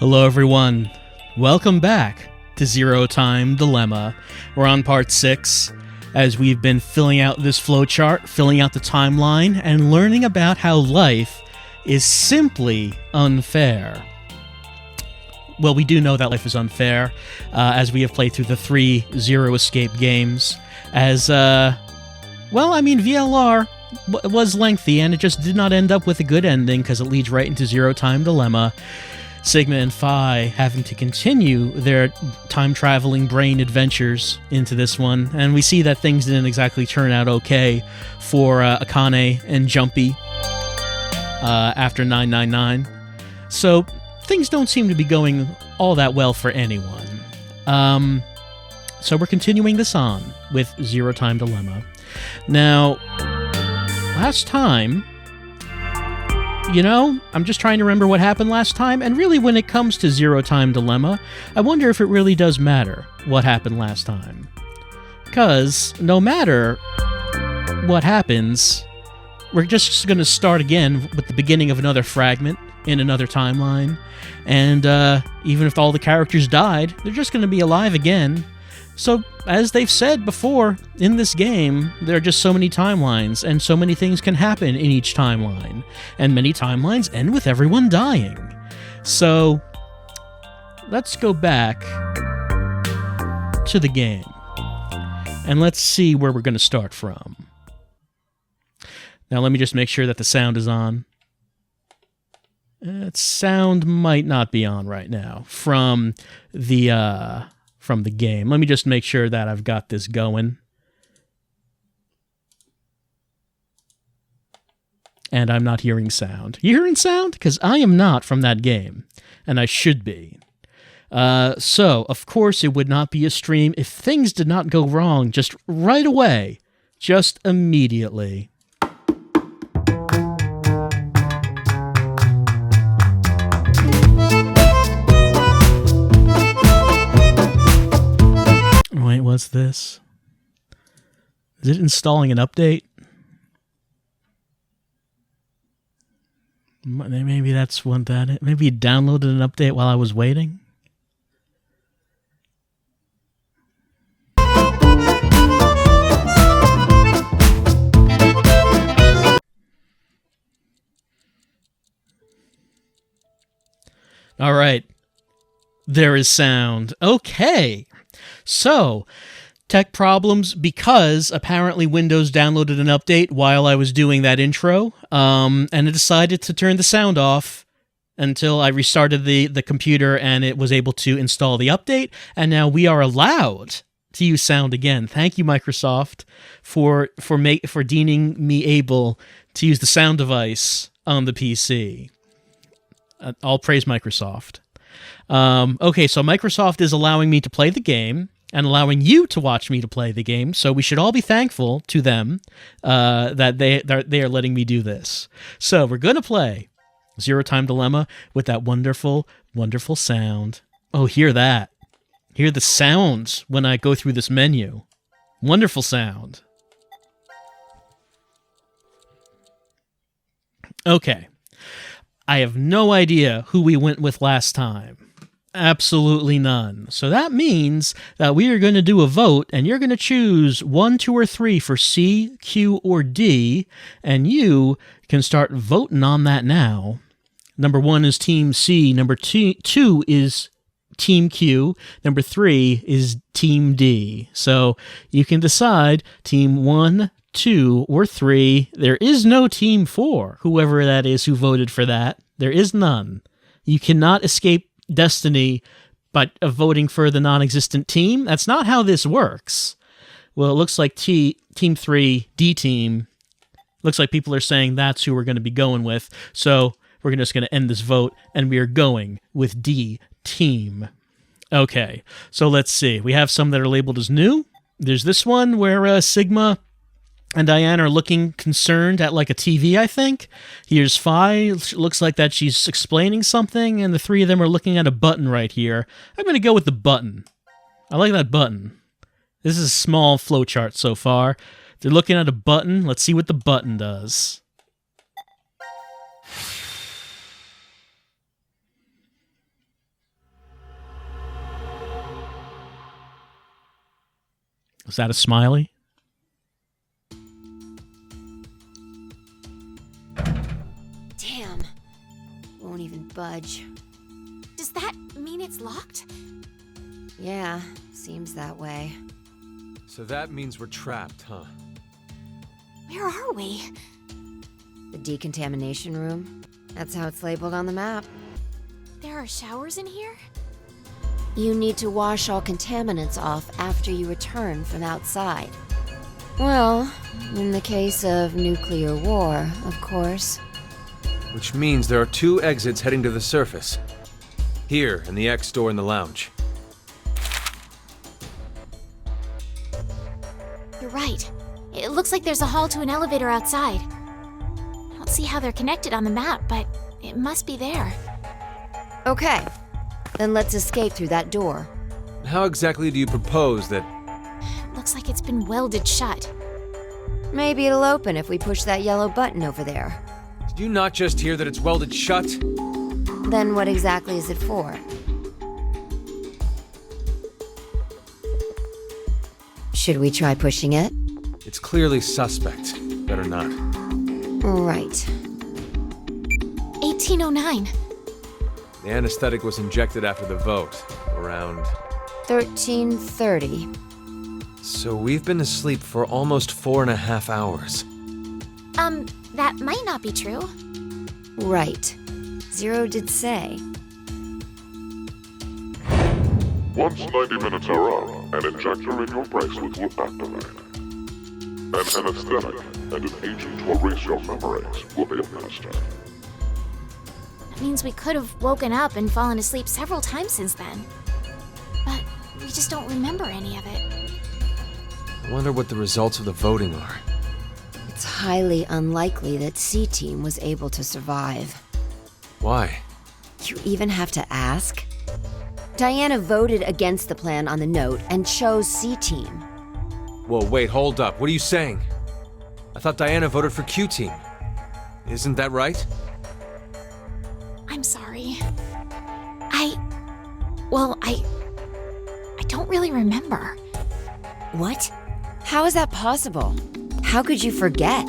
Hello everyone, welcome back to Zero Time Dilemma. We're on part 6, as we've been filling out this flowchart, filling out the timeline, and learning about how life is simply unfair. Well, we do know that life is unfair, as we have played through the 3 Zero Escape games, as, VLR was lengthy, and it just did not end up with a good ending, because it leads right into Zero Time Dilemma. Sigma and Phi having to continue their time-traveling brain adventures into this one, and we see that things didn't exactly turn out okay for Akane and Jumpy after 999. So things don't seem to be going all that well for anyone. So we're continuing this on with Zero Time Dilemma. Now, last time, I'm just trying to remember what happened last time, and really when it comes to Zero Time Dilemma, I wonder if it really does matter what happened last time. Because no matter what happens, we're just going to start again with the beginning of another fragment in another timeline, and even if all the characters died, they're just going to be alive again. So, as they've said before, in this game, there are just so many timelines, and so many things can happen in each timeline, and many timelines end with everyone dying. So, let's go back to the game, and let's see where we're going to start from. Now, let me just make sure that the sound is on. Sound might not be on right now from the game. Let me just make sure that I've got this going. And I'm not hearing sound. You hearing sound? Because I am not from that game, and I should be. So, of course, it would not be a stream if things did not go wrong just right away, just immediately. Wait, what's this? Is it installing an update? Maybe that's what that is. Maybe you downloaded an update while I was waiting? All right. There is sound. Okay. So, tech problems because apparently Windows downloaded an update while I was doing that intro, and it decided to turn the sound off until I restarted the computer and it was able to install the update, and now we are allowed to use sound again. Thank you, Microsoft, for deeming me able to use the sound device on the PC. All praise Microsoft. Okay, so Microsoft is allowing me to play the game and allowing you to watch me to play the game, so we should all be thankful to them that they are letting me do this. So we're going to play Zero Time Dilemma with that wonderful, wonderful sound. Oh, hear that. Hear the sounds when I go through this menu. Wonderful sound. Okay. I have no idea who we went with last time. Absolutely none. So that means that we are going to do a vote, and you're going to choose 1, 2, or 3 for C, Q, or D, and you can start voting on that now. Number 1 is Team C, number 2 is Team Q, number 3 is Team D. So you can decide Team 1, 2, or 3. There is no Team 4, whoever that is who voted for that. There is none. You cannot escape destiny by voting for the non-existent team. That's not how this works. Well, it looks like Team 3, D Team, looks like people are saying that's who we're going to be going with. So we're just going to end this vote, and we are going with D Team. Okay, so let's see. We have some that are labeled as new. There's this one where Sigma and Diane are looking concerned at like a TV, I think. Here's Phi. Looks like that she's explaining something, and the 3 of them are looking at a button right here. I'm going to go with the button. I like that button. This is a small flowchart so far. They're looking at a button. Let's see what the button does. Is that a smiley? Damn. Won't even budge. Does that mean it's locked? Yeah, seems that way. So that means we're trapped, huh? Where are we? The decontamination room? That's how it's labeled on the map. There are showers in here? You need to wash all contaminants off after you return from outside. Well, in the case of nuclear war, of course. Which means there are 2 exits heading to the surface. Here, and the X door in the lounge. You're right. It looks like there's a hall to an elevator outside. I don't see how they're connected on the map, but it must be there. Okay, then let's escape through that door. How exactly do you propose that... Looks like it's been welded shut. Maybe it'll open if we push that yellow button over there. Did you not just hear that it's welded shut? Then what exactly is it for? Should we try pushing it? It's clearly suspect. Better not. Right. 1809. The anesthetic was injected after the vote, around... 1330. So we've been asleep for almost 4.5 hours. That might not be true. Right. Zero did say. Once 90 minutes are up, an injector in your bracelet will activate. An anesthetic and an agent to erase your memories will be administered. That means we could have woken up and fallen asleep several times since then. But we just don't remember any of it. I wonder what the results of the voting are. It's highly unlikely that C-Team was able to survive. Why? You even have to ask? Diana voted against the plan on the note and chose C-Team. Whoa, wait, hold up. What are you saying? I thought Diana voted for Q-Team. Isn't that right? I'm sorry. I don't really remember. What? How is that possible? How could you forget?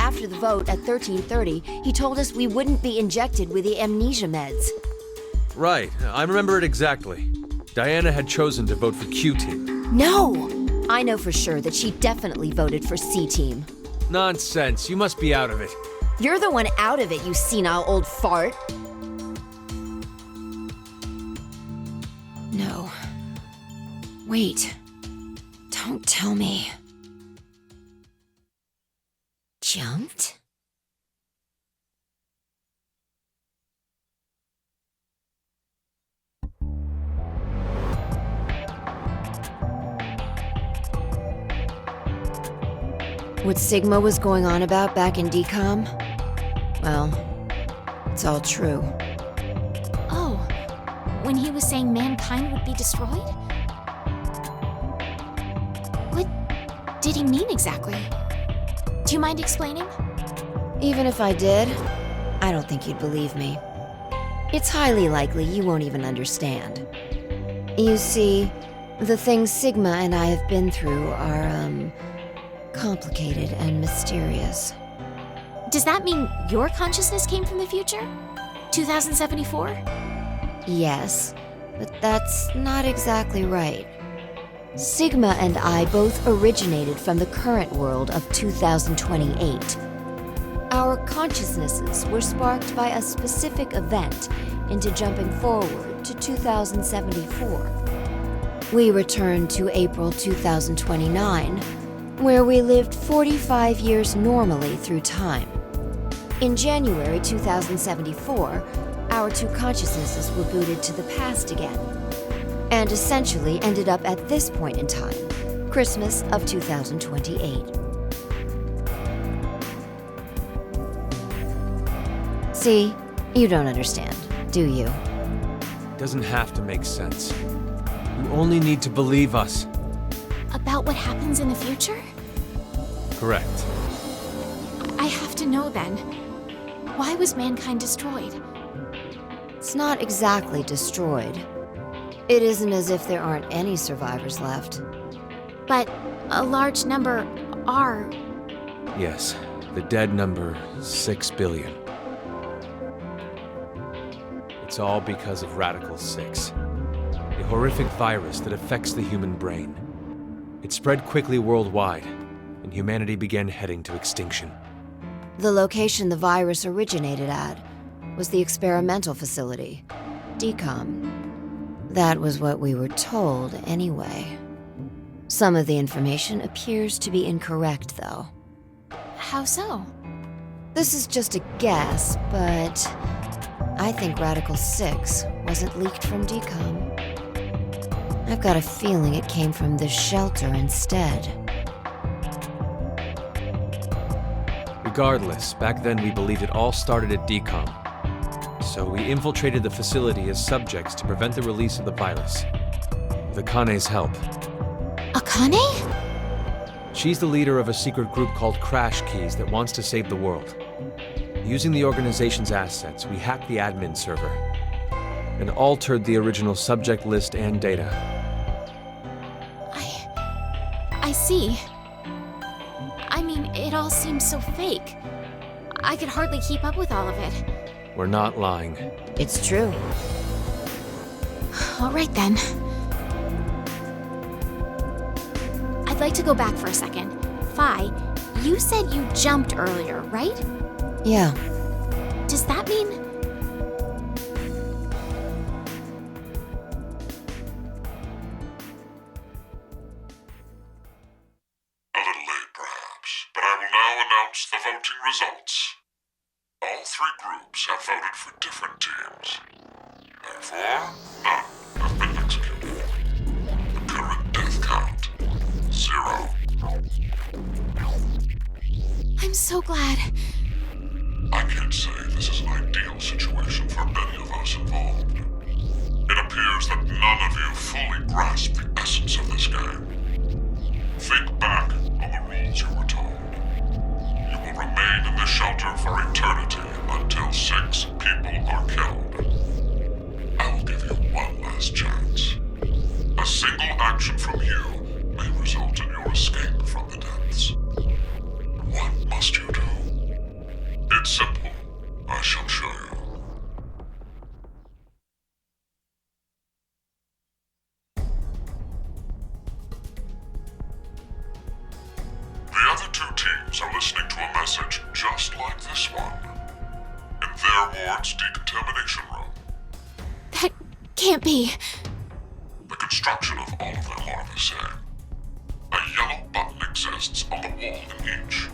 After the vote at 1330, he told us we wouldn't be injected with the amnesia meds. Right, I remember it exactly. Diana had chosen to vote for Q-Team. No! I know for sure that she definitely voted for C-Team. Nonsense, you must be out of it. You're the one out of it, you senile old fart. No. Wait. Don't tell me. Jumped? What Sigma was going on about back in DCOM? Well, it's all true. Oh, when he was saying mankind would be destroyed? What did he mean exactly? Do you mind explaining? Even if I did, I don't think you'd believe me. It's highly likely you won't even understand. You see, the things Sigma and I have been through are, complicated and mysterious. Does that mean your consciousness came from the future? 2074? Yes, but that's not exactly right. Sigma and I both originated from the current world of 2028. Our consciousnesses were sparked by a specific event into jumping forward to 2074. We returned to April 2029, where we lived 45 years normally through time. In January 2074, our 2 consciousnesses were booted to the past again, and essentially ended up at this point in time, Christmas of 2028. See, you don't understand, do you? Doesn't have to make sense. You only need to believe us. About what happens in the future? Correct. I have to know then. Why was mankind destroyed? It's not exactly destroyed. It isn't as if there aren't any survivors left. But a large number are. Yes, the dead number 6 billion. It's all because of Radical 6, a horrific virus that affects the human brain. It spread quickly worldwide, and humanity began heading to extinction. The location the virus originated at was the experimental facility, DECOM. That was what we were told, anyway. Some of the information appears to be incorrect, though. How so? This is just a guess, but I think Radical 6 wasn't leaked from DECOM. I've got a feeling it came from this shelter instead. Regardless, back then we believed it all started at DECOM. So we infiltrated the facility as subjects to prevent the release of the virus. With Akane's help. Akane? She's the leader of a secret group called Crash Keys that wants to save the world. Using the organization's assets, we hacked the admin server and altered the original subject list and data. I see. I mean, it all seems so fake. I could hardly keep up with all of it. We're not lying. It's true. All right then. I'd like to go back for a second. Fi, you said you jumped earlier, right? Yeah. Does that mean... A little late, perhaps, but I will now announce the voting results. All three groups have voted for different teams. Therefore, none have been executed. The current death count, 0. I'm so glad. I can't say this is an ideal situation for any of us involved. It appears that none of you fully grasp the essence of this game. Think back on the rules you were told. You will remain in the shelter for eternity until 6 people are killed. I will give you one last chance. A single action from you may result in your escape from the depths. What must you do? It's simple. I shall show you. The other 2 teams are listening to a message just like this one. In their ward's decontamination room. That can't be. The construction of all of them are the same. A yellow button exists on the wall in each.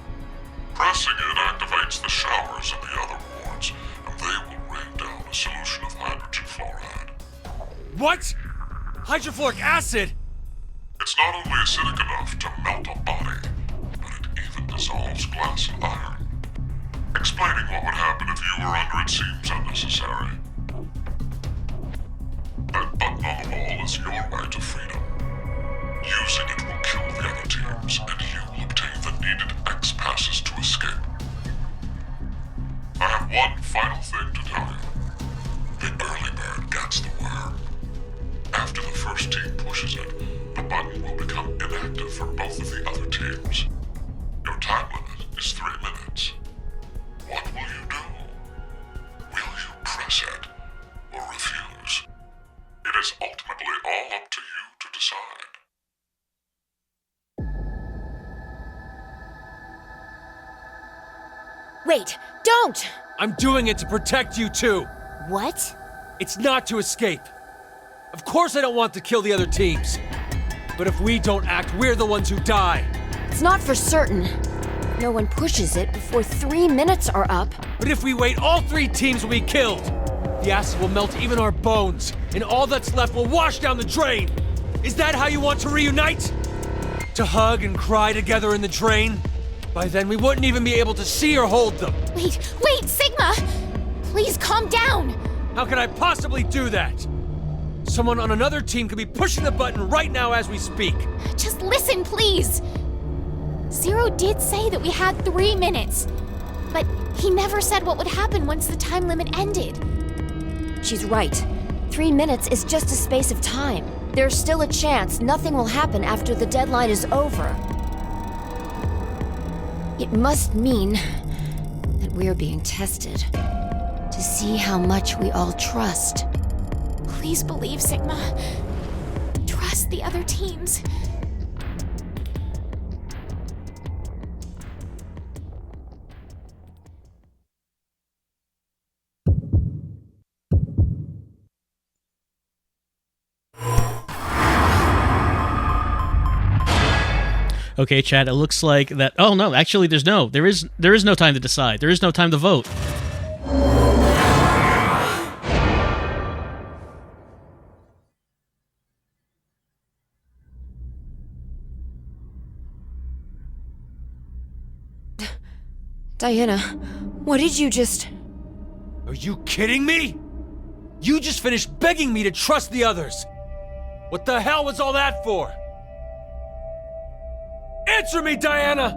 Pressing it activates the showers in the other wards, and they will rain down a solution of hydrogen fluoride. What? Hydrofluoric acid? It's not only acidic enough to melt a body, but it even dissolves glass and iron. Explaining what would happen if you were under it seems unnecessary. That button on the wall is your right to freedom. Using it will kill the other teams, and you will obtain the needed X passes to escape. I have one final thing to tell you. The early bird gets the worm. After the first team pushes it, the button will become inactive for both of the other teams. Your time limit is 3 minutes. What will you do? Will you press it or refuse? It is ultimately all up to you to decide. Wait, don't! I'm doing it to protect you too. What? It's not to escape. Of course I don't want to kill the other teams. But if we don't act, we're the ones who die. It's not for certain. No one pushes it before 3 minutes are up. But if we wait, all 3 teams will be killed. The acid will melt even our bones, and all that's left will wash down the drain. Is that how you want to reunite? To hug and cry together in the drain? By then, we wouldn't even be able to see or hold them. Wait, Sigma! Please calm down! How can I possibly do that? Someone on another team could be pushing the button right now as we speak. Just listen, please! Zero did say that we had 3 minutes, but he never said what would happen once the time limit ended. She's right. 3 minutes is just a space of time. There's still a chance nothing will happen after the deadline is over. It must mean that we're being tested to see how much we all trust. Please believe, Sigma. Trust the other teams. Okay, chat, it looks like that... Oh, no, actually, there is no time to decide. There is no time to vote. Diana, what did you just... Are you kidding me? You just finished begging me to trust the others. What the hell was all that for? Answer me, Diana!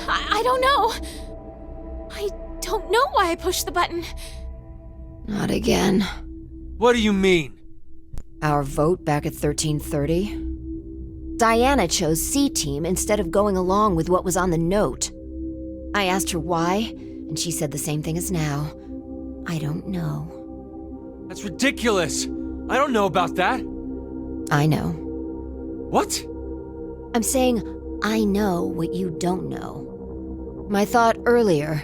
I don't know. I don't know why I pushed the button. Not again. What do you mean? Our vote back at 1330? Diana chose C Team instead of going along with what was on the note. I asked her why, and she said the same thing as now. I don't know. That's ridiculous. I don't know about that. I know. What? I'm saying I know what you don't know. My thought earlier,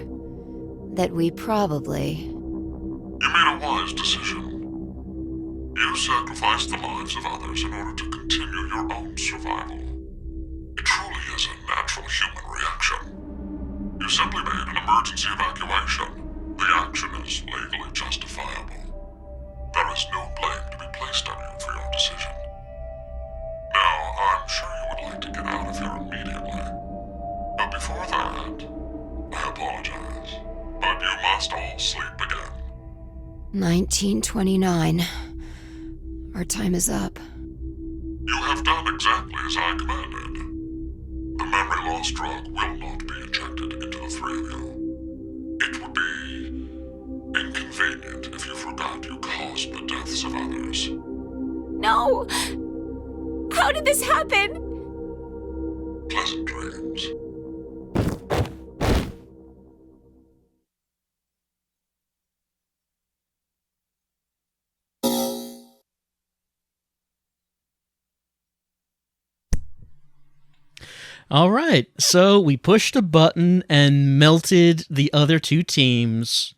that we probably... You made a wise decision. You sacrificed the lives of others in order to continue your own survival. It truly is a natural human reaction. You simply made an emergency evacuation. The action is legally justifiable. There is no blame to be placed on you for your decision. Now, I'm sure you would like to get out of here immediately. But before that, I apologize. But you must all sleep again. 1929. Our time is up. You have done exactly as I commanded. The memory loss drug will not be injected into the three of you. It would be inconvenient if you forgot you caused the deaths of others. No! How did this happen? Pleasant dreams. All right, so we pushed a button and melted the other two teams.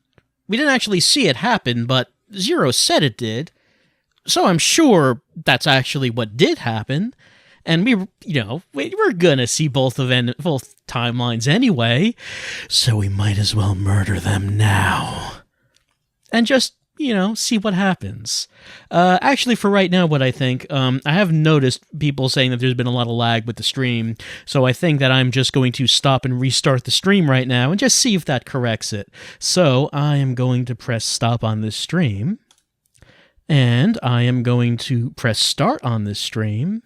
We didn't actually see it happen, but Zero said it did. So I'm sure that's actually what did happen. And we're gonna see both timelines anyway, so we might as well murder them now. And just, see what happens. Actually, for right now, what I think, I have noticed people saying that there's been a lot of lag with the stream, so I think that I'm just going to stop and restart the stream right now and just see if that corrects it. So I am going to press stop on this stream, and I am going to press start on this stream.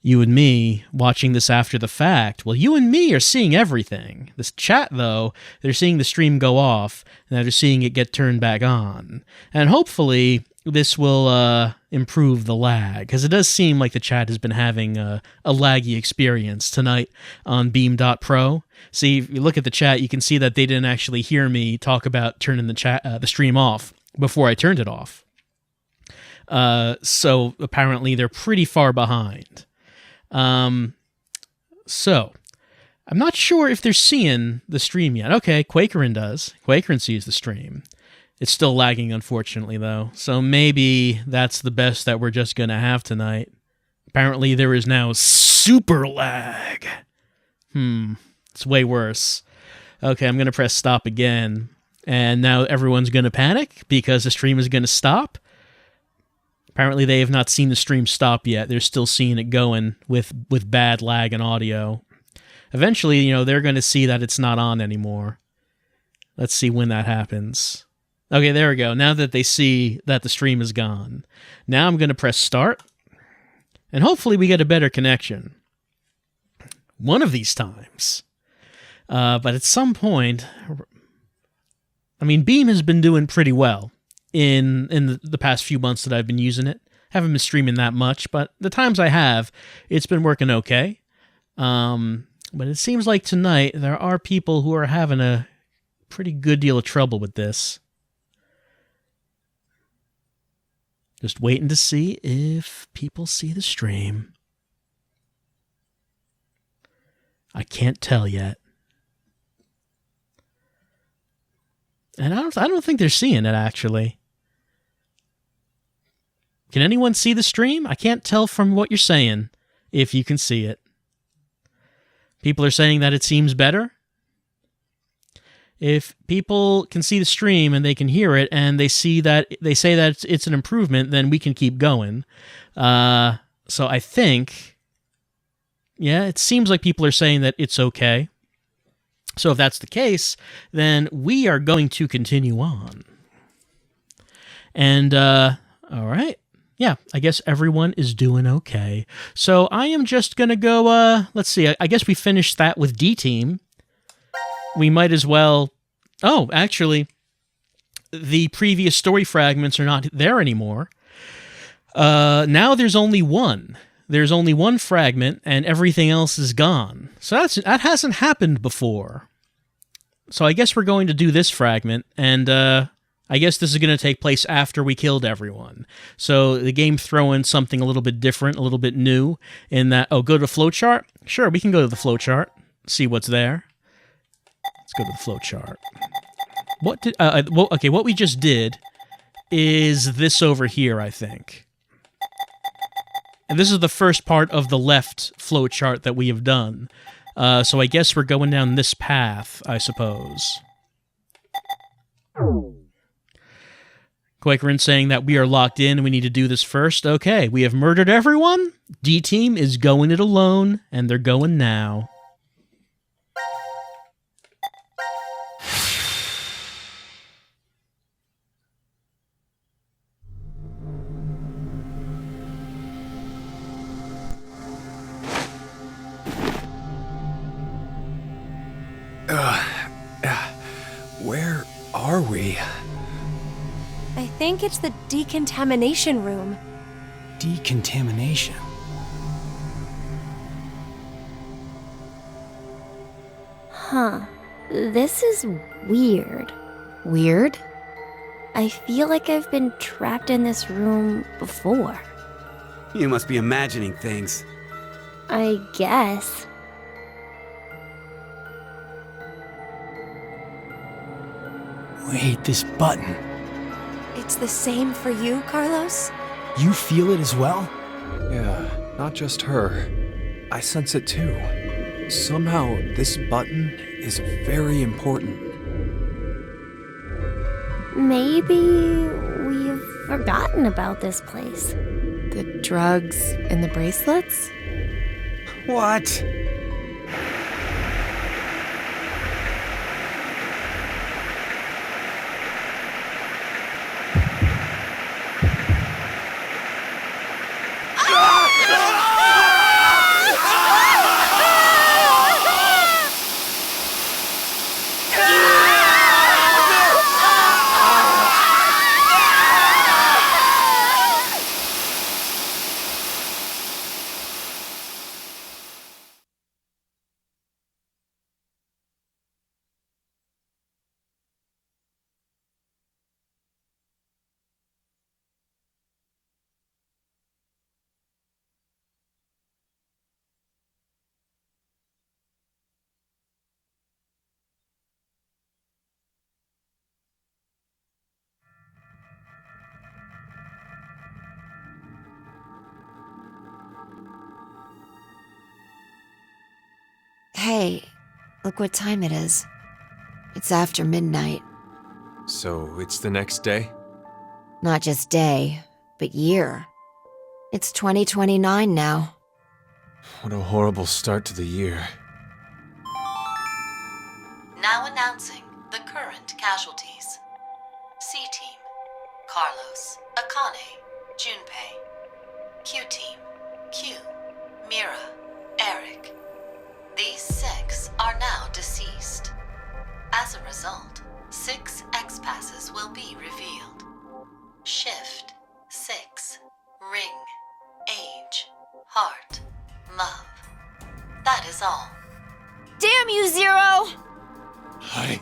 You and me watching this after the fact. Well, you and me are seeing everything. This chat, though, they're seeing the stream go off, and they're seeing it get turned back on. And hopefully, this will improve the lag, because it does seem like the chat has been having a laggy experience tonight on Beam.pro. See, if you look at the chat, you can see that they didn't actually hear me talk about turning the stream off before I turned it off. So apparently, they're pretty far behind. So, I'm not sure if they're seeing the stream yet. Okay, Quakerin does. Quakerin sees the stream. It's still lagging, unfortunately, though. So maybe that's the best that we're just going to have tonight. Apparently there is now super lag. It's way worse. Okay, I'm going to press stop again. And now everyone's going to panic because the stream is going to stop. Apparently they have not seen the stream stop yet. They're still seeing it going with bad lag and audio. Eventually, they're going to see that it's not on anymore. Let's see when that happens. Okay, there we go. Now that they see that the stream is gone. Now I'm going to press start. And hopefully we get a better connection. One of these times. But at some point... Beam has been doing pretty well. in the past few months that I've been using it. Haven't been streaming that much, but the times I have, it's been working okay. But it seems like tonight there are people who are having a pretty good deal of trouble with this. Just waiting to see if people see the stream. I can't tell yet. And I don't think they're seeing it, actually. Can anyone see the stream? I can't tell from what you're saying if you can see it. People are saying that it seems better. If people can see the stream and they can hear it and they say that it's an improvement, then we can keep going. So I think, yeah, it seems like people are saying that it's okay. So if that's the case, then we are going to continue on. And, all right. Yeah, I guess everyone is doing okay. So I am just going to go, let's see, I guess we finished that with D-Team. We might as well... Oh, actually, the previous story fragments are not there anymore. Now there's only one. There's only one fragment, and everything else is gone. So that hasn't happened before. So I guess we're going to do this fragment, and I guess this is going to take place after we killed everyone. So the game throwing something a little bit different, a little bit new, in that, oh, go to the flowchart? Sure, we can go to the flowchart, see what's there. Let's go to the flowchart. What we just did is this over here, I think. And this is the first part of the left flowchart that we have done. So I guess we're going down this path, I suppose. Quakerin saying that we are locked in and we need to do this first. Okay, we have murdered everyone. D-Team is going it alone, and they're going now. Where are we? I think it's the decontamination room. Decontamination? Huh. This is weird. Weird? I feel like I've been trapped in this room before. You must be imagining things. I guess. Wait, this button. It's the same for you, Carlos? You feel it as well? Yeah, not just her. I sense it too. Somehow, this button is very important. Maybe we've forgotten about this place. The drugs and the bracelets? What? Hey, look what time it is. It's after midnight. So, it's the next day? Not just day, but year. It's 2029 now. What a horrible start to the year. Now announcing the current casualties. C-Team, Carlos, Akane, Junpei. Q-Team, Q, Mira, Eric. These 6 are now deceased. As a result, 6 X-Passes will be revealed. shift, 6, ring, age, heart, love. That is all. Damn you, Zero! I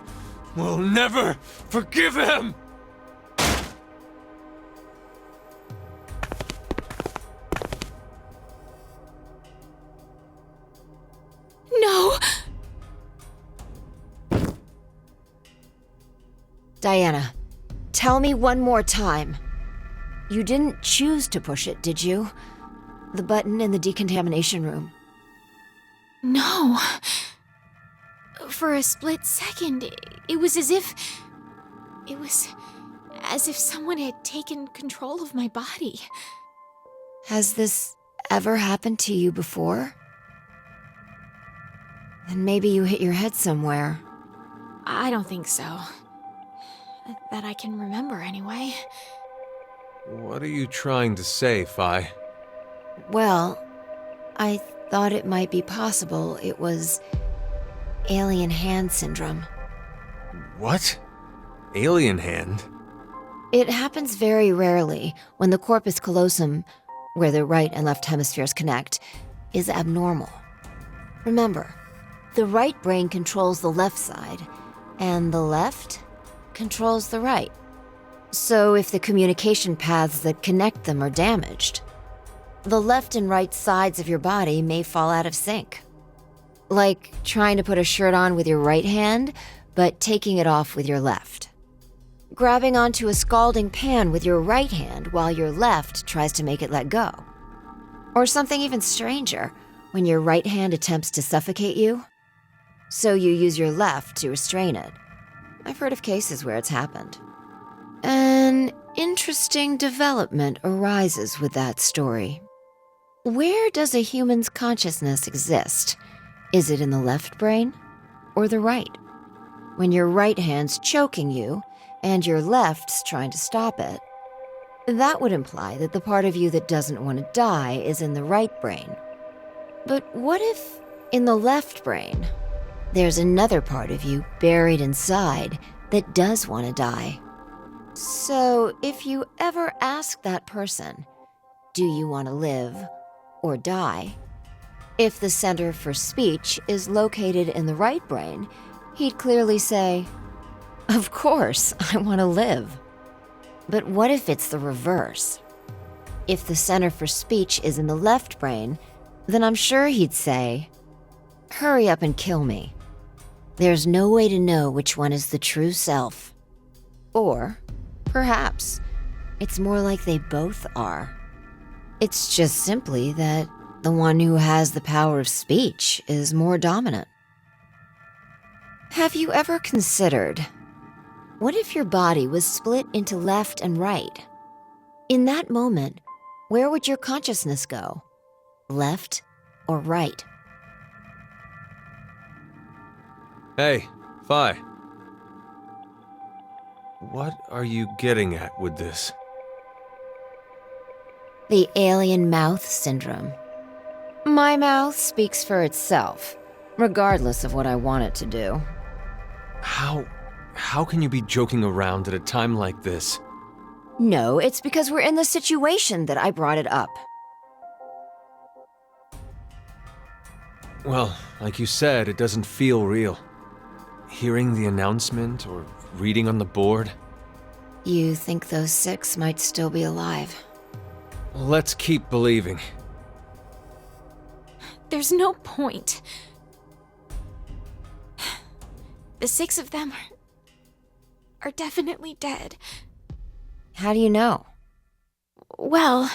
will never forgive him! No! Diana, tell me one more time. You didn't choose to push it, did you? The button in the decontamination room. No. For a split second, it was as if... It was as if someone had taken control of my body. Has this ever happened to you before? Then maybe you hit your head somewhere. I don't think so. That I can remember, anyway. What are you trying to say, Phi? Well, I thought it might be possible it was alien hand syndrome. What? Alien hand? It happens very rarely when the corpus callosum, where the right and left hemispheres connect, is abnormal. Remember, the right brain controls the left side, and the left controls the right. So if the communication paths that connect them are damaged, the left and right sides of your body may fall out of sync. Like trying to put a shirt on with your right hand, but taking it off with your left. Grabbing onto a scalding pan with your right hand while your left tries to make it let go. Or something even stranger, when your right hand attempts to suffocate you, so you use your left to restrain it. I've heard of cases where it's happened. An interesting development arises with that story. Where does a human's consciousness exist? Is it in the left brain or the right? When your right hand's choking you and your left's trying to stop it, that would imply that the part of you that doesn't want to die is in the right brain. But what if, in the left brain, there's another part of you buried inside that does want to die? So, if you ever ask that person, do you want to live or die? If the center for speech is located in the right brain, he'd clearly say, of course, I want to live. But what if it's the reverse? If the center for speech is in the left brain, then I'm sure he'd say, hurry up and kill me. There's no way to know which one is the true self. Or, perhaps, it's more like they both are. It's just simply that the one who has the power of speech is more dominant. Have you ever considered, what if your body was split into left and right? In that moment, where would your consciousness go? Left or right? Hey, Phi. What are you getting at with this? The alien mouth syndrome. My mouth speaks for itself, regardless of what I want it to do. How can you be joking around at a time like this? No, it's because we're in the situation that I brought it up. Well, like you said, it doesn't feel real. Hearing the announcement or reading on the board. You think those 6 might still be alive? Let's keep believing. There's no point. The 6 of them are definitely dead. How do you know? Well...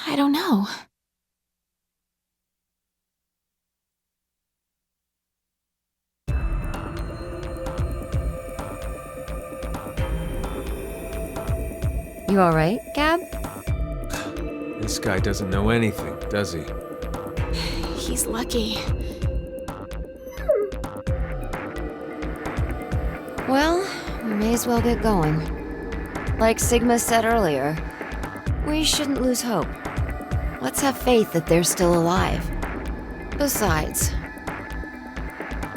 I don't know. You alright, Gab? This guy doesn't know anything, does he? He's lucky. Well, we may as well get going. Like Sigma said earlier, we shouldn't lose hope. Let's have faith that they're still alive. Besides,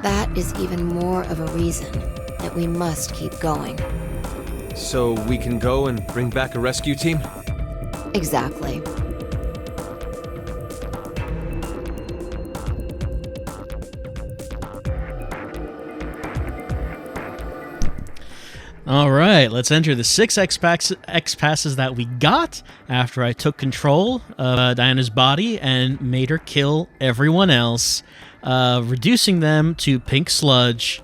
That is even more of a reason that we must keep going. So we can go and bring back a rescue team? Exactly. All right, let's enter the 6 X-Passes that we got after I took control of Diana's body and made her kill everyone else, reducing them to pink sludge.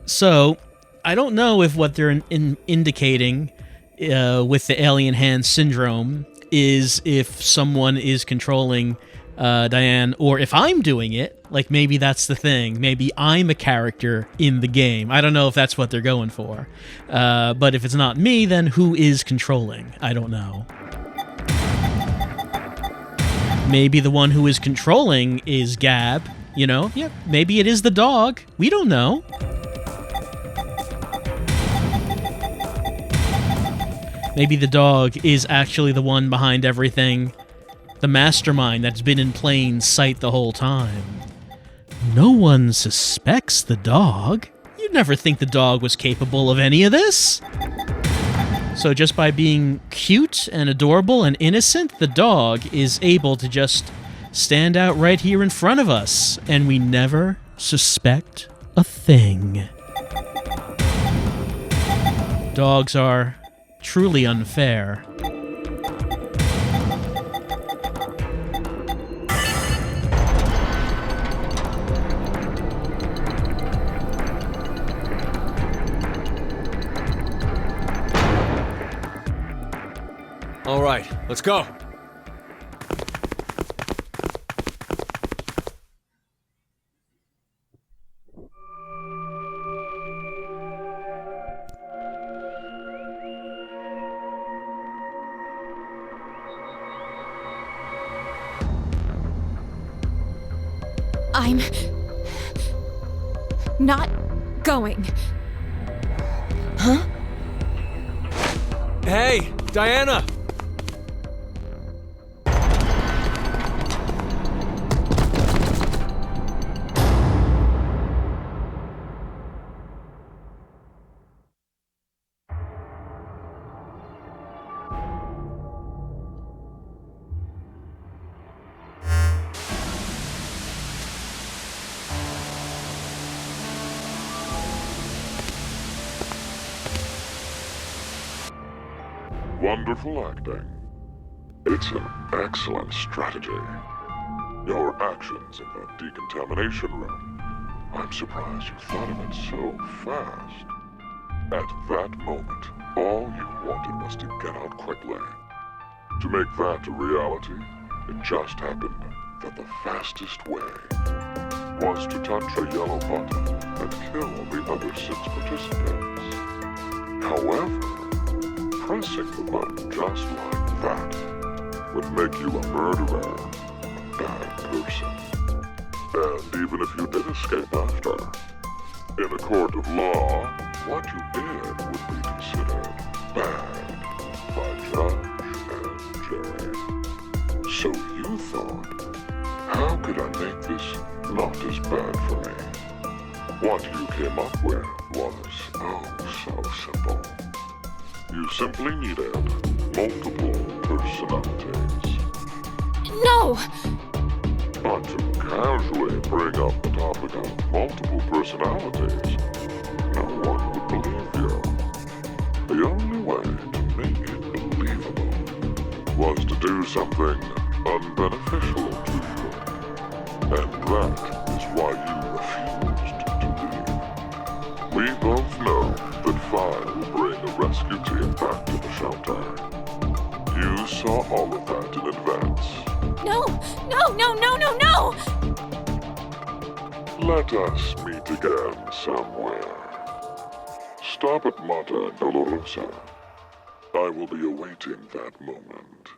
So, I don't know if what they're indicating with the alien hand syndrome is if someone is controlling Diane, or if I'm doing it. Like, maybe that's the thing. Maybe I'm a character in the game. I don't know if that's what they're going for. But if it's not me, then who is controlling? I don't know. Maybe the one who is controlling is Gab. You know? Yeah, maybe it is the dog. We don't know. Maybe the dog is actually the one behind everything. The mastermind that's been in plain sight the whole time. No one suspects the dog. You'd never think the dog was capable of any of this. So just by being cute and adorable and innocent, the dog is able to just stand out right here in front of us, and we never suspect a thing. Dogs are truly unfair. All right, let's go. I'm not going. Huh? Hey, Diana! Wonderful acting. It's an excellent strategy. Your actions in the decontamination room. I'm surprised you thought of it so fast. At that moment, all you wanted was to get out quickly. To make that a reality, it just happened that the fastest way was to touch a yellow button and kill the other 6 participants. However, pressing the button just like that would make you a murderer, a bad person. And even if you did escape after, in a court of law, what you did would be considered bad by judge and jury. So you thought, how could I make this not as bad for me? What you came up with was, oh, so simple. You simply needed multiple personalities. No! But to casually bring up the topic of multiple personalities, no one would believe you. The only way to make it believable was to do something unbeneficial to you. And that is why you refused to leave. We both know that Fi will bring a rescue team back to the shelter. You saw all of that in advance. No! No, no, no, no, no! Let us meet again somewhere. Stop at Mata Dolorosa. I will be awaiting that moment.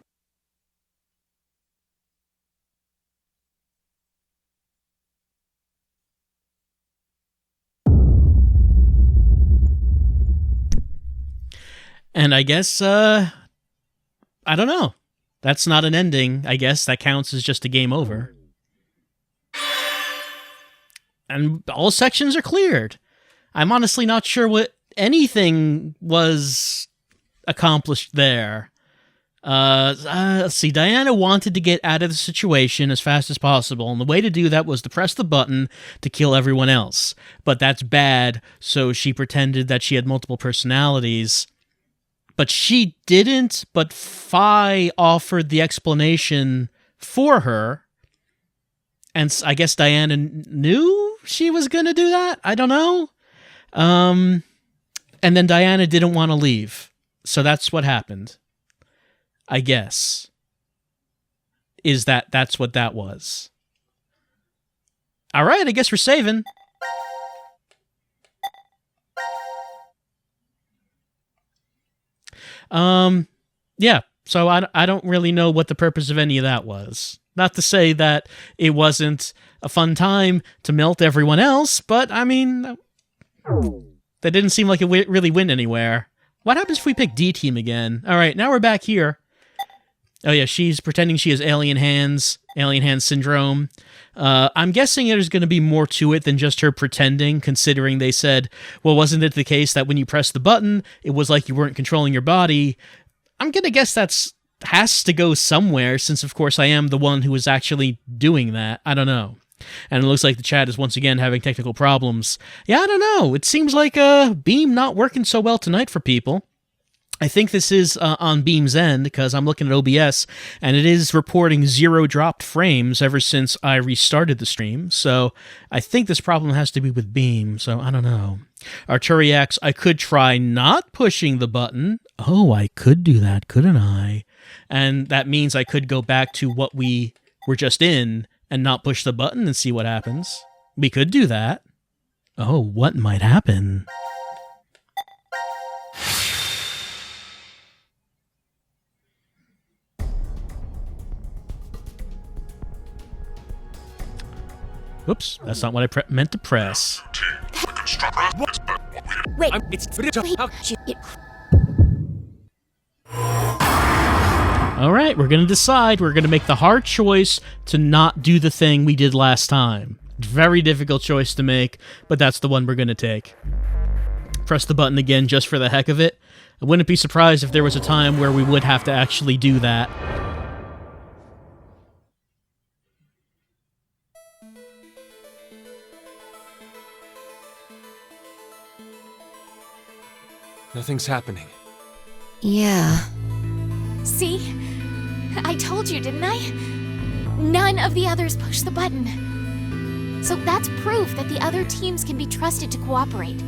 And I guess, I don't know. That's not an ending. I guess that counts as just a game over. and all sections are cleared. I'm honestly not sure what anything was accomplished there. Let's see. Diana wanted to get out of the situation as fast as possible, and the way to do that was to press the button to kill everyone else. But that's bad, so she pretended that she had multiple personalities. But she didn't, but Fi offered the explanation for her. And I guess Diana knew she was going to do that? I don't know. And then Diana didn't want to leave. So that's what happened. I guess. That's what that was. All right, I guess we're saving. Yeah, so I don't really know what the purpose of any of that was. Not to say that it wasn't a fun time to melt everyone else, but I mean, that didn't seem like it really went anywhere. What happens if we pick D team again? All right, now we're back here. Oh yeah, she's pretending she has alien hands syndrome. I'm guessing there's going to be more to it than just her pretending, considering they said, well, wasn't it the case that when you press the button, it was like you weren't controlling your body? I'm going to guess has to go somewhere, since of course I am the one who is actually doing that. I don't know. And it looks like the chat is once again having technical problems. Yeah, I don't know. It seems like Beam not working so well tonight for people. I think this is on Beam's end, because I'm looking at OBS, and it is reporting 0 dropped frames ever since I restarted the stream, so I think this problem has to be with Beam, so I don't know. Arturiax, I could try not pushing the button. Oh, I could do that, couldn't I? And that means I could go back to what we were just in and not push the button and see what happens. We could do that. Oh, what might happen? Oops, that's not what I meant to press. Wait, All right, we're going to decide. We're going to make the hard choice to not do the thing we did last time. Very difficult choice to make, but that's the one we're going to take. Press the button again just for the heck of it. I wouldn't be surprised if there was a time where we would have to actually do that. Nothing's happening. Yeah. see? I told you, didn't I? None of the others pushed the button. So that's proof that the other teams can be trusted to cooperate.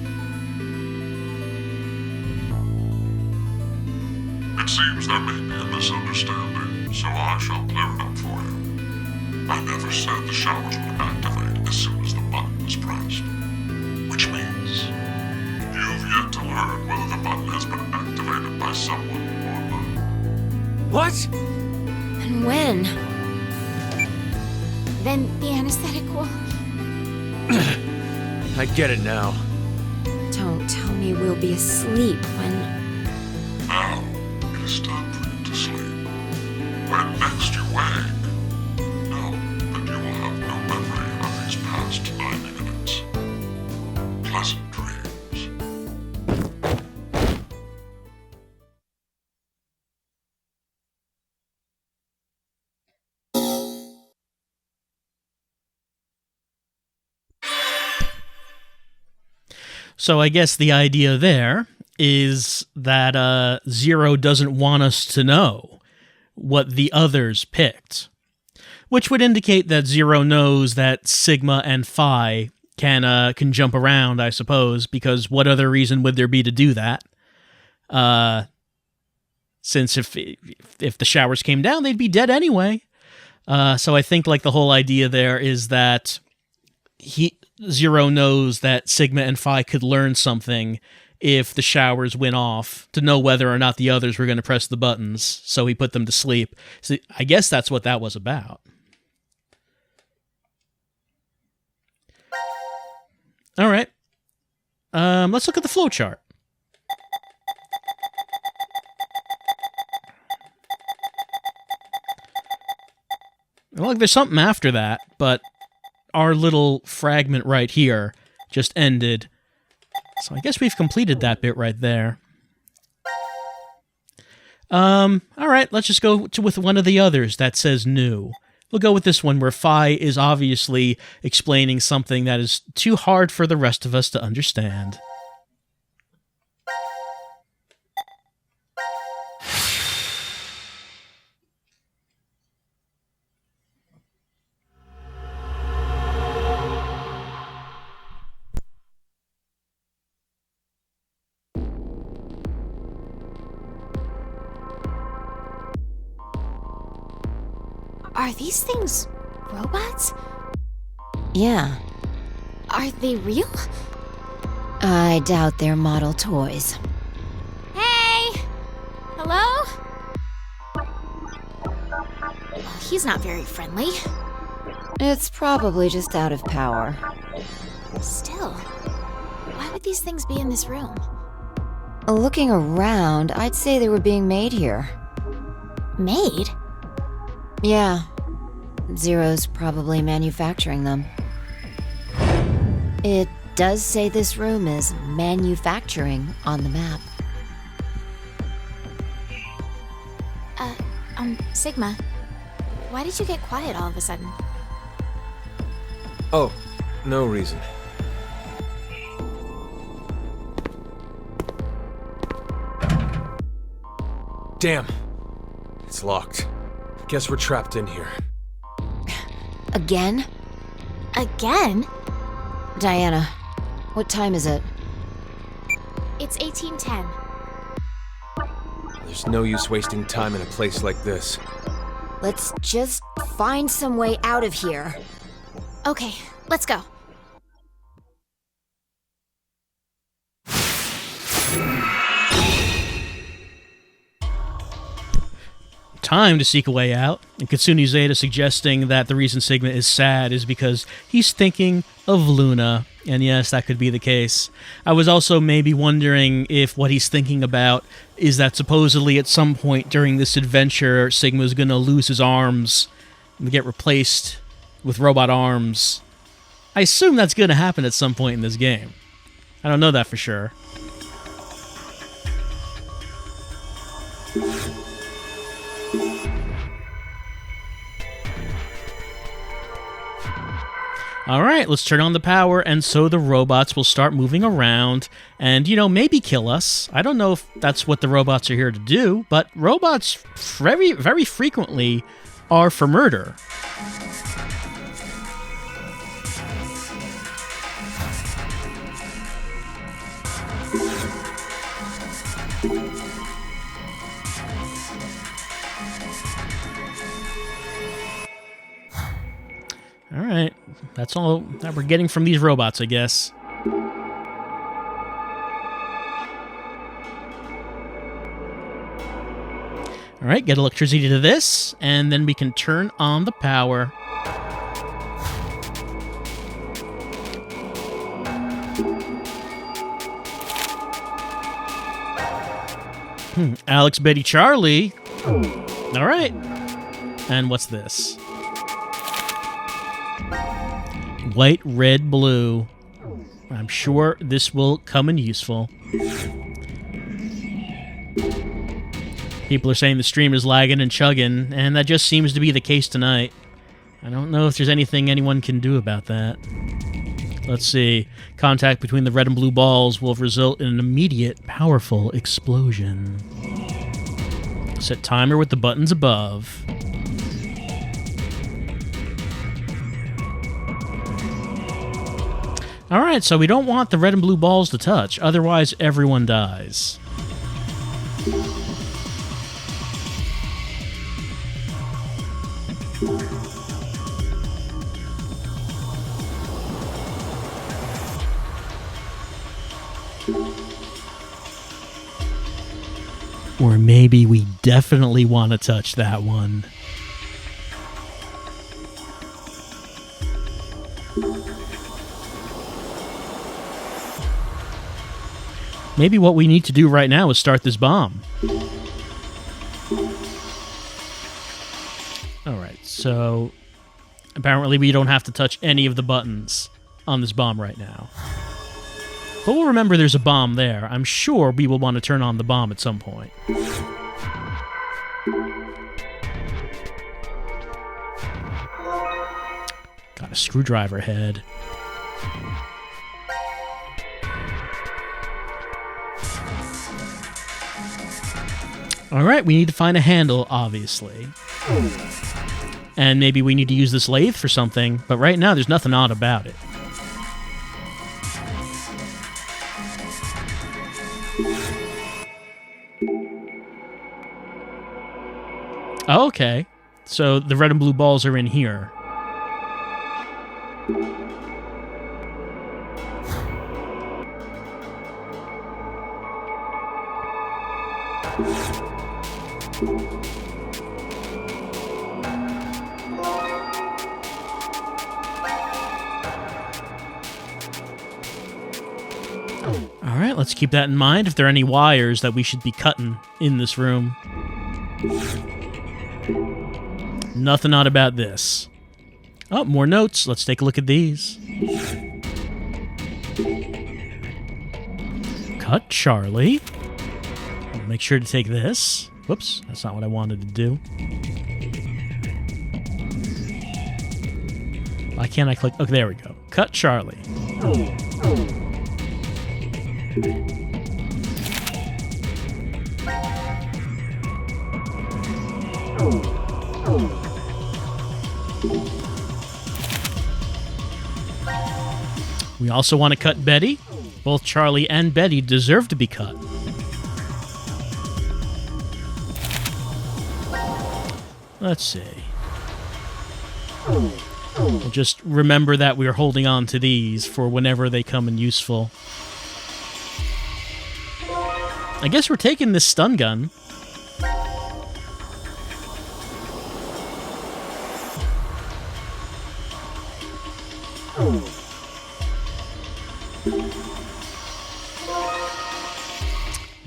It seems there may be a misunderstanding, so I shall clear it up for you. I never said the showers would activate as soon as the button was pressed. Which means you've yet to learn whether the button has been activated by someone or not. What? And when? Then the anesthetic will... I get it now. Don't tell me we'll be asleep when... Now, it is time for you to sleep. When next you wake, know that you will have no memory of these past 90 minutes. Pleasant dreams. So I guess the idea there is that Zero doesn't want us to know what the others picked, which would indicate that Zero knows that Sigma and Phi can jump around, I suppose, because what other reason would there be to do that? Since if the showers came down, they'd be dead anyway. So I think like the whole idea there is that Zero knows that Sigma and Phi could learn something if the showers went off to know whether or not the others were going to press the buttons, so he put them to sleep. So I guess that's what that was about. All right. Let's look at the flowchart. Look, there's something after that, but our little fragment right here just ended. So I guess we've completed that bit right there. All right, let's just go with one of the others that says new. We'll go with this one where Phi is obviously explaining something that is too hard for the rest of us to understand. Are these things robots? Yeah, Are they real? I doubt they're model toys. Hey! Hello? Well, he's not very friendly. It's probably just out of power. Still, why would these things be in this room? Looking around, I'd say they were being made here. Made? Yeah. Zero's probably manufacturing them. It does say this room is manufacturing on the map. Sigma, why did you get quiet all of a sudden? Oh, no reason. Damn. It's locked. Guess we're trapped in here. Again? Again? Diana, what time is it? It's 1810. There's no use wasting time in a place like this. Let's just find some way out of here. Okay, let's go. Time to seek a way out, and Katsuni Zeta suggesting that the reason Sigma is sad is because he's thinking of Luna, and yes, that could be the case. I was also maybe wondering if what he's thinking about is that supposedly at some point during this adventure, Sigma's gonna lose his arms and get replaced with robot arms. I assume that's gonna happen at some point in this game. I don't know that for sure. All right, let's turn on the power, and so the robots will start moving around and, maybe kill us. I don't know if that's what the robots are here to do, but robots very, very frequently are for murder. All right, that's all that we're getting from these robots, I guess. All right, get electricity to this, and then we can turn on the power. Alex, Betty, Charlie. All right. And what's this? White, red, blue. I'm sure this will come in useful. People are saying the stream is lagging and chugging, and that just seems to be the case tonight. I don't know if there's anything anyone can do about that. Let's see. Contact between the red and blue balls will result in an immediate, powerful explosion. Set timer with the buttons above. Alright, so we don't want the red and blue balls to touch, otherwise everyone dies. Or maybe we definitely want to touch that one. Maybe what we need to do right now is start this bomb. Alright, so Apparently we don't have to touch any of the buttons on this bomb right now. But we'll remember there's a bomb there. I'm sure we will want to turn on the bomb at some point. Got a screwdriver head. Alright, we need to find a handle, obviously. And maybe we need to use this lathe for something, but right now there's nothing odd about it. Oh, okay. So the red and blue balls are in here. Alright, let's keep that in mind if there are any wires that we should be cutting in this room. Nothing odd about this. Oh, more notes. Let's take a look at these. Cut Charlie. I'll make sure to take this. Whoops, that's not what I wanted to do. Why can't I click? Okay, there we go. Cut Charlie. We also want to cut Betty. Both Charlie and Betty deserve to be cut. Let's see. We'll just remember that we're holding on to these for whenever they come in useful. I guess we're taking this stun gun.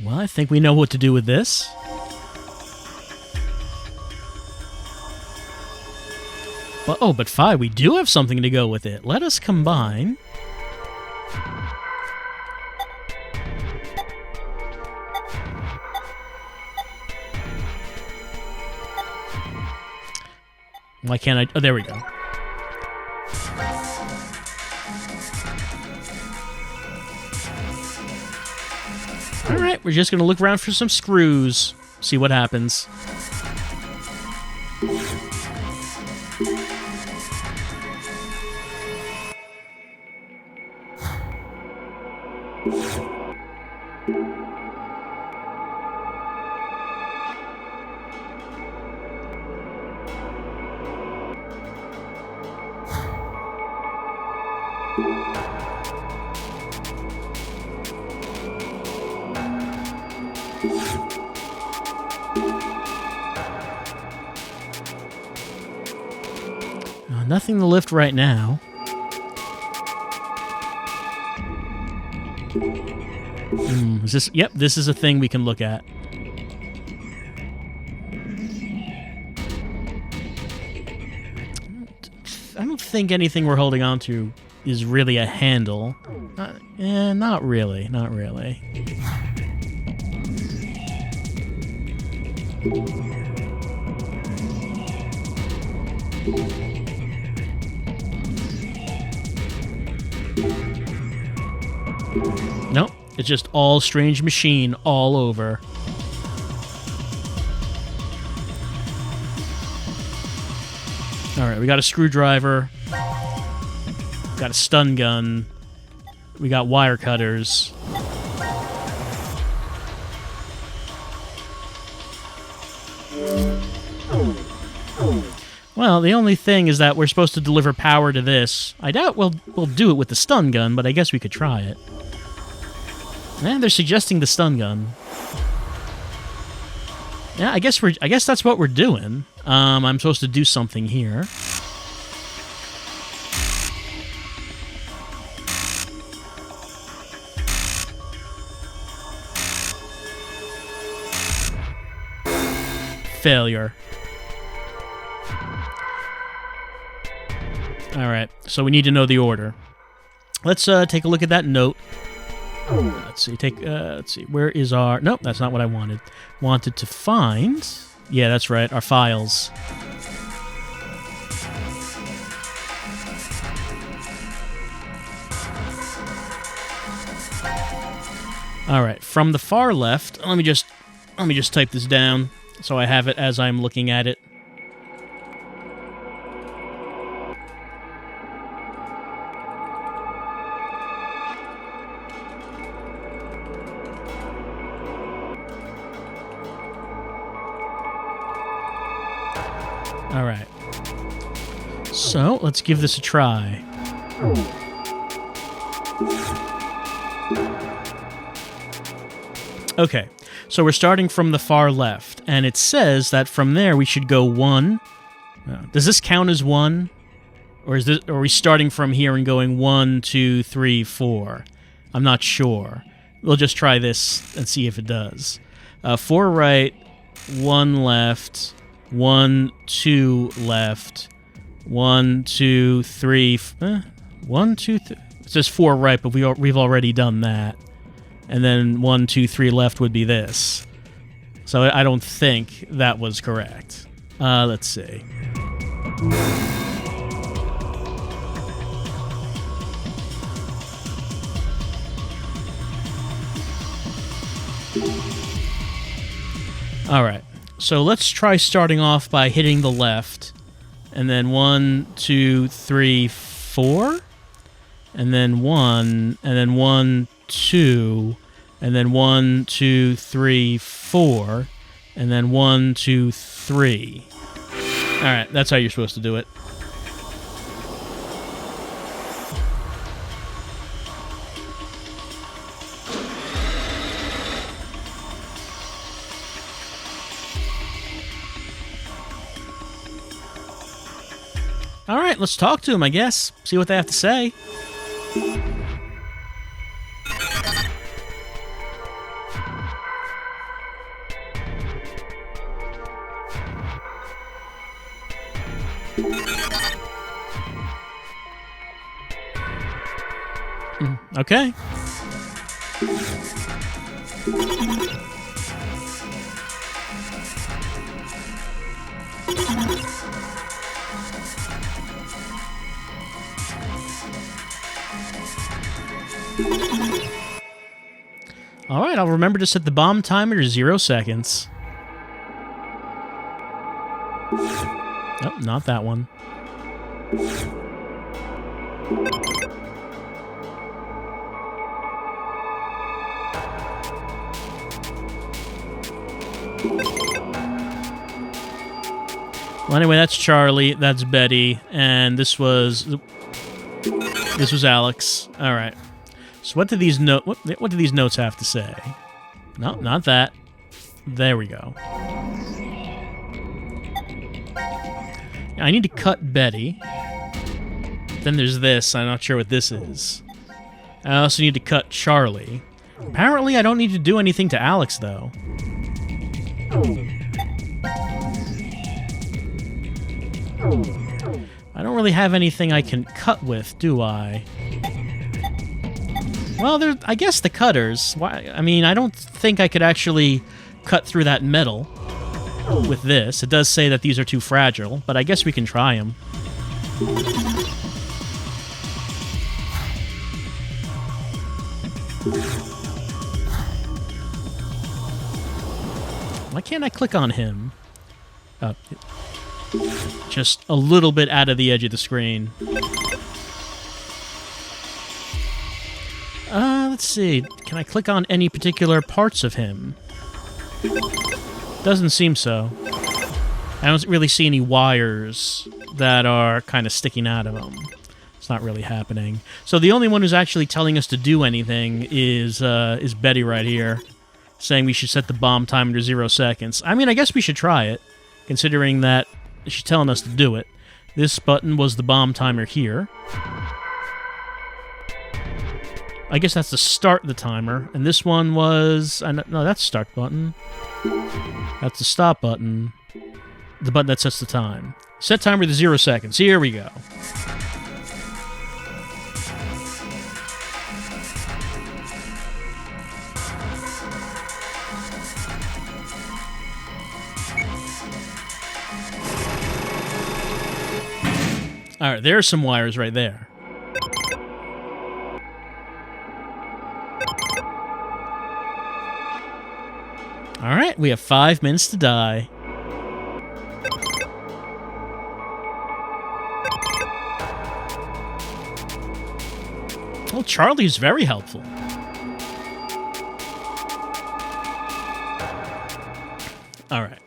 Well, I think we know what to do with this. But Fi, we do have something to go with it. Let us combine. Why can't I? Oh, there we go. Alright, we're just going to look around for some screws. See what happens. Nothing to lift right now. Is this? Yep, this is a thing we can look at. I don't think anything we're holding on to is really a handle. Not really. Not really. Nope, it's just all strange machine all over. Alright, we got a screwdriver. We got a stun gun. We got wire cutters. Well, the only thing is that we're supposed to deliver power to this. I doubt we'll do it with the stun gun, but I guess we could try it. They're suggesting the stun gun. Yeah, I guess that's what we're doing. I'm supposed to do something here. Failure. All right, so we need to know the order. Let's take a look at that note. Let's see. Let's see. Where is our? Nope, that's not what I wanted. Wanted to find. Yeah, that's right. Our files. All right. From the far left. Let me just type this down so I have it as I'm looking at it. All right. So, let's give this a try. Okay. So we're starting from the far left, and it says that from there we should go 1. Does this count as 1? Or are we starting from here and going 1, 2, 3, 4? I'm not sure. We'll just try this and see if it does. 4 right, 1 left, 1, 2 left, 1, 2, 3. 1, 2, 3. It says 4 right, but we've already done that. And then 1, 2, 3 left would be this. So I don't think that was correct. Let's see. All right. So let's try starting off by hitting the left. And then 1, 2, 3, 4. And then 1. And then 1, 2. And then 1, 2, 3, 4. And then 1, 2, 3. All right. That's how you're supposed to do it. All right, let's talk to them, I guess. See what they have to say. Okay. All right, I'll remember to set the bomb timer to 0 seconds. Nope, not that one. Well, anyway, that's Charlie, that's Betty, and this was Alex. All right. So what do these what do these notes have to say? No, not that. There we go. I need to cut Betty. Then there's this. I'm not sure what this is. I also need to cut Charlie. Apparently, I don't need to do anything to Alex, though. I don't really have anything I can cut with, do I? Well, I guess the cutters. Why? I mean, I don't think I could actually cut through that metal with this. It does say that these are too fragile, but I guess we can try them. Why can't I click on him? Just a little bit out of the edge of the screen. Let's see. Can I click on any particular parts of him? Doesn't seem so. I don't really see any wires that are kind of sticking out of him. It's not really happening. So the only one who's actually telling us to do anything is Betty right here, saying we should set the bomb timer to 0 seconds. I mean, I guess we should try it, considering that she's telling us to do it. This button was the bomb timer here. I guess that's to start the timer. And this one was... no, that's the start button. That's the stop button. The button that sets the time. Set timer to 0 seconds. Here we go. All right, there's some wires right there. All right, we have 5 minutes to die. Well, Charlie's very helpful. All right,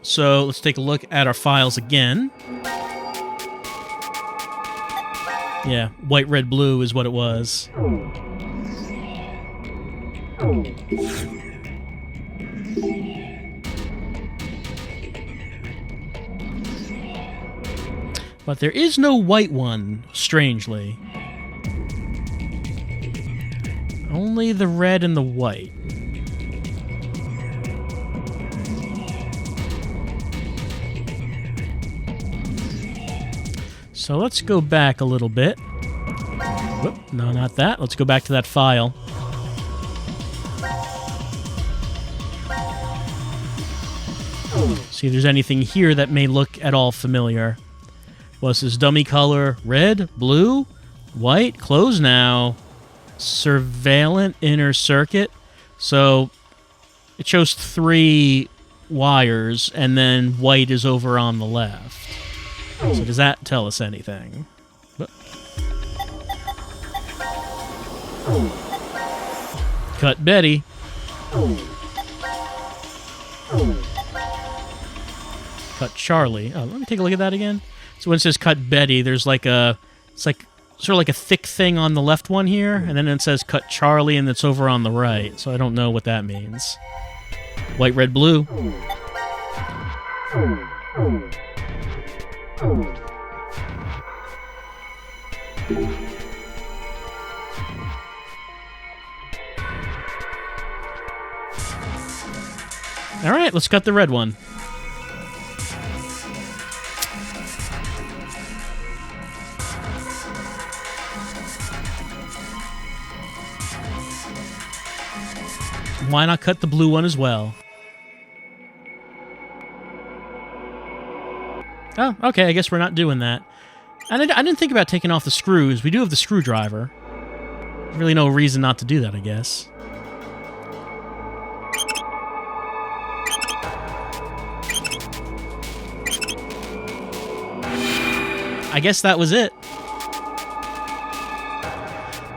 so let's take a look at our files again. Yeah, white, red, blue is what it was. But there is no white one, strangely. Only the red and the white. So let's go back a little bit. Whoop, no, not that. Let's go back to that file. See if there's anything here that may look at all familiar. What's this dummy color? Red, blue, white, close now. Surveillant inner circuit. So it shows 3 wires, and then white is over on the left. So does that tell us anything? Cut Betty. Cut Charlie. Oh, let me take a look at that again. So when it says cut Betty, there's like it's like sort of like a thick thing on the left one here, and then it says cut Charlie, and it's over on the right. So I don't know what that means. White, red, blue. All right, let's cut the red one. Why not cut the blue one as well? Oh, okay, I guess we're not doing that. And I didn't think about taking off the screws. We do have the screwdriver. Really no reason not to do that, I guess. I guess that was it.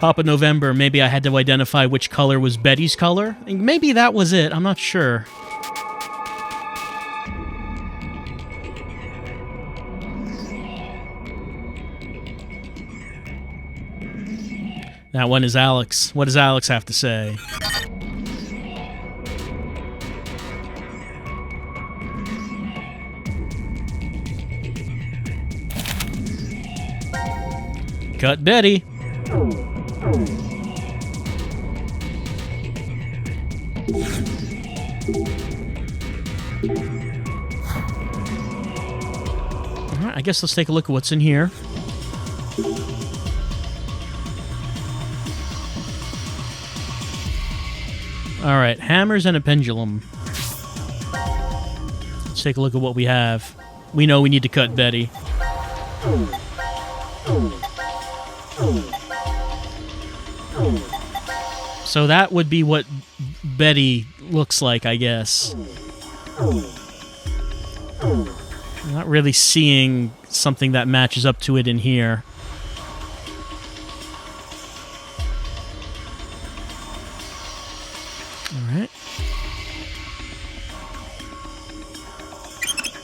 Papa November, maybe I had to identify which color was Betty's color. Maybe that was it, I'm not sure. That one is Alex. What does Alex have to say? Cut Betty. Alright, I guess let's take a look at what's in here. Alright, hammers and a pendulum. Let's take a look at what we have. We know we need to cut Betty. So that would be what Betty looks like, I guess. I'm not really seeing something that matches up to it in here. Alright.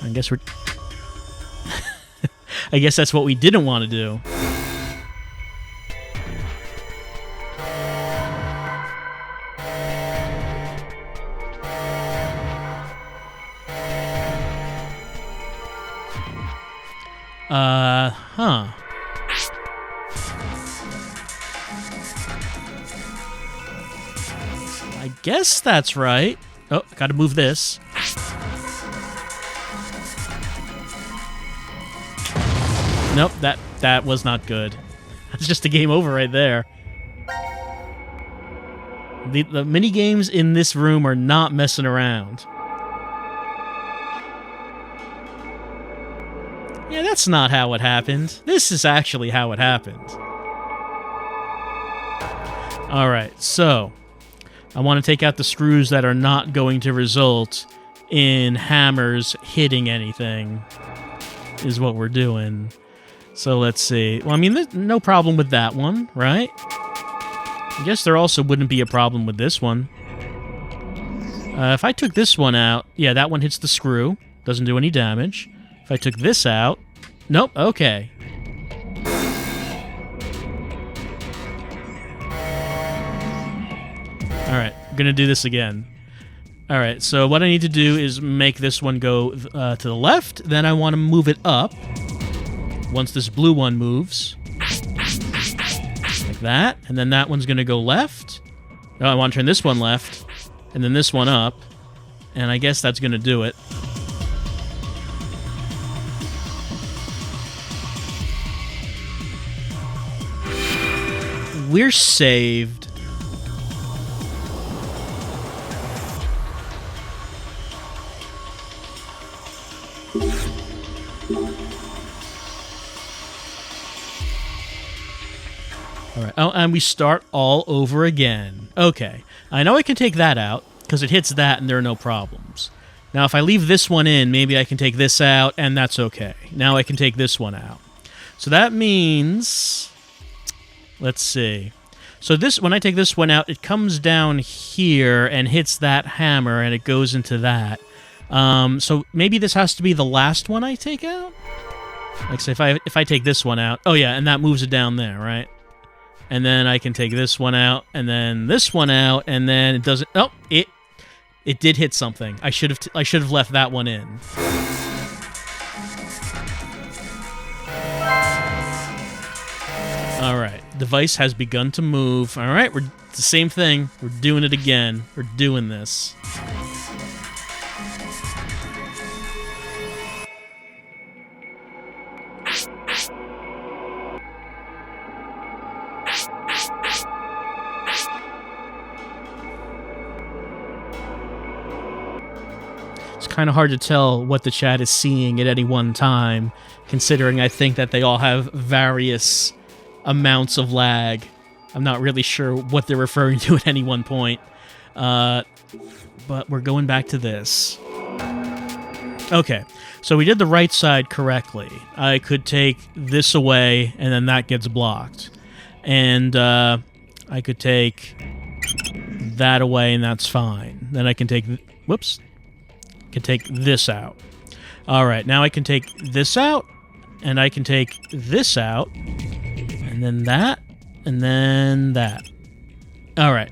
I guess we're... I guess that's what we didn't want to do. Huh. I guess that's right. Oh, gotta move this. Nope, that was not good. That's just a game over right there. The mini games in this room are not messing around. Yeah, that's not how it happened. This is actually how it happened. Alright, so I want to take out the screws that are not going to result in hammers hitting anything, is what we're doing. So let's see. Well, I mean, there's no problem with that one, right? I guess there also wouldn't be a problem with this one. If I took this one out, yeah, that one hits the screw. Doesn't do any damage. If I took this out... Nope, okay. Alright, I'm gonna do this again. Alright, so what I need to do is make this one go to the left, then I want to move it up. Once this blue one moves. Like that, and then that one's gonna go left. Oh, I want to turn this one left, and then this one up, and I guess that's gonna do it. We're saved. Alright, oh, and we start all over again. Okay, I know I can take that out, because it hits that and there are no problems. Now if I leave this one in, maybe I can take this out, and that's okay. Now I can take this one out. So that means... Let's see. So this, when I take this one out, it comes down here and hits that hammer, and it goes into that. So maybe this has to be the last one I take out? Like, say, if I take this one out... Oh yeah, and that moves it down there, right? And then I can take this one out, and then this one out, and then it doesn't... Oh, it did hit something. I should have left that one in. All right, device has begun to move. All right, it's the same thing. We're doing it again. We're doing this. Kind of hard to tell what the chat is seeing at any one time, considering I think that they all have various amounts of lag. I'm not really sure what they're referring to at any one point. But we're going back to this. Okay, so we did the right side correctly. I could take this away, and then that gets blocked. And I could take that away, and that's fine. Then I can take... Whoops. Can take this out. Alright, now I can take this out, and I can take this out, and then that, and then that. Alright.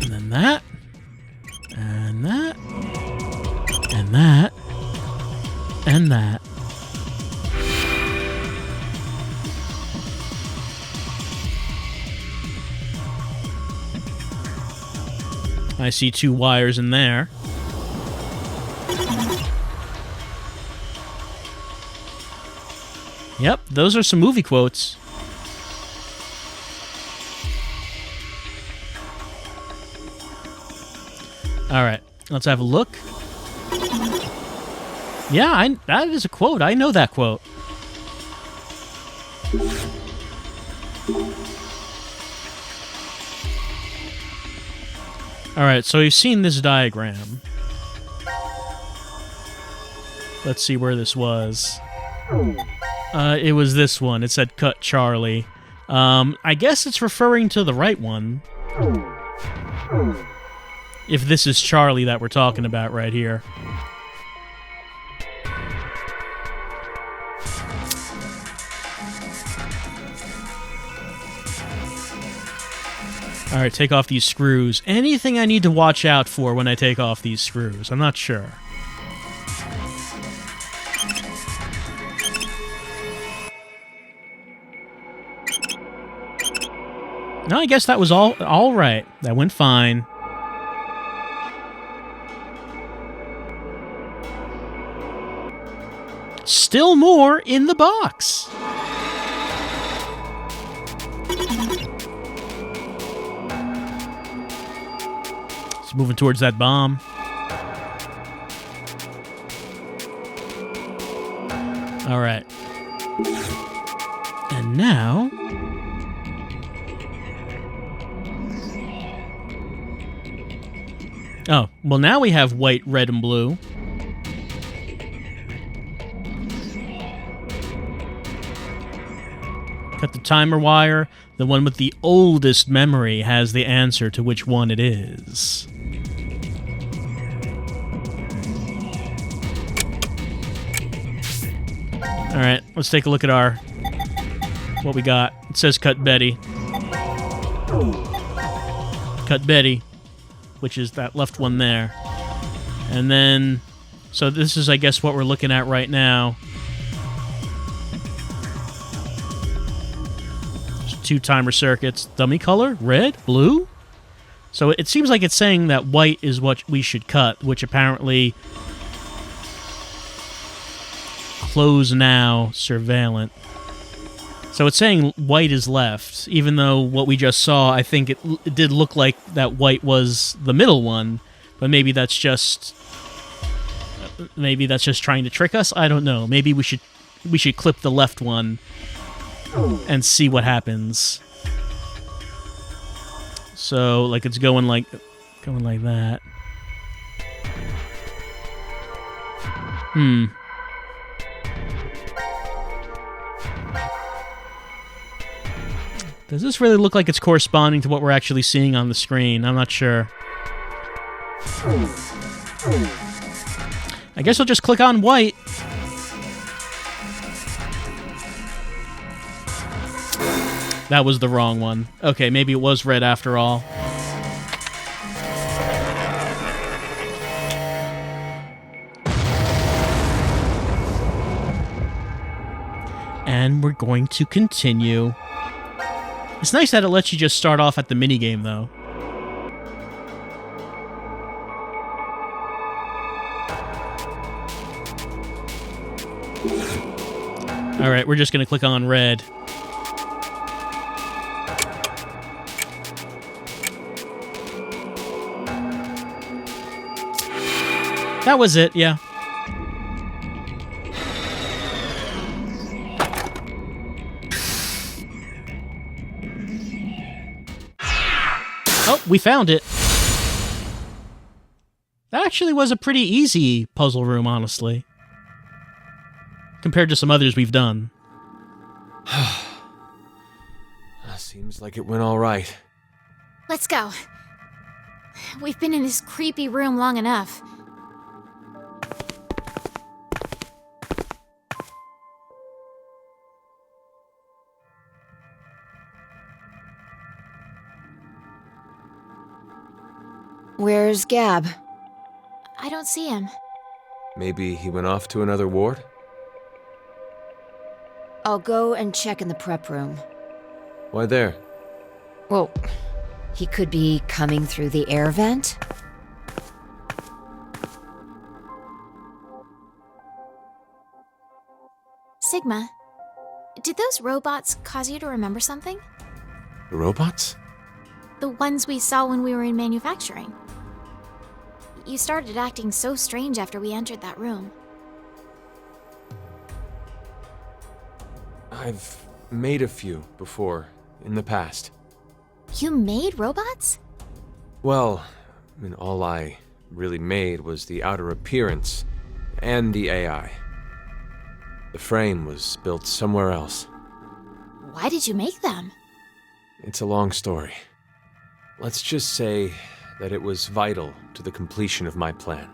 And then that, and that, and that, and that. I see 2 wires in there. Yep, those are some movie quotes. Alright, let's have a look. Yeah, that is a quote. I know that quote. Alright, so we've seen this diagram. Let's see where this was. It was this one. It said cut Charlie. I guess it's referring to the right one. If this is Charlie that we're talking about right here. Alright, take off these screws. Anything I need to watch out for when I take off these screws? I'm not sure. No, I guess that was all right. That went fine. Still more in the box. It's moving towards that bomb. All right. And now... Oh, well now we have white, red, and blue. Cut the timer wire. The one with the oldest memory has the answer to which one it is. Alright, let's take a look at what we got. It says cut Betty. Cut Betty, which is that left one there. And then, so this is, I guess, what we're looking at right now. There's 2 timer circuits. Dummy color? Red? Blue? So it seems like it's saying that white is what we should cut, which apparently... Close now, surveillant. So it's saying white is left, even though what we just saw, I think it did look like that white was the middle one, but maybe that's just trying to trick us. I don't know. Maybe we should clip the left one and see what happens. So like it's going like that. Does this really look like it's corresponding to what we're actually seeing on the screen? I'm not sure. I guess we'll just click on white. That was the wrong one. Okay, maybe it was red after all. And we're going to continue. It's nice that it lets you just start off at the minigame, though. Alright, we're just going to click on red. That was it, yeah. Oh, we found it. That actually was a pretty easy puzzle room, honestly. Compared to some others we've done. Seems like it went all right. Let's go. We've been in this creepy room long enough. Where's Gab? I don't see him. Maybe he went off to another ward? I'll go and check in the prep room. Why there? Well, he could be coming through the air vent. Sigma, did those robots cause you to remember something? The robots? The ones we saw when we were in manufacturing. You started acting so strange after we entered that room. I've made a few before, in the past. You made robots? Well, I mean, all I really made was the outer appearance and the AI. The frame was built somewhere else. Why did you make them? It's a long story. Let's just say that it was vital to the completion of my plan.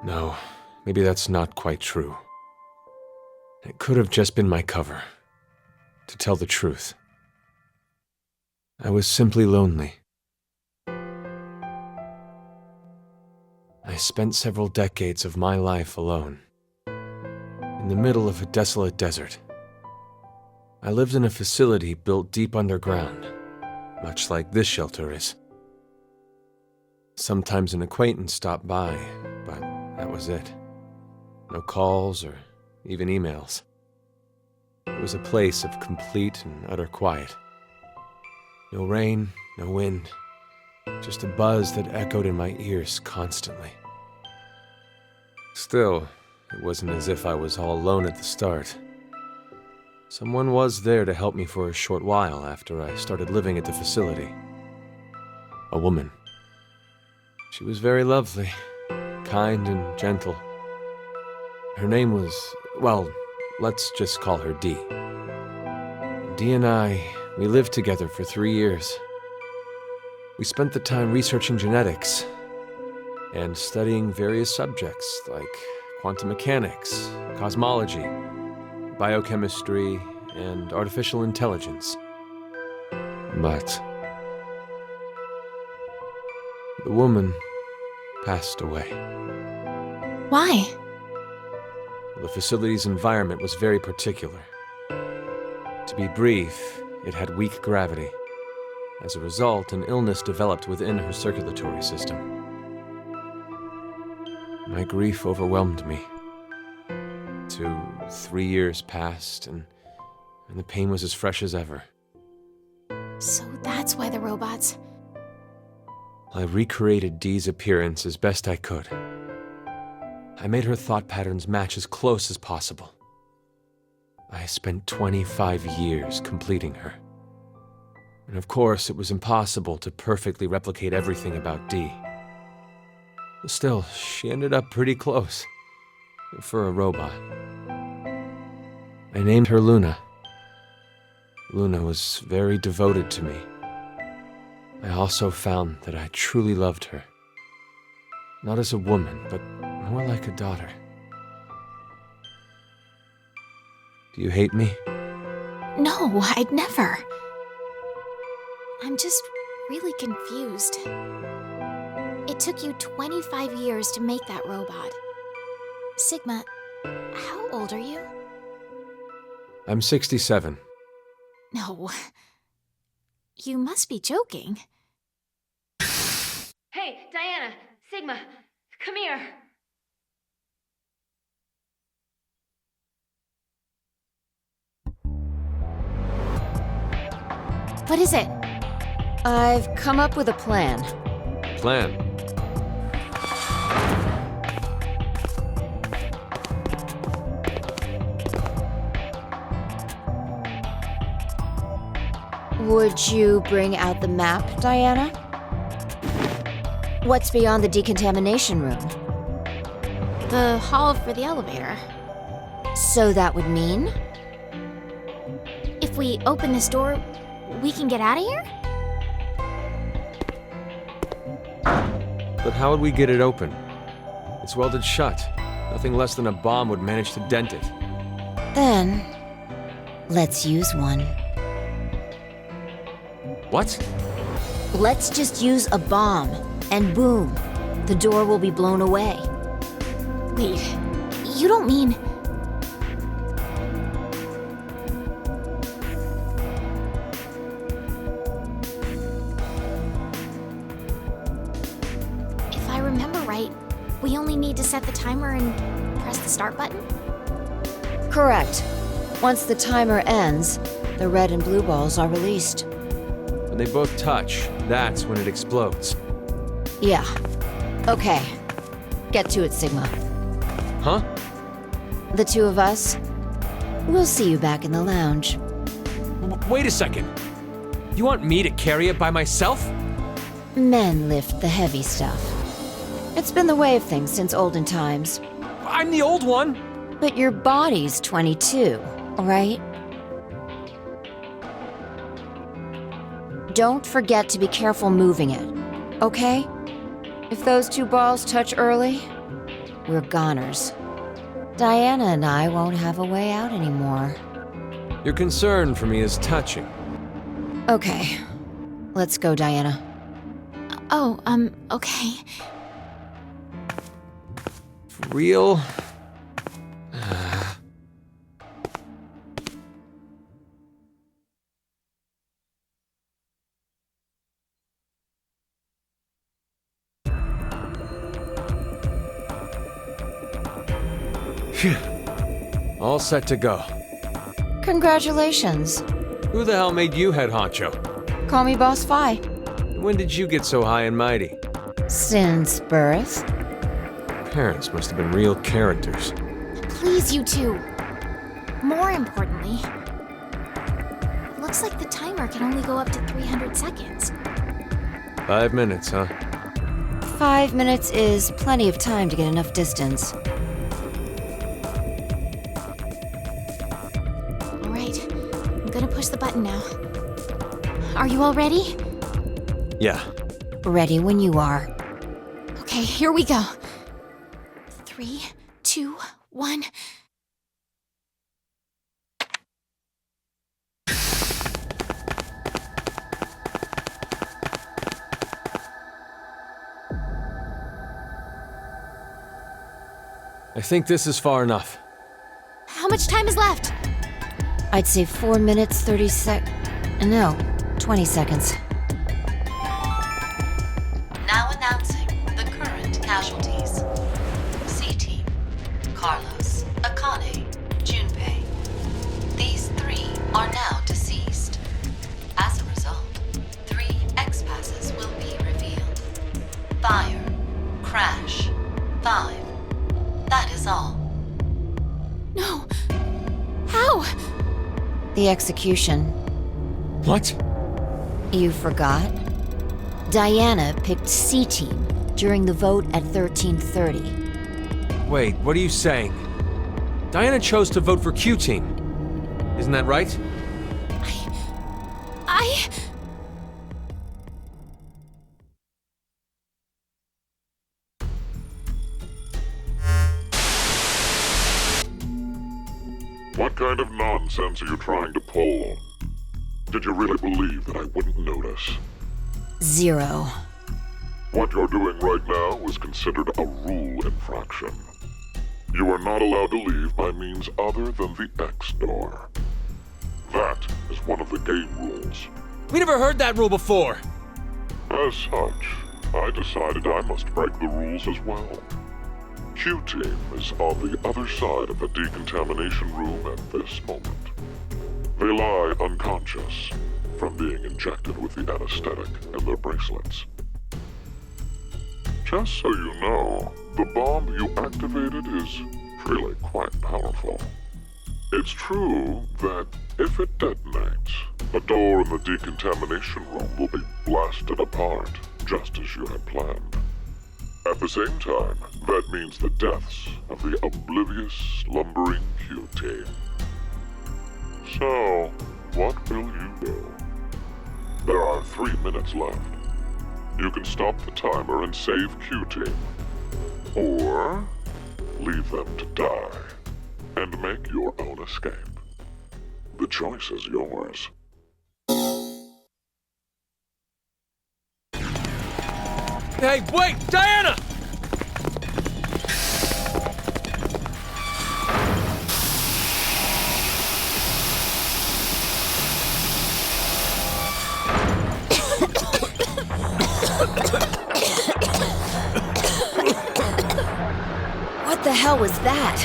No, maybe that's not quite true. It could have just been my cover. To tell the truth, I was simply lonely. I spent several decades of my life alone, in the middle of a desolate desert. I lived in a facility built deep underground, much like this shelter is. Sometimes an acquaintance stopped by, but that was it. No calls or even emails. It was a place of complete and utter quiet. No rain, no wind, just a buzz that echoed in my ears constantly. Still, it wasn't as if I was all alone at the start. Someone was there to help me for a short while after I started living at the facility. A woman. She was very lovely, kind and gentle. Her name was, well, let's just call her Dee. Dee and I, we lived together for 3 years. We spent the time researching genetics and studying various subjects like quantum mechanics, cosmology, biochemistry, and artificial intelligence. But the woman passed away. Why? The facility's environment was very particular. To be brief, it had weak gravity. As a result, an illness developed within her circulatory system. My grief overwhelmed me. 3 years passed, and the pain was as fresh as ever. So that's why the robots... I recreated Dee's appearance as best I could. I made her thought patterns match as close as possible. I spent 25 years completing her. And of course, it was impossible to perfectly replicate everything about Dee. Still, she ended up pretty close. For a robot. I named her Luna. Luna was very devoted to me. I also found that I truly loved her. Not as a woman, but more like a daughter. Do you hate me? No, I'd never. I'm just really confused. It took you 25 years to make that robot. Sigma, how old are you? I'm 67. No. You must be joking. Hey, Diana! Sigma! Come here! What is it? I've come up with a plan. Plan? Would you bring out the map, Diana? What's beyond the decontamination room? The hall for the elevator. So that would mean? If we open this door, we can get out of here? But how would we get it open? It's welded shut. Nothing less than a bomb would manage to dent it. Then, let's use one. What? Let's just use a bomb, and boom, the door will be blown away. Wait, you don't mean... If I remember right, we only need to set the timer and press the start button? Correct. Once the timer ends, the red and blue balls are released. When they both touch, that's when it explodes. Yeah. Okay. Get to it, Sigma. Huh? The two of us, we'll see you back in the lounge. Wait a second. You want me to carry it by myself? Men lift the heavy stuff. It's been the way of things since olden times. I'm the old one! But your body's 22, right? Don't forget to be careful moving it, okay? If those two balls touch early, we're goners. Diana and I won't have a way out anymore. Your concern for me is touching. Okay. Let's go, Diana. Oh, okay. For real? Phew. All set to go. Congratulations. Who the hell made you head honcho? Call me Boss Fi. When did you get so high and mighty? Since birth? Parents must have been real characters. Please, you two. More importantly, looks like the timer can only go up to 300 seconds. 5 minutes, huh? 5 minutes is plenty of time to get enough distance. Alright, I'm gonna push the button now. Are you all ready? Yeah. Ready when you are. Okay, here we go. 3, 2, 1. I think this is far enough. How much time is left? I'd say 4 minutes, 30 No, 20 seconds. Now announcing the current casualties. C-Team, Carlos, Akane, Junpei. These 3 are now deceased. As a result, 3 X-passes will be revealed. Fire, crash, 5. That is all. No. How? The execution. What? You forgot? Diana picked C-Team during the vote at 13:30. Wait, what are you saying? Diana chose to vote for Q-Team. Isn't that right? I... What kind of nonsense are you trying to pull? Did you really believe that I wouldn't notice? 0. What you're doing right now is considered a rule infraction. You are not allowed to leave by means other than the X door. That is one of the game rules. We never heard that rule before. As such, I decided I must break the rules as well. Q-Team is on the other side of the decontamination room at this moment. They lie unconscious from being injected with the anesthetic in their bracelets. Just so you know, the bomb you activated is really quite powerful. It's true that if it detonates, the door in the decontamination room will be blasted apart, just as you had planned. At the same time, that means the deaths of the oblivious, slumbering Q-Team. So, what will you do? There are 3 minutes left. You can stop the timer and save Q-Team. Or leave them to die and make your own escape. The choice is yours. Hey, wait! Diana! What the hell was that?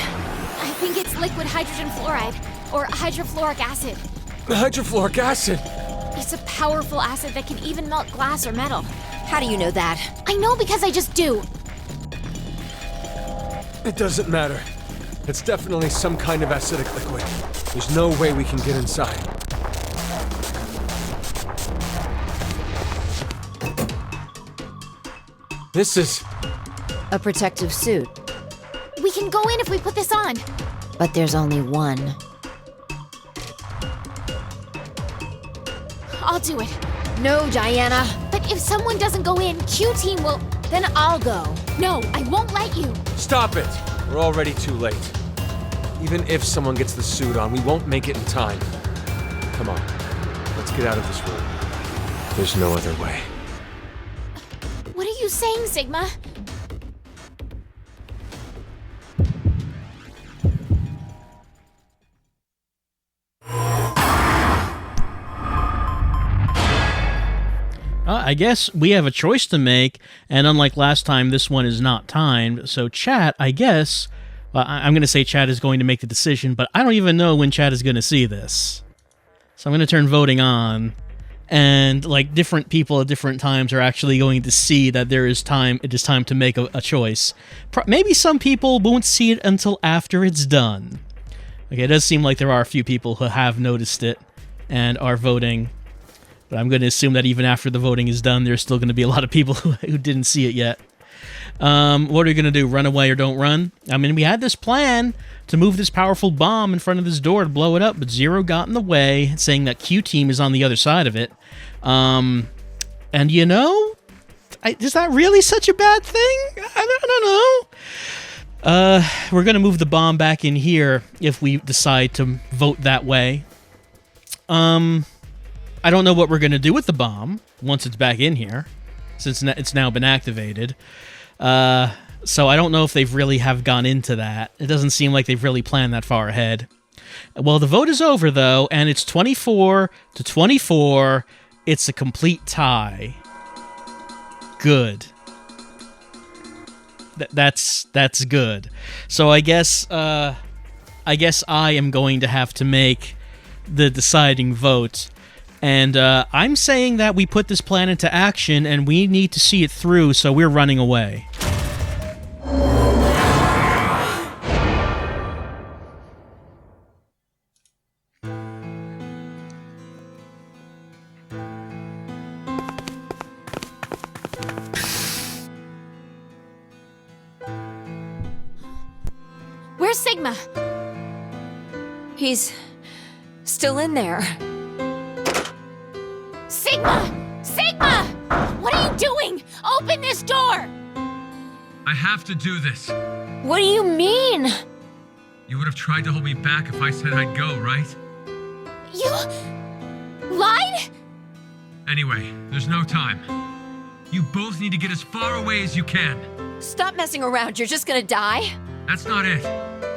I think it's liquid hydrogen fluoride, or hydrofluoric acid. Hydrofluoric acid! It's a powerful acid that can even melt glass or metal. How do you know that? I know because I just do. It doesn't matter. It's definitely some kind of acidic liquid. There's no way we can get inside. This is... A protective suit. We can go in if we put this on. But there's only one. I'll do it. No, Diana. But if someone doesn't go in, Q-Team will... Then I'll go. No, I won't let you. Stop it! We're already too late. Even if someone gets the suit on, we won't make it in time. Come on, let's get out of this room. There's no other way. What are you saying, Sigma? I guess we have a choice to make, and unlike last time, this one is not timed. So chat, I guess, I'm going to say chat is going to make the decision, but I don't even know when chat is going to see this. So I'm going to turn voting on, and like different people at different times are actually going to see that it is time to make a choice. Maybe some people won't see it until after it's done. Okay, it does seem like there are a few people who have noticed it and are voting, but I'm going to assume that even after the voting is done, there's still going to be a lot of people who didn't see it yet. What are you going to do, run away or don't run? I mean, we had this plan to move this powerful bomb in front of this door to blow it up, but Zero got in the way, saying that Q-Team is on the other side of it. And you know, is that really such a bad thing? I don't know. We're going to move the bomb back in here if we decide to vote that way. I don't know what we're going to do with the bomb once it's back in here, since it's now been activated. So I don't know if they've really have gone into that. It doesn't seem like they've really planned that far ahead. Well, the vote is over, though, and it's 24-24. It's a complete tie. Good. That's good. So I guess I am going to have to make the deciding vote. And I'm saying that we put this plan into action, and we need to see it through, so we're running away. Where's Sigma? He's still in there. Sigma! Sigma! What are you doing? Open this door! I have to do this. What do you mean? You would have tried to hold me back if I said I'd go, right? You lied? Anyway, there's no time. You both need to get as far away as you can. Stop messing around, you're just gonna die? That's not it.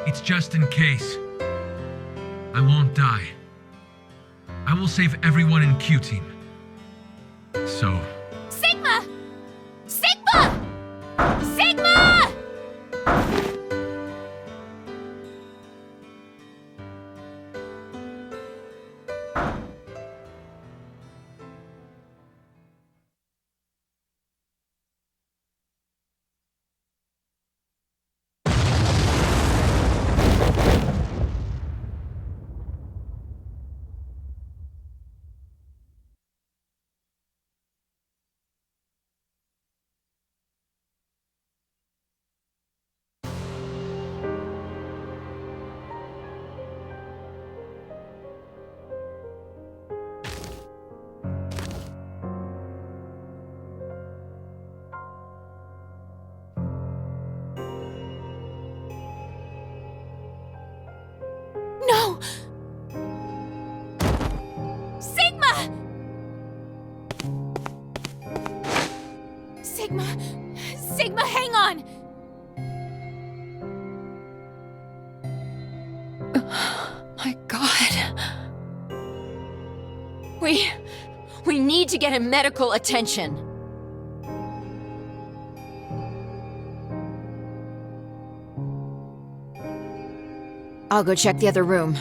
It's just in case. I won't die. I will save everyone in Q-Team. So... Sigma! Sigma! Sigma! No! Sigma! Sigma! Sigma, hang on! My God. We need to get him medical attention. I'll go check the other room.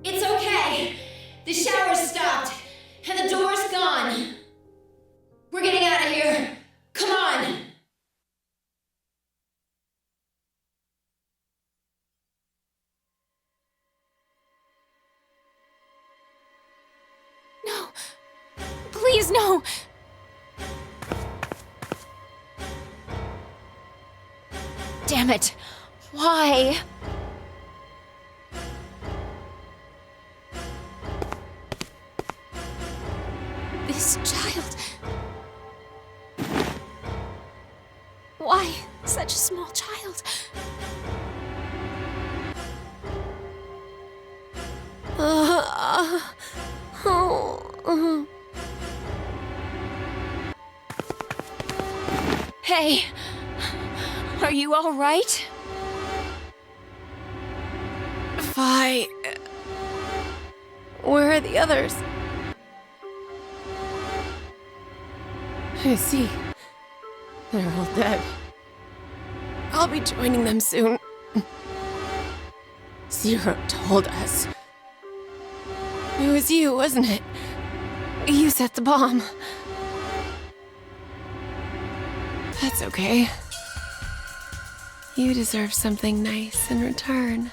It's okay. The shower's stopped, and the door's gone. We're getting out of here. Come on. No. Please, no. Damn it. Why? This child. Why such a small child? Hey, are you all right? Fi, where are the others? I see. They're all dead. I'll be joining them soon. Zero told us. It was you, wasn't it? You set the bomb. That's okay. You deserve something nice in return.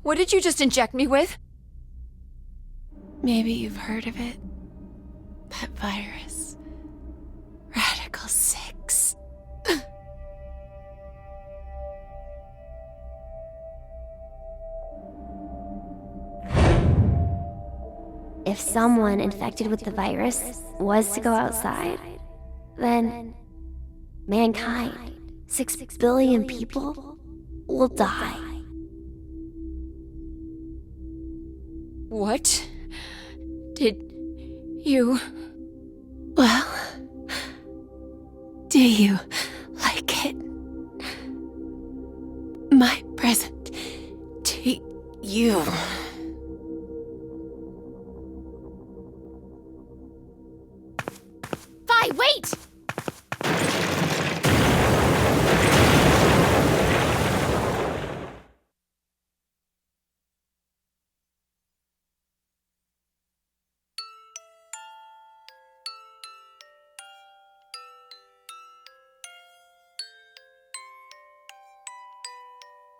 What did you just inject me with? Maybe you've heard of it. That virus. Radical 6. If someone infected with the virus was to go outside, then mankind, 6 billion people, will die. What? Did you... Well, do you like it? My present to you. Vi, wait!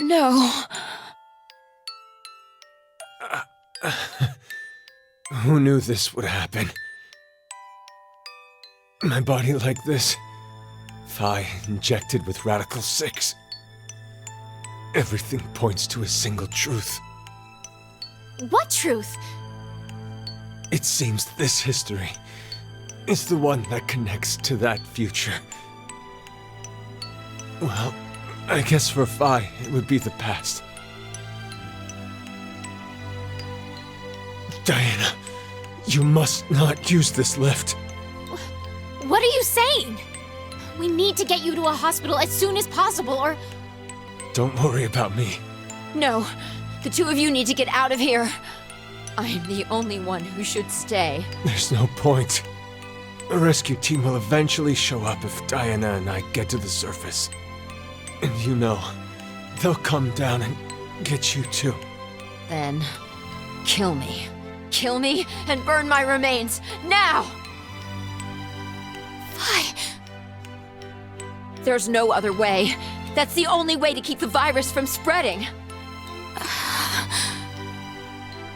No. Who knew this would happen? My body like this. Phi injected with Radical 6. Everything points to a single truth. What truth? It seems this history is the one that connects to that future. Well, I guess for Phi, it would be the past. Diana, you must not use this lift. What are you saying? We need to get you to a hospital as soon as possible, or... Don't worry about me. No. The two of you need to get out of here. I am the only one who should stay. There's no point. A rescue team will eventually show up if Diana and I get to the surface. And you know, they'll come down and get you too. Then, kill me. Kill me and burn my remains, now! Vi... There's no other way. That's the only way to keep the virus from spreading.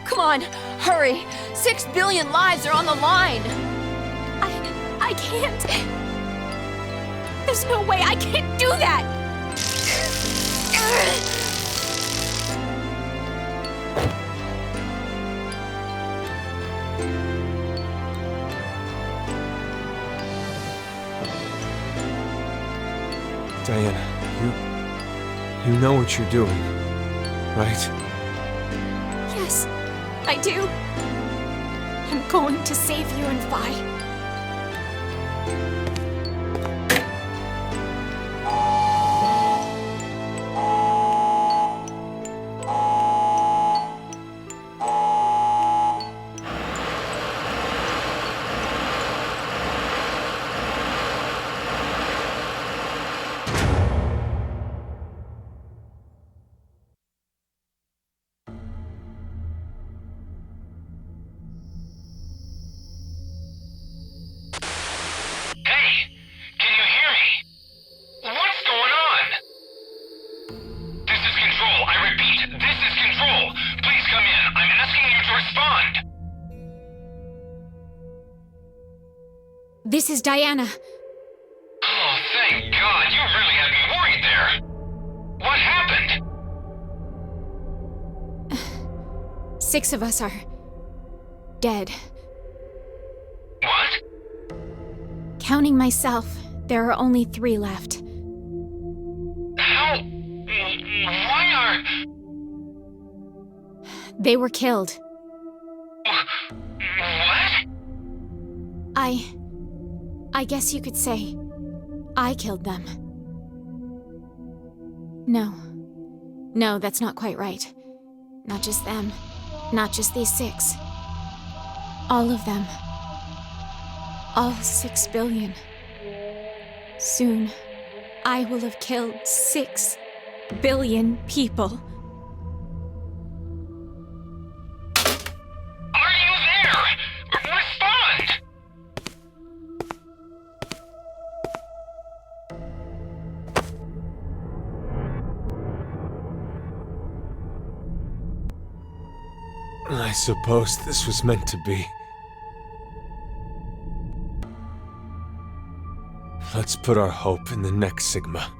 Come on, hurry! 6 billion lives are on the line! I can't... There's no way I can't do that! Diana, you know what you're doing, right? Yes, I do. I'm going to save you and Vi. This is Diana. Oh, thank God. You really had me worried there. What happened? 6 of us are... dead. What? Counting myself, there are only 3 left. How? Why are... They were killed. What? I guess you could say I killed them. No, that's not quite right. Not just them. Not just these 6. All of them. All 6 billion. Soon, I will have killed 6 billion people. Are you there? Respond! I suppose this was meant to be. Let's put our hope in the next Sigma.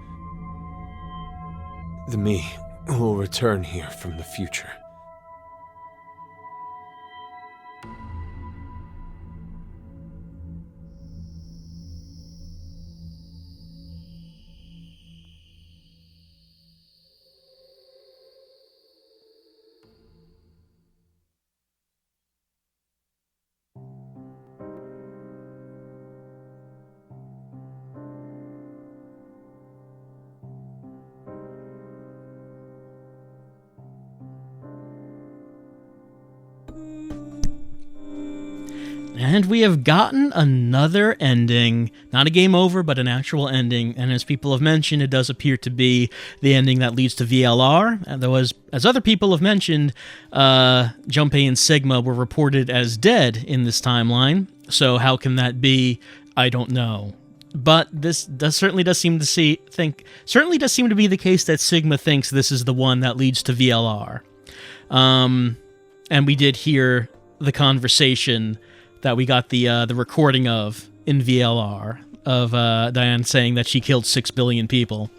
The me who will return here from the future. And we have gotten another ending. Not a game over, but an actual ending. And as people have mentioned, it does appear to be the ending that leads to VLR. And though, as other people have mentioned, Junpei and Sigma were reported as dead in this timeline. So how can that be? I don't know. But this certainly does seem to be the case that Sigma thinks this is the one that leads to VLR. And we did hear the conversation that we got the recording of in VLR of Diane saying that she killed 6 billion people.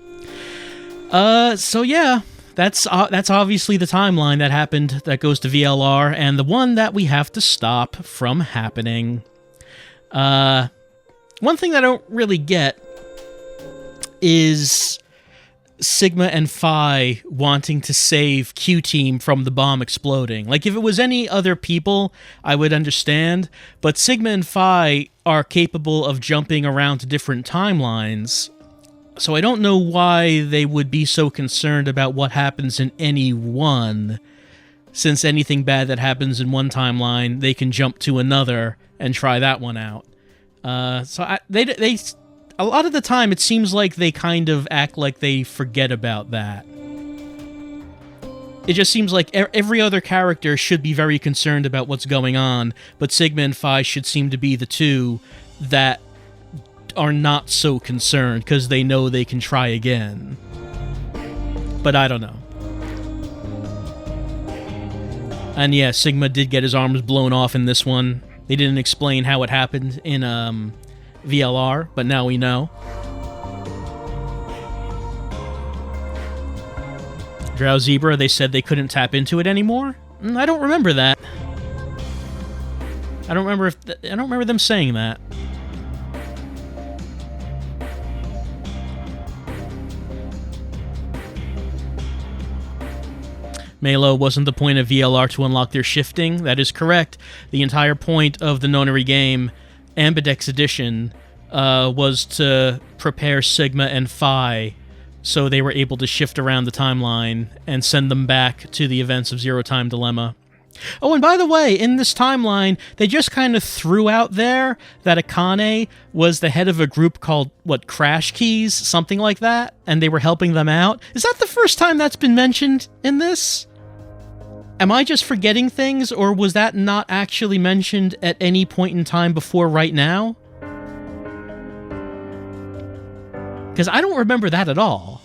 So yeah, that's obviously the timeline that happened that goes to VLR, and the one that we have to stop from happening. One thing that I don't really get is Sigma and Phi wanting to save Q-Team from the bomb exploding. Like, if it was any other people, I would understand, but Sigma and Phi are capable of jumping around to different timelines, so I don't know why they would be so concerned about what happens in any one, since anything bad that happens in one timeline, they can jump to another and try that one out. A lot of the time, it seems like they kind of act like they forget about that. It just seems like every other character should be very concerned about what's going on, but Sigma and Phi should seem to be the two that are not so concerned, because they know they can try again. But I don't know. And yeah, Sigma did get his arms blown off in this one. They didn't explain how it happened in, VLR, but now we know. Drow Zebra, they said they couldn't tap into it anymore? I don't remember that. I don't remember them saying that. Melo, wasn't the point of VLR to unlock their shifting? That is correct. The entire point of the Nonary game, Ambidex Edition, was to prepare Sigma and Phi so they were able to shift around the timeline and send them back to the events of Zero Time Dilemma. Oh, and by the way, in this timeline, they just kind of threw out there that Akane was the head of a group called, Crash Keys? Something like that? And they were helping them out? Is that the first time that's been mentioned in this? Am I just forgetting things, or was that not actually mentioned at any point in time before right now? Because I don't remember that at all.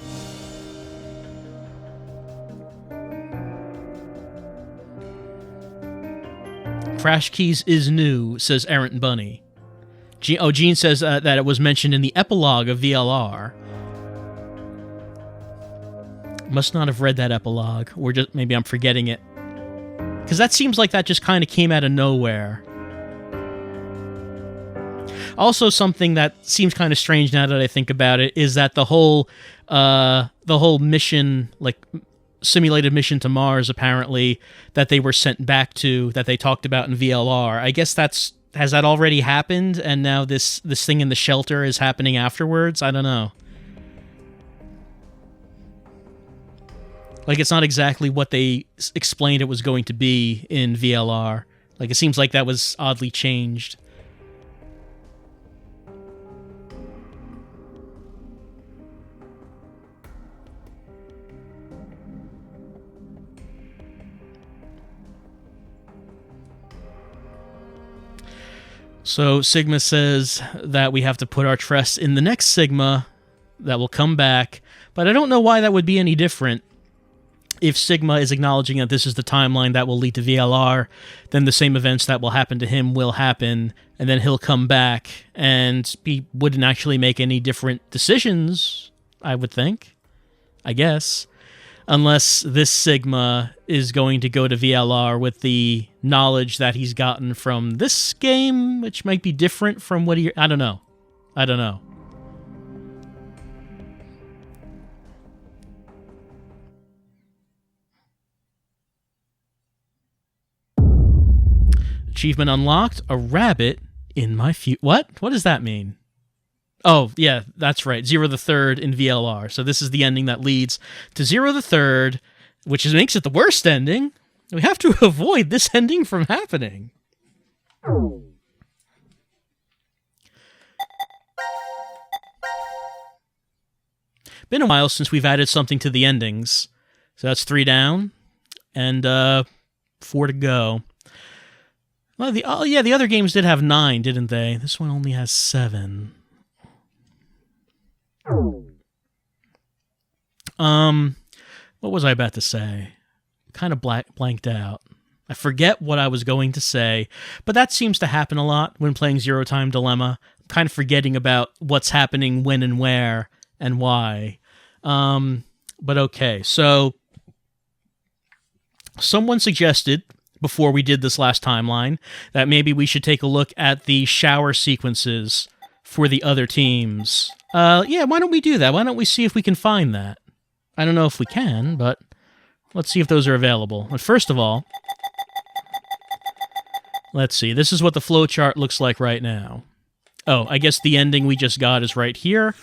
Crash Keys is new, says Errant Bunny. Gene says that it was mentioned in the epilogue of VLR. Must not have read that epilogue, or just maybe I'm forgetting it. Because that seems like that just kind of came out of nowhere. Also, something that seems kind of strange now that I think about it is that the whole mission, simulated mission to Mars, apparently, that they were sent back to, that they talked about in VLR. I guess has that already happened, and now this thing in the shelter is happening afterwards? I don't know. It's not exactly what they explained it was going to be in VLR. Like, it seems like that was oddly changed. So Sigma says that we have to put our trust in the next Sigma that will come back, but I don't know why that would be any different. If Sigma is acknowledging that this is the timeline that will lead to VLR, then the same events that will happen to him will happen, and then he'll come back, and he wouldn't actually make any different decisions, I would think. I guess. Unless this Sigma is going to go to VLR with the knowledge that he's gotten from this game, which might be different from what he... I don't know. Achievement unlocked, a rabbit in my What? What does that mean? Oh, yeah, that's right. Zero the Third in VLR. So this is the ending that leads to Zero the Third, which makes it the worst ending. We have to avoid this ending from happening. Been a while since we've added something to the endings. So that's 3 down and 4 to go. Well, the other games did have 9, didn't they? This one only has 7. What was I about to say? Kind of blanked out. I forget what I was going to say, but that seems to happen a lot when playing Zero Time Dilemma. I'm kind of forgetting about what's happening when and where and why. But okay, so someone suggested before we did this last timeline that maybe we should take a look at the shower sequences for the other teams. Yeah, why don't we do that? Why don't we see if we can find that? I don't know if we can, but let's see if those are available. But first of all, let's see. This is what the flowchart looks like right now. Oh, I guess the ending we just got is right here.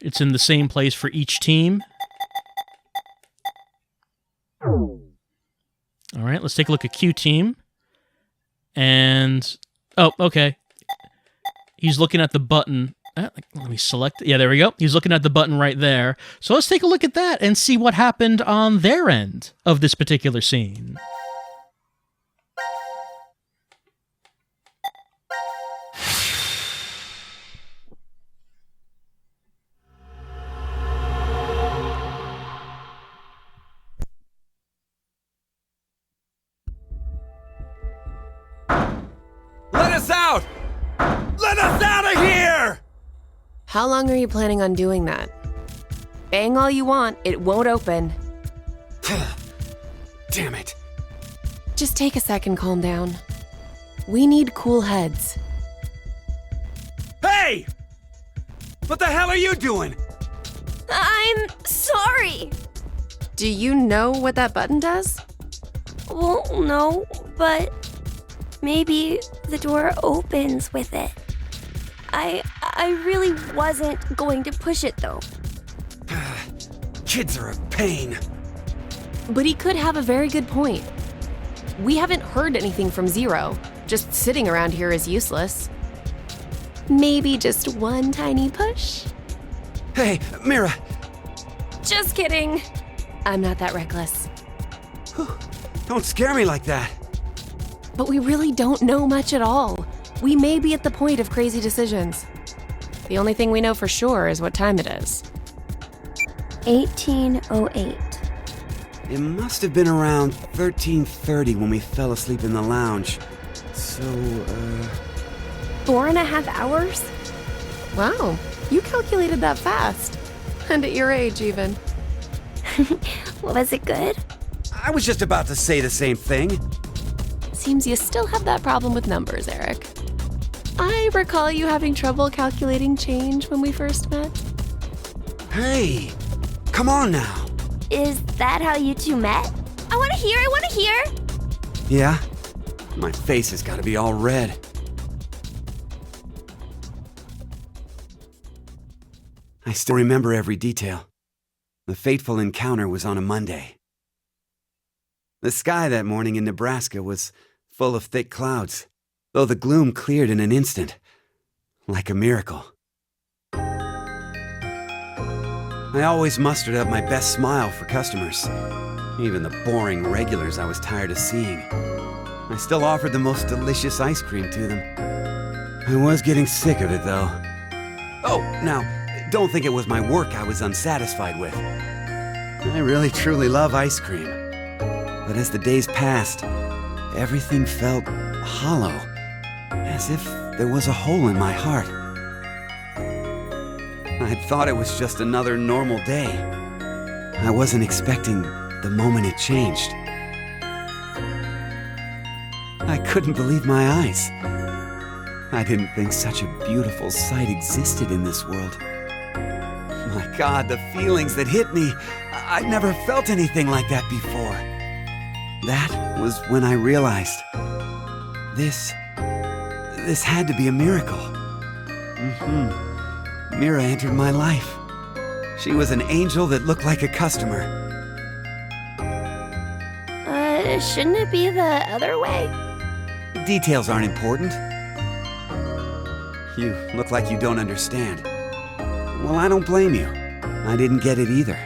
It's in the same place for each team. All right, let's take a look at Q team. And, oh, okay. He's looking at the button. Let me select it. Yeah, there we go. He's looking at the button right there. So let's take a look at that and see what happened on their end of this particular scene. Let us out! Let us out of here! How long are you planning on doing that? Bang all you want, it won't open. Damn it. Just take a second, calm down. We need cool heads. Hey! What the hell are you doing? I'm sorry. Do you know what that button does? Well, no, but maybe the door opens with it. I really wasn't going to push it, though. Kids are a pain. But he could have a very good point. We haven't heard anything from Zero. Just sitting around here is useless. Maybe just one tiny push? Hey, Mira. Just kidding. I'm not that reckless. Don't scare me like that. But we really don't know much at all. We may be at the point of crazy decisions. The only thing we know for sure is what time it is. 1808. It must have been around 13:30 when we fell asleep in the lounge. So, 4.5 hours? Wow, you calculated that fast. And at your age, even. Was it good? I was just about to say the same thing. Seems you still have that problem with numbers, Eric. I recall you having trouble calculating change when we first met. Hey, come on now. Is that how you two met? I want to hear! Yeah? My face has got to be all red. I still remember every detail. The fateful encounter was on a Monday. The sky that morning in Nebraska was full of thick clouds, though the gloom cleared in an instant, like a miracle. I always mustered up my best smile for customers, even the boring regulars I was tired of seeing. I still offered the most delicious ice cream to them. I was getting sick of it, though. Oh, now, don't think it was my work I was unsatisfied with. I really truly love ice cream. But as the days passed, everything felt hollow, as if there was a hole in my heart. I'd thought it was just another normal day. I wasn't expecting the moment it changed. I couldn't believe my eyes. I didn't think such a beautiful sight existed in this world. My God, the feelings that hit me, I'd never felt anything like that before. That was when I realized this had to be a miracle. Mira entered my life. She was an angel that looked like a customer. Shouldn't it be the other way? Details aren't important. You look like you don't understand. Well, I don't blame you. I didn't get it either.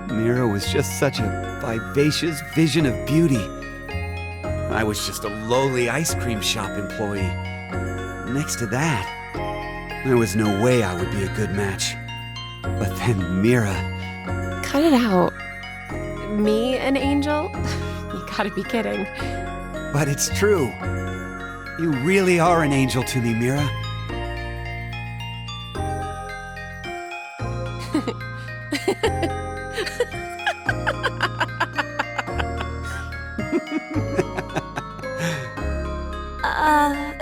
Mira was just such a vivacious vision of beauty. I was just a lowly ice cream shop employee. Next to that, there was no way I would be a good match. But then Mira... Cut it out. Me, an angel? You gotta be kidding. But it's true. You really are an angel to me, Mira.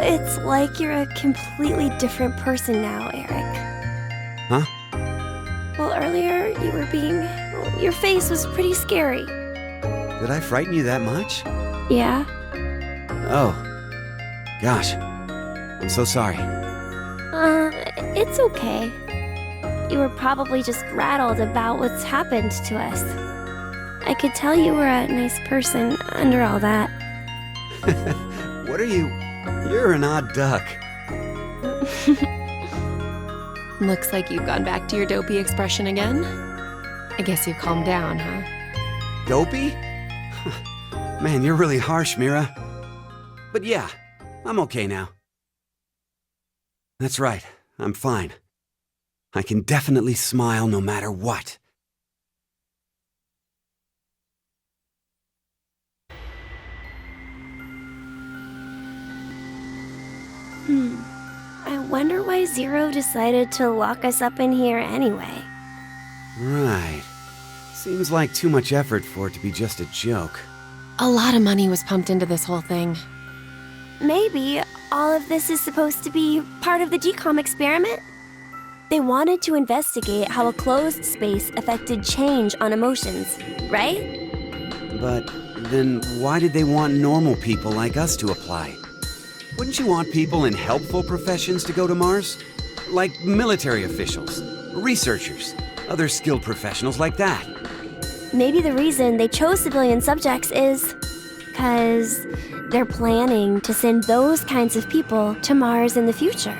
It's like you're a completely different person now, Eric. Huh? Well, earlier your face was pretty scary. Did I frighten you that much? Yeah? Oh. Gosh. I'm so sorry. It's okay. You were probably just rattled about what's happened to us. I could tell you were a nice person under all that. What are you? You're an odd duck. Looks like you've gone back to your dopey expression again. I guess you calmed down, huh? Dopey? Man, you're really harsh, Mira. But yeah, I'm okay now. That's right, I'm fine. I can definitely smile no matter what. I wonder why Zero decided to lock us up in here anyway. Right. Seems like too much effort for it to be just a joke. A lot of money was pumped into this whole thing. Maybe all of this is supposed to be part of the DCOM experiment? They wanted to investigate how a closed space affected change on emotions, right? But then why did they want normal people like us to apply? Wouldn't you want people in helpful professions to go to Mars? Like military officials, researchers, other skilled professionals like that. Maybe the reason they chose civilian subjects is 'cause they're planning to send those kinds of people to Mars in the future.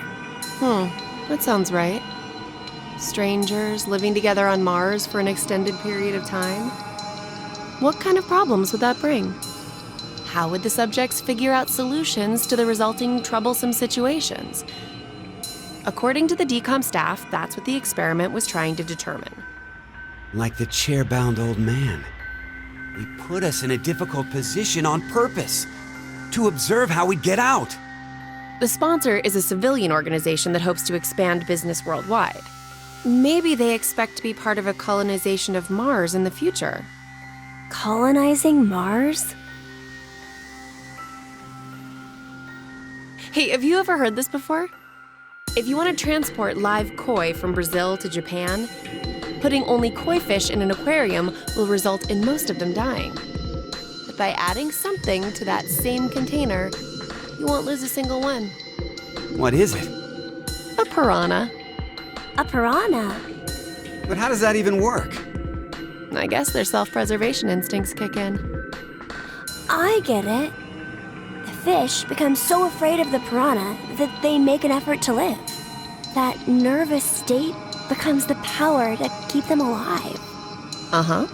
That sounds right. Strangers living together on Mars for an extended period of time. What kind of problems would that bring? How would the subjects figure out solutions to the resulting troublesome situations? According to the DCOM staff, that's what the experiment was trying to determine. Like the chair-bound old man. They put us in a difficult position on purpose, to observe how we'd get out. The sponsor is a civilian organization that hopes to expand business worldwide. Maybe they expect to be part of a colonization of Mars in the future. Colonizing Mars? Hey, have you ever heard this before? If you want to transport live koi from Brazil to Japan, putting only koi fish in an aquarium will result in most of them dying. But by adding something to that same container, you won't lose a single one. What is it? A piranha. A piranha? But how does that even work? I guess their self-preservation instincts kick in. I get it. The fish become so afraid of the piranha that they make an effort to live. That nervous state becomes the power to keep them alive. Uh-huh.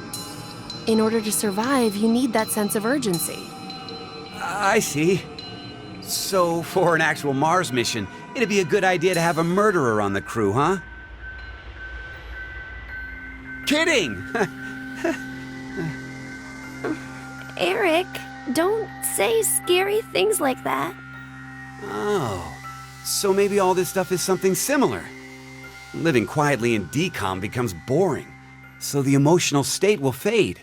In order to survive, you need that sense of urgency. I see. So, for an actual Mars mission, it'd be a good idea to have a murderer on the crew, huh? Kidding! Eric, don't say scary things like that. Oh, so maybe all this stuff is something similar. Living quietly in decom becomes boring, so the emotional state will fade.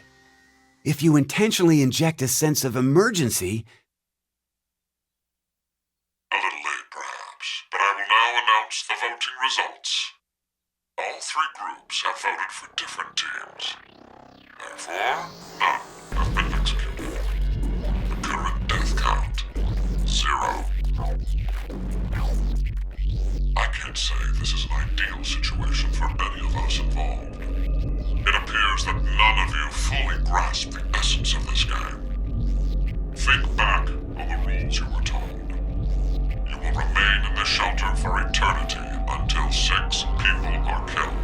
If you intentionally inject a sense of emergency... A little late, perhaps, but I will now announce the voting results. All three groups have voted for different teams. Therefore, none have been executed. The current death count, 0. I can't say this is an ideal situation for any of us involved. It appears that none of you fully grasp the essence of this game. Think back on the rules you were told. You will remain in the shelter for eternity until 6 people are killed.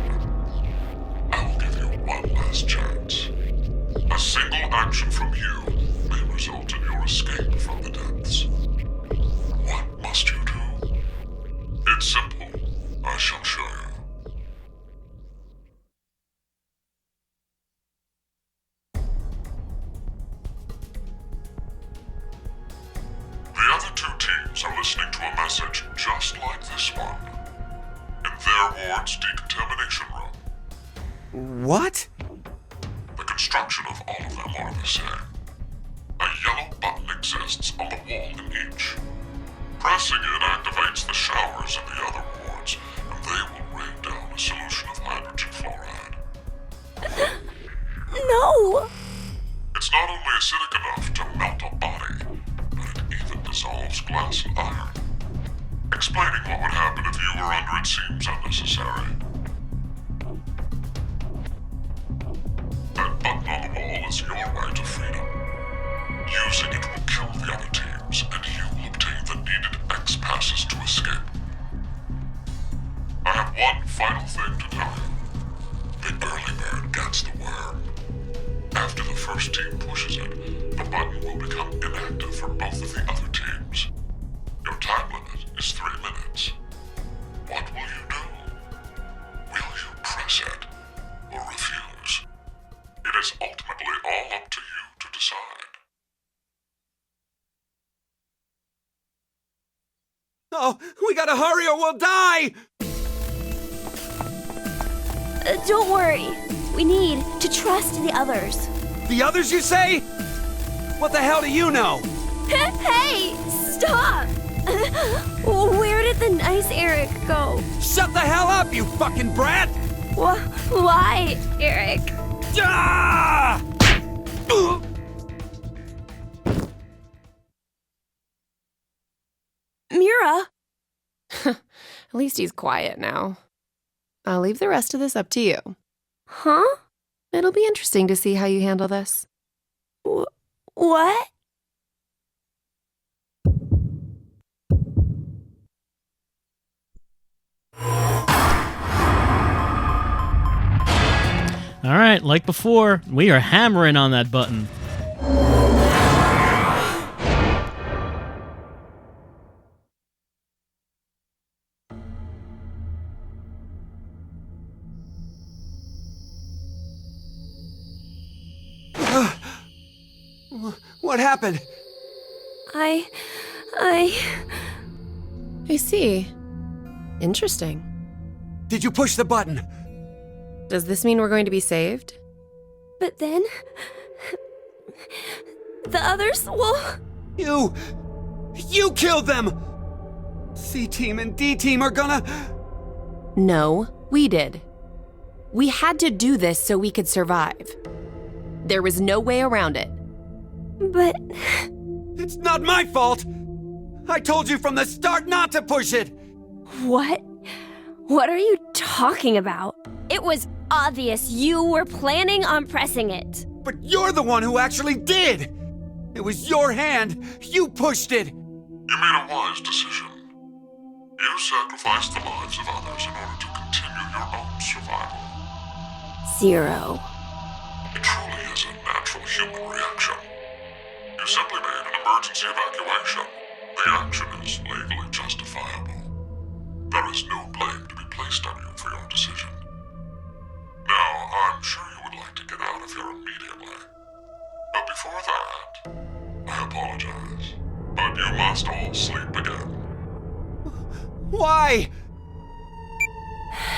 I will give you one last chance. A single action from you may result in your escape from the depths. What must you do? It's simple. I shall show you. The other 2 teams are listening to a message just like this one. In their ward's decontamination room. What? The construction of all of them are the same. A yellow button exists on the wall in each. Pressing it activates the showers in the other wards, and they will rain down a solution of hydrogen fluoride. No! It's not only acidic enough to melt a body, but it even dissolves glass and iron. Explaining what would happen if you were under it seems unnecessary. That button on the wall is your right to freedom. Using it will kill the other teams, and you will obtain the needed X passes to escape. I have one final thing to tell you. The early bird gets the worm. After the first team pushes it, the button will become inactive for both of the other teams. Your time limit is 3 minutes. What will you do? Will you press it or refuse? It is ultimately all up to you to decide. Oh, we gotta hurry or we'll die! Don't worry. We need to trust the others. The others, you say? What the hell do you know? Hey! Stop! Where did the nice Eric go? Shut the hell up, you fucking brat! Why, Eric? Ah! Mira? At least he's quiet now. I'll leave the rest of this up to you. Huh? It'll be interesting to see how you handle this. What? All right, like before, we are hammering on that button. What happened? I see. Interesting. Did you push the button? Does this mean we're going to be saved? But then... the others will... You killed them! C-Team and D-Team are gonna... No, we did. We had to do this so we could survive. There was no way around it. But... It's not my fault! I told you from the start not to push it! What? What are you talking about? It was obvious you were planning on pressing it. But you're the one who actually did! It was your hand! You pushed it! You made a wise decision. You sacrificed the lives of others in order to continue your own survival. Zero. It truly is a natural human reaction. You simply made an emergency evacuation. The action is legally justifiable. There is no blame to be placed on you for your decision. Now, I'm sure you would like to get out of here immediately. But before that, I apologize. But you must all sleep again. Why?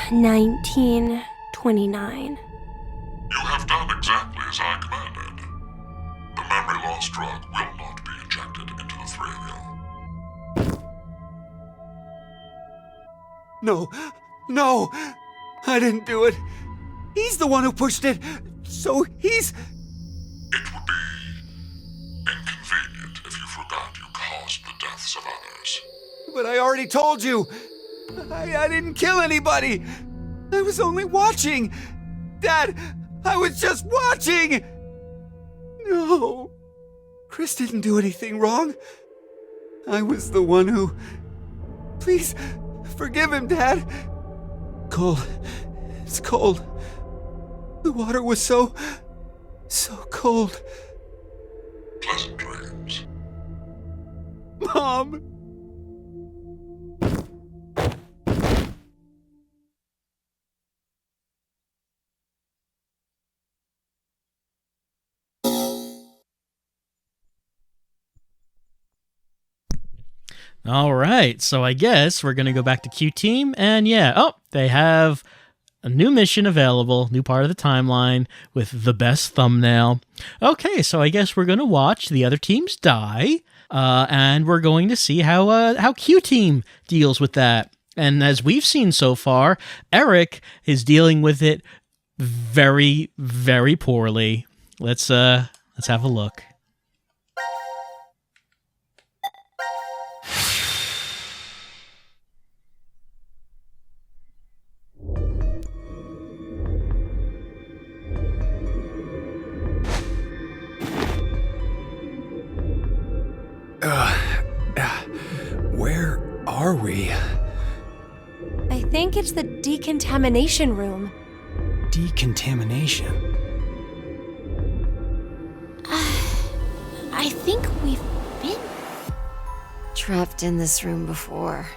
1929. You have done exactly as I commanded. The memory loss drug will not be injected into the three of you. No, no! I didn't do it. He's the one who pushed it. So he's... It would be inconvenient if you forgot you caused the deaths of others. But I already told you. I didn't kill anybody. I was only watching. Dad, I was just watching. No. Chris didn't do anything wrong. I was the one who... Please, forgive him, Dad. Cold. It's cold. The water was so cold. Pleasant dreams. Mom! All right, so I guess we're going to go back to Q Team, and they have a new mission available, new part of the timeline with the best thumbnail. Okay, so I guess we're going to watch the other teams die, and we're going to see how Q Team deals with that. And as we've seen so far, Eric is dealing with it very, very poorly. Let's have a look. Where are we? I think it's the decontamination room. Decontamination? I think we've been. Trapped in this room before.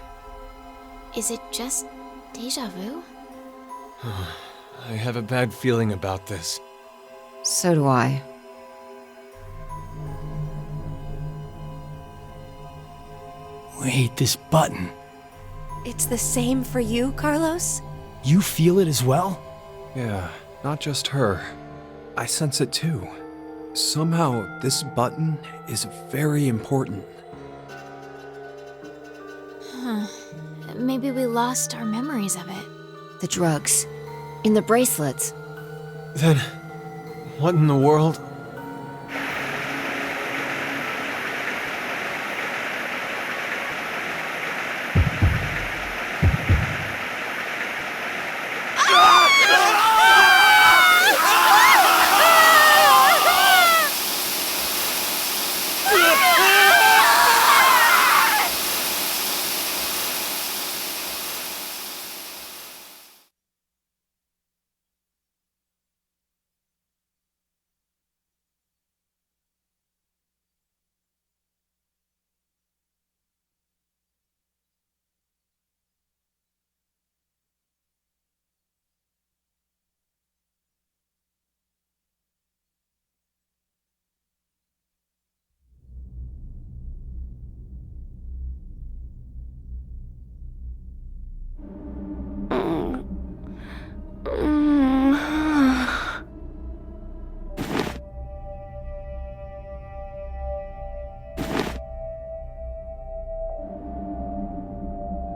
Is it just deja vu? I have a bad feeling about this. So do I. Wait, this button. It's the same for you, Carlos? You feel it as well? Yeah, not just her. I sense it too. Somehow, this button is very important. Huh. Maybe we lost our memories of it. The drugs. In the bracelets. Then, what in the world?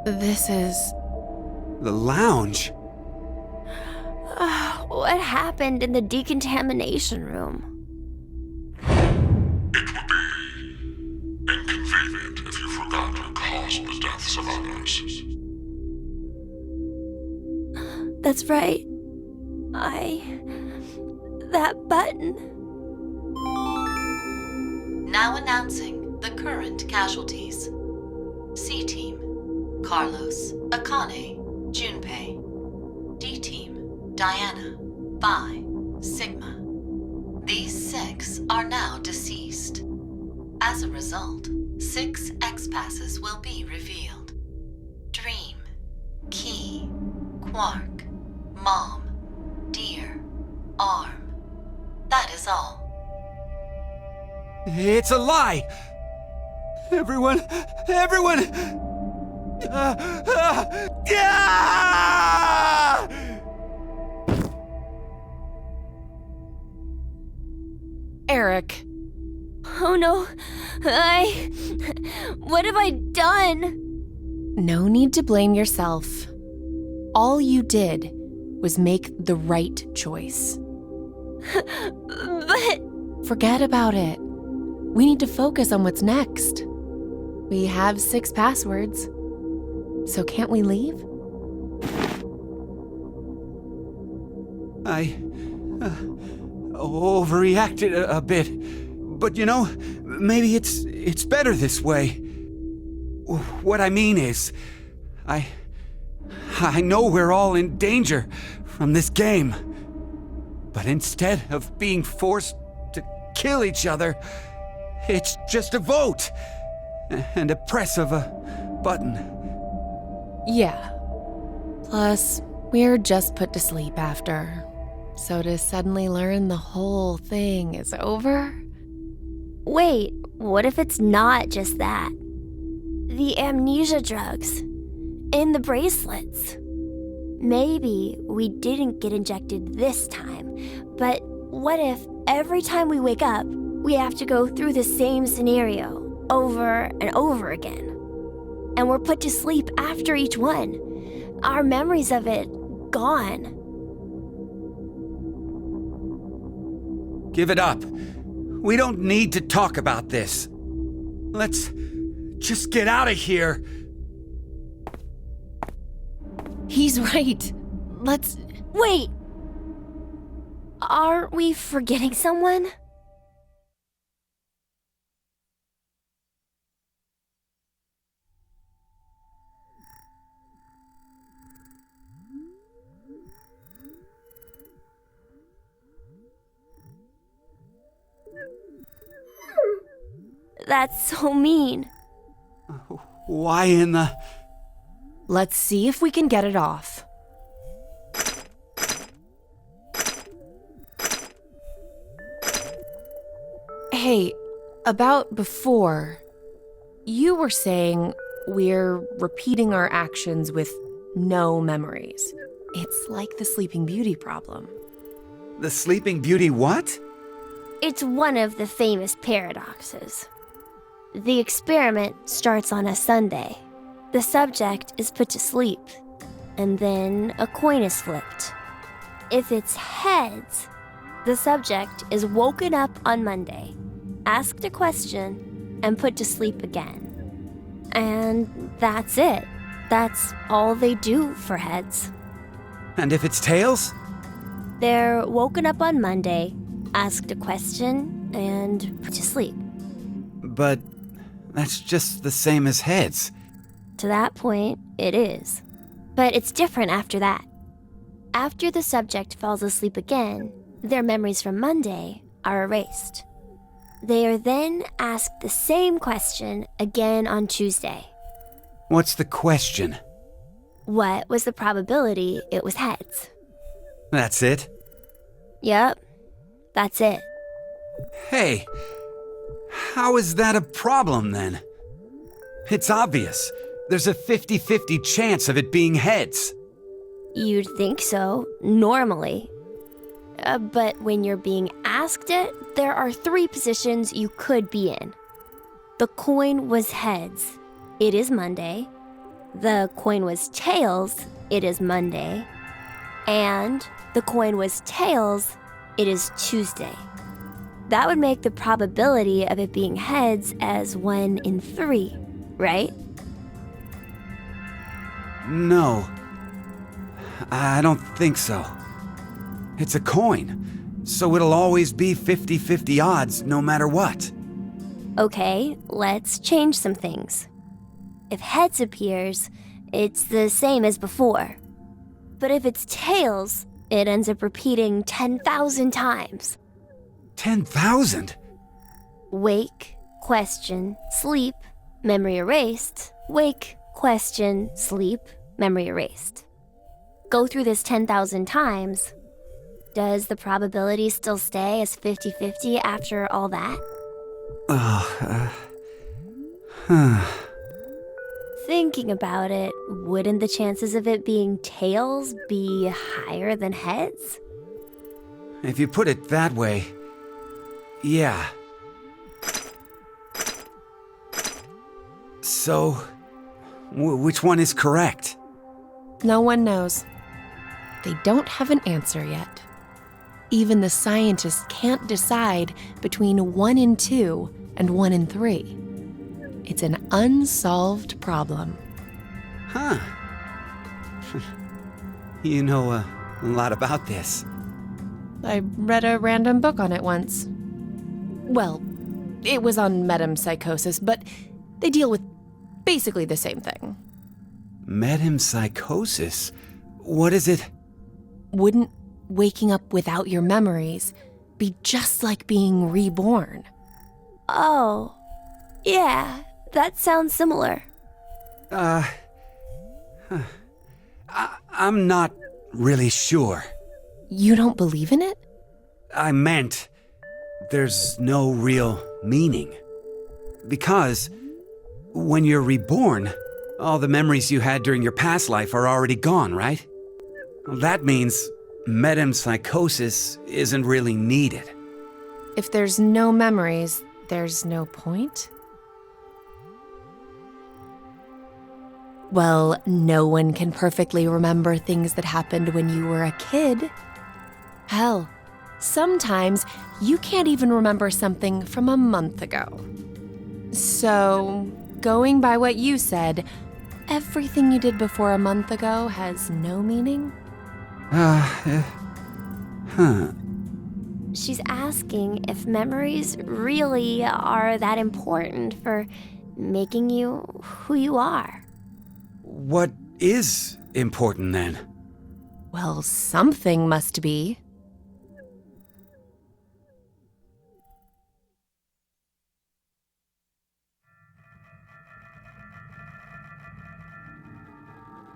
This is... The lounge? What happened in the decontamination room? It would be inconvenient if you forgot you caused the deaths of others. That's right. That button. Now announcing the current casualties. C Team, Carlos, Akane, Junpei. D Team, Diana, Bai, Sigma. These 6 are now deceased. As a result, 6 X-Passes will be revealed. Dream, Key, Quark, Mom, Deer, Arm. That is all. It's a lie! Everyone! Yeah! Eric. Oh no. What have I done? No need to blame yourself. All you did was make the right choice. But Forget about it. We need to focus on what's next. We have 6 passwords. So can't we leave? I overreacted a bit. But you know, maybe it's better this way. What I mean is, I know we're all in danger from this game. But instead of being forced to kill each other, it's just a vote and a press of a button. Yeah. Plus, we're just put to sleep after. So to suddenly learn the whole thing is over? wait, what if it's not just that? The amnesia drugs. And the bracelets. Maybe we didn't get injected this time, but what if every time we wake up, we have to go through the same scenario over and over again? And we're put to sleep after each one. Our memories of it gone. Give it up. We don't need to talk about this. Let's just get out of here. He's right. Let's... Wait! Aren't we forgetting someone? That's so mean. Why in the... Let's see if we can get it off. Hey, about before, you were saying we're repeating our actions with no memories. It's like the Sleeping Beauty problem. The Sleeping Beauty what? It's one of the famous paradoxes. The experiment starts on a Sunday. The subject is put to sleep, and then a coin is flipped. If it's heads, the subject is woken up on Monday, asked a question, and put to sleep again. And that's it. That's all they do for heads. And if it's tails? They're woken up on Monday, asked a question, and put to sleep. But that's just the same as heads. To that point, it is. But it's different after that. After the subject falls asleep again, their memories from Monday are erased. They are then asked the same question again on Tuesday. What's the question? What was the probability it was heads? That's it? Yep, that's it. Hey, how is that a problem then? It's obvious. There's a 50-50 chance of it being heads. You'd think so, normally. But when you're being asked it, there are 3 positions you could be in. The coin was heads. It is Monday. The coin was tails. It is Monday. And the coin was tails. It is Tuesday. That would make the probability of it being heads as 1 in 3, right? No. I don't think so. It's a coin, so it'll always be 50-50 odds no matter what. Okay, let's change some things. If heads appears, it's the same as before. But if it's tails, it ends up repeating 10,000 times. 10,000? Wake, question, sleep, memory erased. Wake, question, sleep, memory erased. Go through this 10,000 times. Does the probability still stay as 50-50 after all that? Thinking about it, wouldn't the chances of it being tails be higher than heads? If you put it that way, yeah. So, which one is correct? No one knows. They don't have an answer yet. Even the scientists can't decide between 1 and 2 and 1 and 3. It's an unsolved problem. Huh. You know a lot about this. I read a random book on it once. Well, it was on metempsychosis, but they deal with basically the same thing. Metempsychosis? What is it? Wouldn't waking up without your memories be just like being reborn? Oh, yeah, that sounds similar. I'm not really sure. You don't believe in it? I meant there's no real meaning. Because when you're reborn, all the memories you had during your past life are already gone, right? That means metempsychosis isn't really needed. If there's no memories, there's no point? Well, no one can perfectly remember things that happened when you were a kid. Hell, sometimes you can't even remember something from a month ago. So, going by what you said, everything you did before a month ago has no meaning? She's asking if memories really are that important for making you who you are. What is important then? Well, something must be.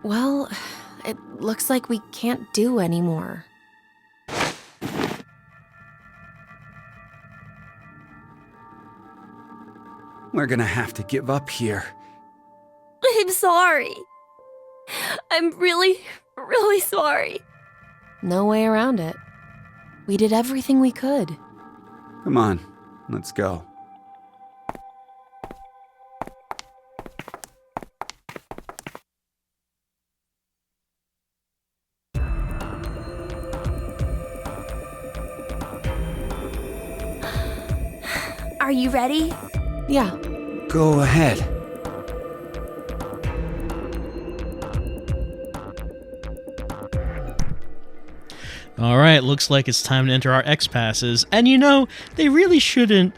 Well, it looks like we can't do anymore. We're gonna have to give up here. I'm sorry. I'm really, really sorry. No way around it. We did everything we could. Come on, let's go. Are you ready? Yeah. Go ahead. All right, looks like it's time to enter our X passes. And you know, they really shouldn't,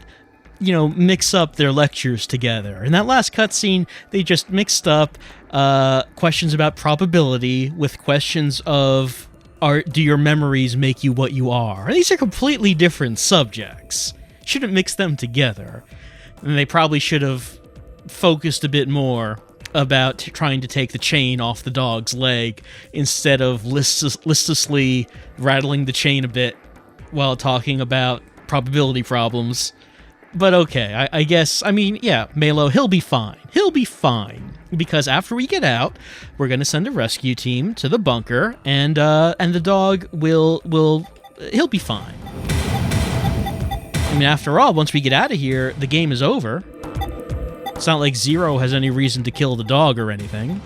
mix up their lectures together. In that last cutscene, they just mixed up questions about probability with questions of do your memories make you what you are? These are completely different subjects. Shouldn't mix them together. And they probably should have focused a bit more about trying to take the chain off the dog's leg instead of listlessly rattling the chain a bit while talking about probability problems. But okay, I guess, Melo, he'll be fine. He'll be fine. Because after we get out, we're going to send a rescue team to the bunker, and the dog he'll be fine. After all, once we get out of here, the game is over. It's not like Zero has any reason to kill the dog or anything.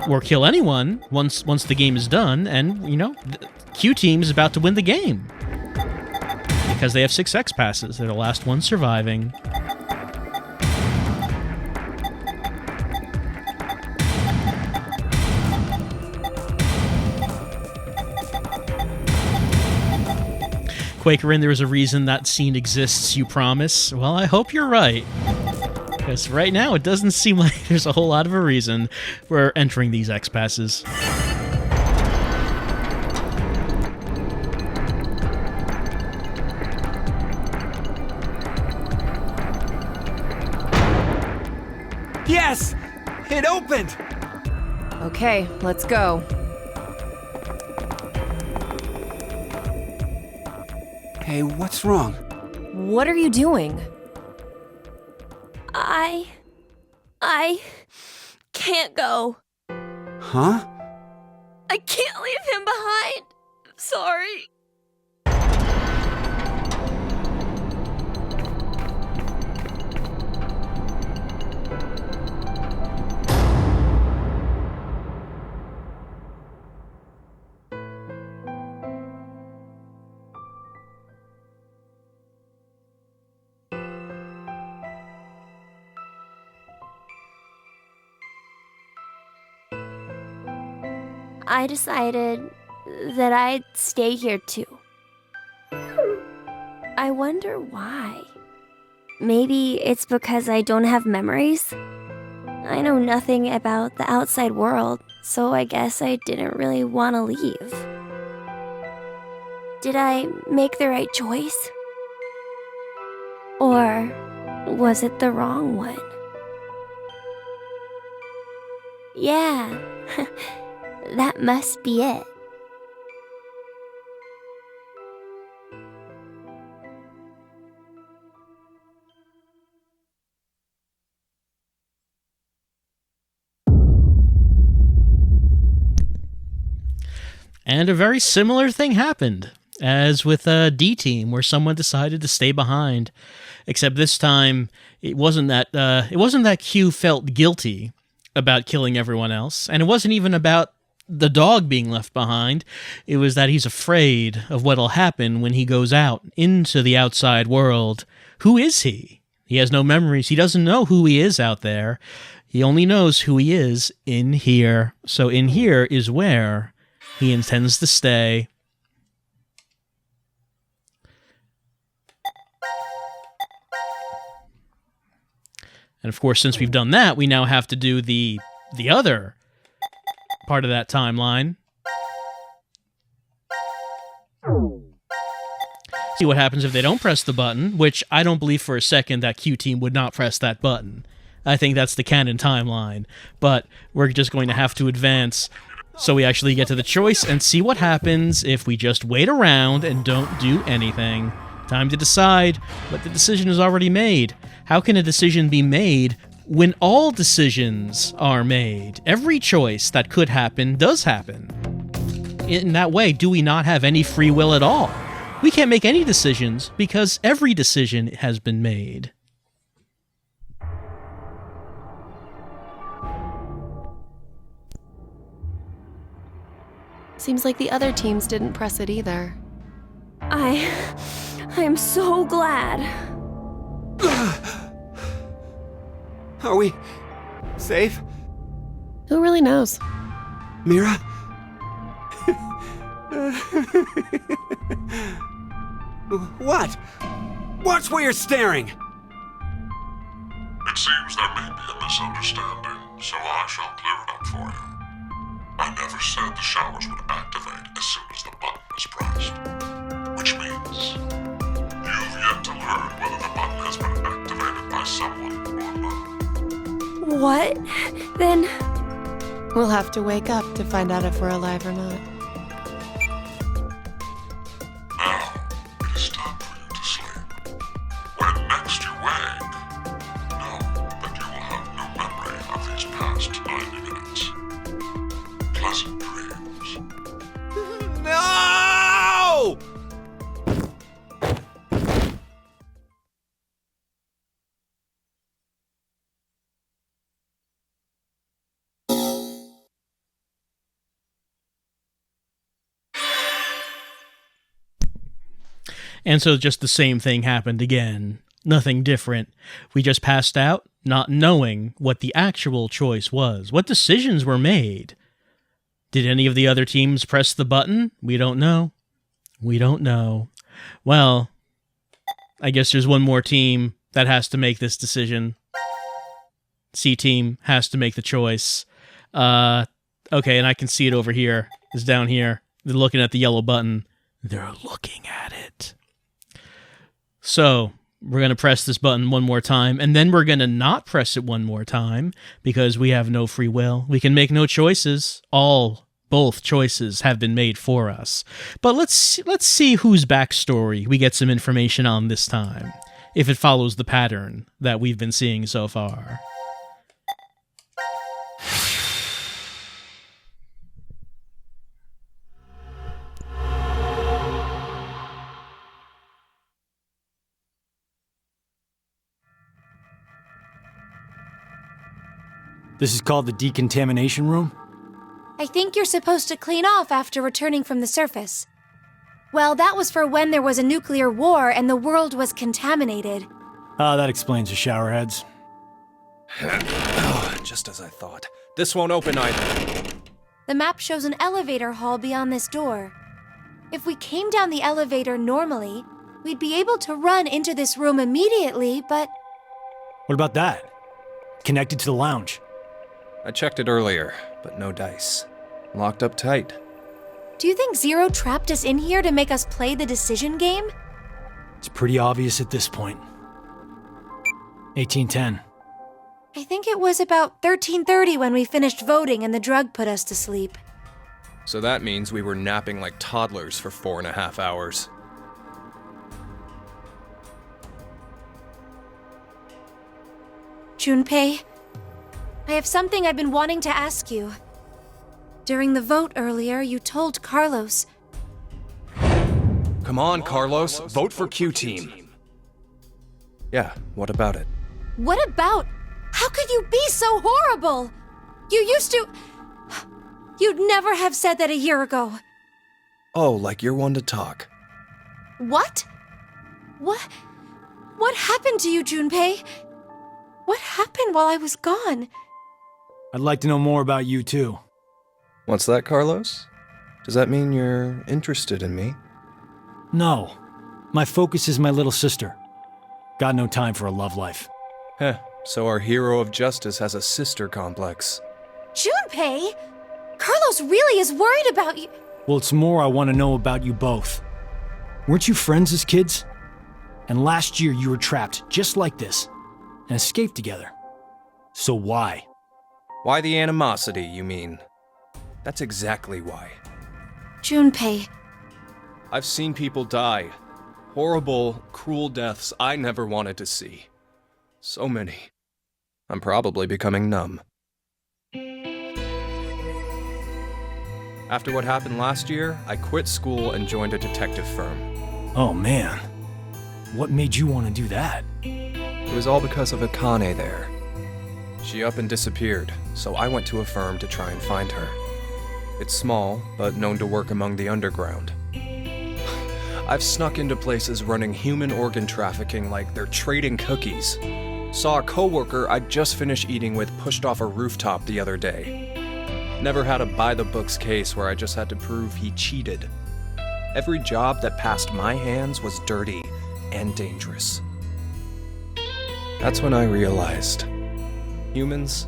Or kill anyone once the game is done, and, Q Team is about to win the game. Because they have 6 X passes. They're the last ones surviving. Quakerin, there is a reason that scene exists, you promise? Well, I hope you're right. Because right now, it doesn't seem like there's a whole lot of a reason for entering these X-Passes. Yes! It opened! Okay, let's go. Hey, what's wrong? What are you doing? I can't go. Huh? I can't leave him behind. Sorry. I decided that I'd stay here too. I wonder why. Maybe it's because I don't have memories? I know nothing about the outside world, so I guess I didn't really want to leave. Did I make the right choice? Or was it the wrong one? Yeah. That must be it. And a very similar thing happened, as with D Team, where someone decided to stay behind. Except this time, it wasn't that Q felt guilty about killing everyone else, and it wasn't even about the dog being left behind. It was that he's afraid of what'll happen when he goes out into the outside world. Who is he? He has no memories. He doesn't know who he is out there. He only knows who he is in here. So in here is where he intends to stay. And of course, since we've done that, we now have to do the other part of that timeline. See what happens if they don't press the button, which I don't believe for a second that Q Team would not press that button. I think that's the canon timeline. But we're just going to have to advance so we actually get to the choice and see what happens if we just wait around and don't do anything. Time to decide, but the decision is already made. How can a decision be made when all decisions are made? Every choice that could happen does happen. In that way, do we not have any free will at all? We can't make any decisions because every decision has been made. Seems like the other teams didn't press it either. I'm so glad. Are we safe? Who really knows? Mira? What? Watch where you're staring! It seems there may be a misunderstanding, so I shall clear it up for you. I never said the showers would activate as soon as the button is pressed. Which means you've yet to learn whether the button has been activated by someone or not. What? Then... We'll have to wake up to find out if we're alive or not. Now, it is time for you to sleep. When next you wake, know that you will have no memory of these past 90 minutes. Pleasant dreams. No! And so just the same thing happened again. Nothing different. We just passed out, not knowing what the actual choice was. What decisions were made? Did any of the other teams press the button? We don't know. We don't know. Well, I guess there's one more team that has to make this decision. C team has to make the choice. Okay, and I can see it over here. It's down here. They're looking at the yellow button. They're looking at it. So, we're going to press this button one more time, and then we're going to not press it one more time because we have no free will. We can make no choices. Both choices have been made for us. But let's see whose backstory we get some information on this time, if it follows the pattern that we've been seeing so far. This is called the decontamination room? I think you're supposed to clean off after returning from the surface. Well, that was for when there was a nuclear war and the world was contaminated. Ah, that explains the showerheads. Just as I thought. This won't open either. The map shows an elevator hall beyond this door. If we came down the elevator normally, we'd be able to run into this room immediately, but... What about that? Connected to the lounge. I checked it earlier, but no dice. Locked up tight. Do you think Zero trapped us in here to make us play the decision game? It's pretty obvious at this point. 1810. I think it was about 13:30 when we finished voting and the drug put us to sleep. So that means we were napping like toddlers for 4.5 hours. Junpei, I have something I've been wanting to ask you. During the vote earlier, you told Carlos. Come on, Carlos. Vote for Q Team. Yeah, what about it? What about? How could you be so horrible? You used to... You'd never have said that a year ago. Oh, like you're one to talk. What? What happened to you, Junpei? What happened while I was gone? I'd like to know more about you, too. What's that, Carlos? Does that mean you're interested in me? No. My focus is my little sister. Got no time for a love life. Heh, so our hero of justice has a sister complex. Junpei! Carlos really is worried about you. Well, it's more I want to know about you both. Weren't you friends as kids? And last year you were trapped just like this and escaped together. So why? Why the animosity, you mean? That's exactly why. Junpei. I've seen people die. Horrible, cruel deaths I never wanted to see. So many. I'm probably becoming numb. After what happened last year, I quit school and joined a detective firm. Oh man. What made you want to do that? It was all because of Akane there. She up and disappeared, so I went to a firm to try and find her. It's small, but known to work among the underground. I've snuck into places running human organ trafficking like they're trading cookies. Saw a coworker I'd just finished eating with pushed off a rooftop the other day. Never had a by-the-books case where I just had to prove he cheated. Every job that passed my hands was dirty and dangerous. That's when I realized humans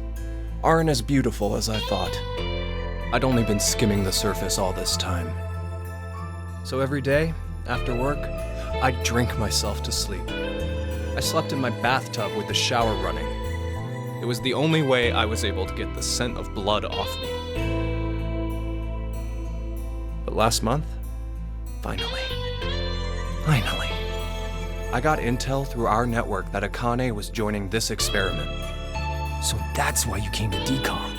aren't as beautiful as I thought. I'd only been skimming the surface all this time. So every day, after work, I'd drink myself to sleep. I slept in my bathtub with the shower running. It was the only way I was able to get the scent of blood off me. But last month, finally, I got intel through our network that Akane was joining this experiment. So that's why you came to decom.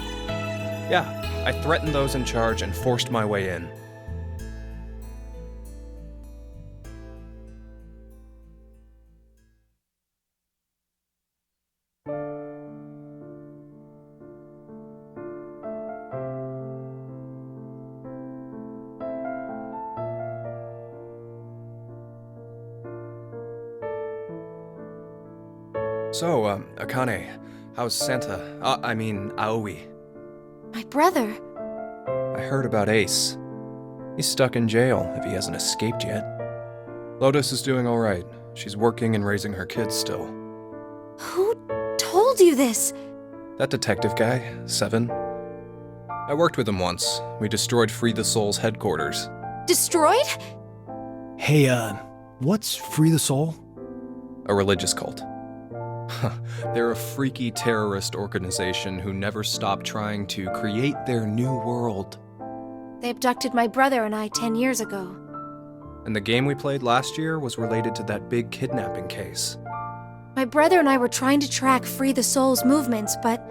Yeah, I threatened those in charge and forced my way in. So, Akane, how's Santa? Aoi. My brother. I heard about Ace. He's stuck in jail if he hasn't escaped yet. Lotus is doing all right. She's working and raising her kids still. Who told you this? That detective guy, Seven. I worked with him once. We destroyed Free the Soul's headquarters. Destroyed? Hey, what's Free the Soul? A religious cult. They're a freaky terrorist organization who never stop trying to create their new world. They abducted my brother and I 10 years ago. And the game we played last year was related to that big kidnapping case. My brother and I were trying to track Free the Soul's movements, but...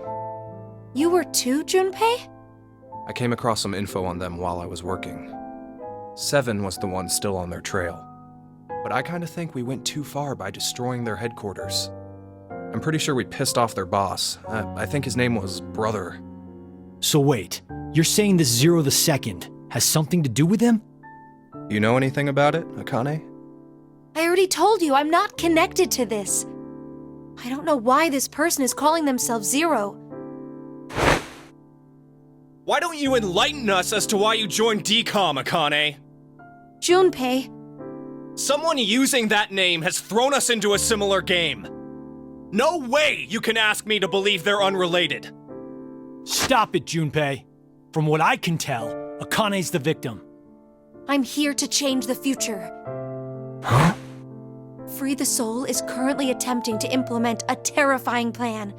You were too, Junpei? I came across some info on them while I was working. Seven was the one still on their trail. But I kinda think we went too far by destroying their headquarters. I'm pretty sure we pissed off their boss. I think his name was Brother. So wait, you're saying this Zero the Second has something to do with him? You know anything about it, Akane? I already told you I'm not connected to this. I don't know why this person is calling themselves Zero. Why don't you enlighten us as to why you joined DCOM, Akane? Junpei. Someone using that name has thrown us into a similar game. No way you can ask me to believe they're unrelated. Stop it, Junpei. From what I can tell, Akane's the victim. I'm here to change the future. Huh? Free the Soul is currently attempting to implement a terrifying plan.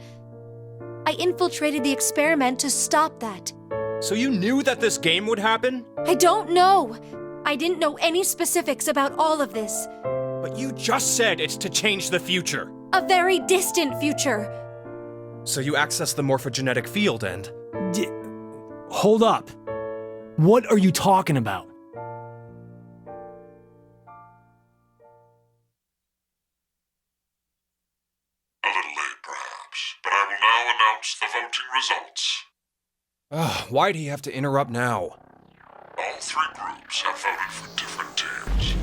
I infiltrated the experiment to stop that. So you knew that this game would happen? I don't know. I didn't know any specifics about all of this. But you just said it's to change the future. A very distant future. So you access the morphogenetic field and... Hold up. What are you talking about? A little late, perhaps, but I will now announce the voting results. Why'd he have to interrupt now? All three groups have voted for different teams.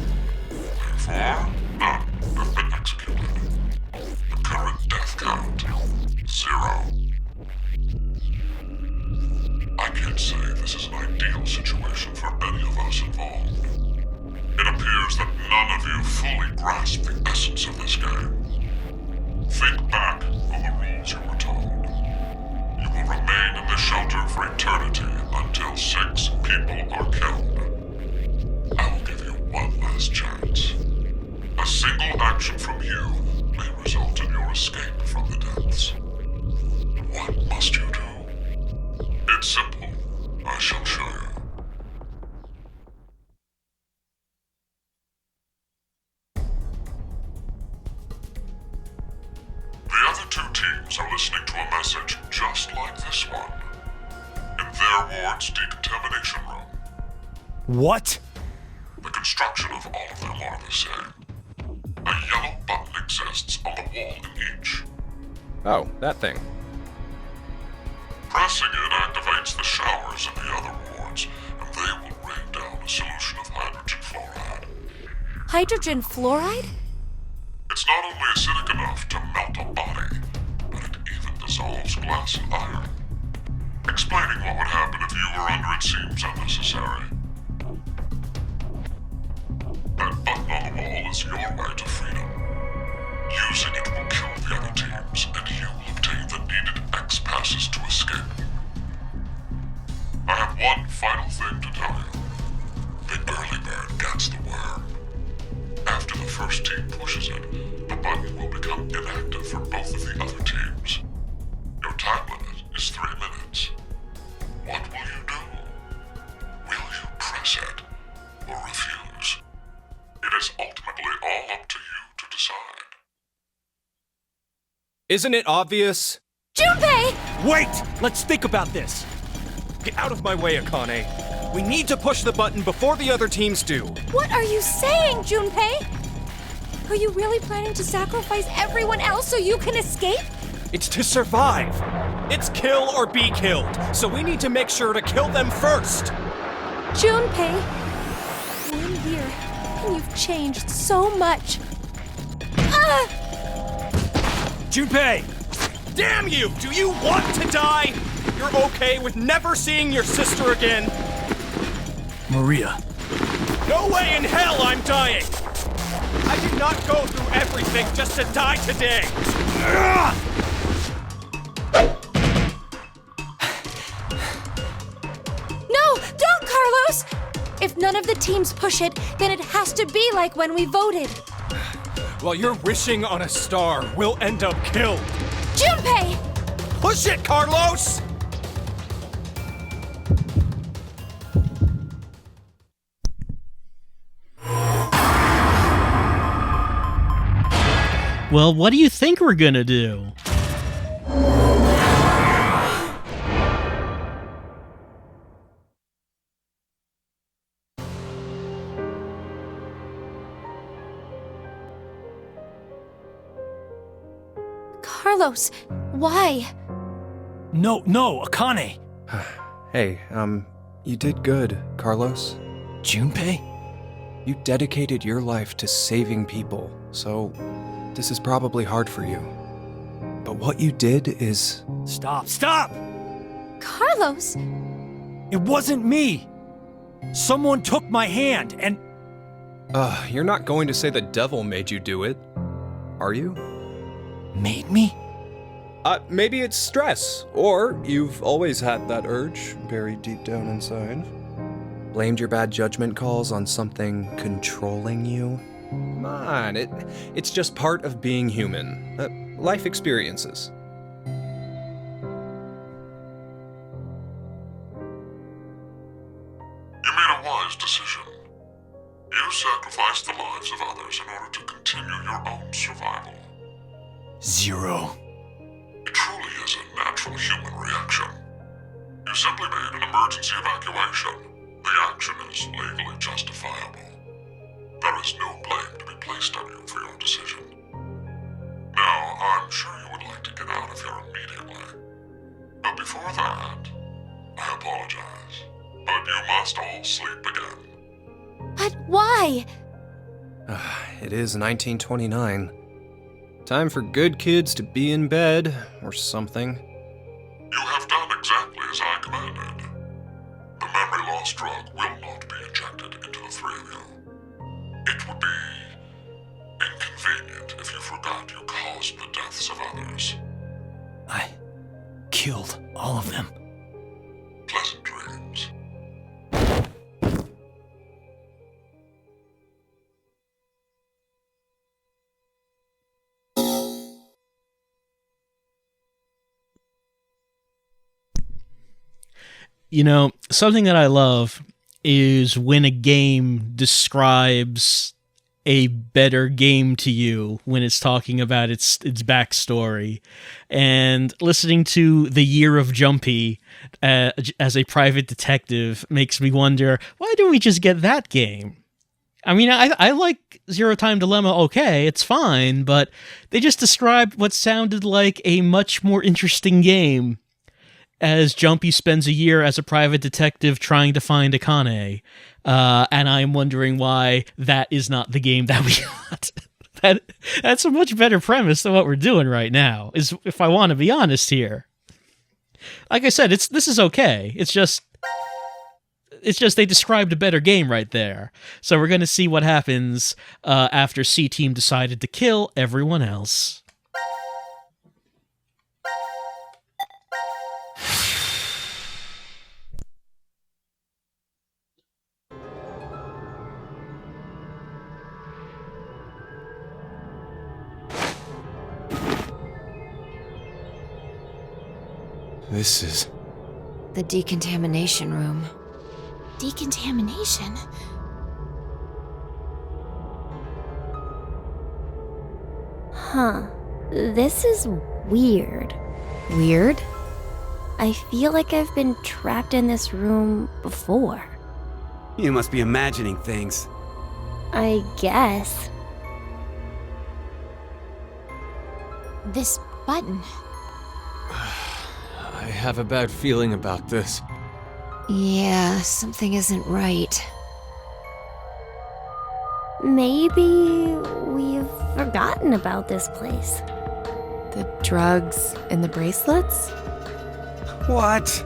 Therefore, none have been executed. The current death count, 0. I can't say this is an ideal situation for any of us involved. It appears that none of you fully grasp the essence of this game. Think back on the rules you were told. You will remain in the shelter for eternity until 6 people are killed. I will give you one last chance. A single action from you may result in your escape from the depths. What must you do? It's simple. I shall show you. The other 2 teams are listening to a message just like this one. In their ward's decontamination room. What? The construction of all of them are the same. A yellow button exists on the wall in each. Oh, that thing. Pressing it activates the showers in the other wards, and they will rain down a solution of hydrogen fluoride. Hydrogen fluoride? It's not only acidic enough to melt a body, but it even dissolves glass and iron. Explaining what would happen if you were under it seems unnecessary. That button on the wall is your way to freedom. Using it will kill the other teams, and you will obtain the needed X passes to escape. I have one final thing to tell you. The early bird gets the worm. After the first team pushes it, the button will become inactive for both of the other teams. Your time limit is 3 minutes. What will you do? Will you press it or refuse? It is ultimately all up to you to decide. Isn't it obvious? Junpei! Wait! Let's think about this. Get out of my way, Akane. We need to push the button before the other teams do. What are you saying, Junpei? Are you really planning to sacrifice everyone else so you can escape? It's to survive. It's kill or be killed, so we need to make sure to kill them first. Junpei, 1 year, and you've changed so much. Junpei! Damn you! Do you want to die? You're okay with never seeing your sister again? Maria. No way in hell I'm dying! I did not go through everything just to die today! No, don't, Carlos! If none of the teams push it, then it has to be like when we voted. While you're wishing on a star, we'll end up killed. Junpei! Push it, Carlos! Well, what do you think we're gonna do? Carlos, why? No, Akane! Hey, you did good, Carlos. Junpei? You dedicated your life to saving people, so this is probably hard for you. But what you did is... Stop! Carlos! It wasn't me! Someone took my hand, and... You're not going to say the devil made you do it, are you? Made me? Maybe it's stress, or you've always had that urge buried deep down inside. Blamed your bad judgment calls on something controlling you? Come on, it's just part of being human. Life experiences. You made a wise decision. You sacrificed the lives of others in order to continue your own survival. Zero. It truly is a natural human reaction. You simply made an emergency evacuation. The action is legally justifiable. There is no blame to be placed on you for your decision. Now, I'm sure you would like to get out of here immediately. But before that, I apologize. But you must all sleep again. But why? It is 1929. Time for good kids to be in bed, or something. You have done exactly as I commanded. The memory loss drug will not be injected into the three of you. It would be inconvenient if you forgot you caused the deaths of others. I killed all of them. Pleasant dreams. You know, something that I love is when a game describes a better game to you when it's talking about its backstory. And listening to The Year of Jumpy as a private detective makes me wonder, why don't we just get that game? I mean, I like Zero Time Dilemma, okay, it's fine, but they just described what sounded like a much more interesting game as Jumpy spends a year as a private detective trying to find Akane. And I'm wondering why that is not the game that we got. That's a much better premise than what we're doing right now, is if I want to be honest here. Like I said, this is okay. It's just they described a better game right there. So we're going to see what happens after C-Team decided to kill everyone else. This is... The decontamination room. Decontamination? Huh. This is weird. Weird? I feel like I've been trapped in this room before. You must be imagining things. I guess. This button. I have a bad feeling about this. Yeah, something isn't right. Maybe we've forgotten about this place. The drugs and the bracelets? What?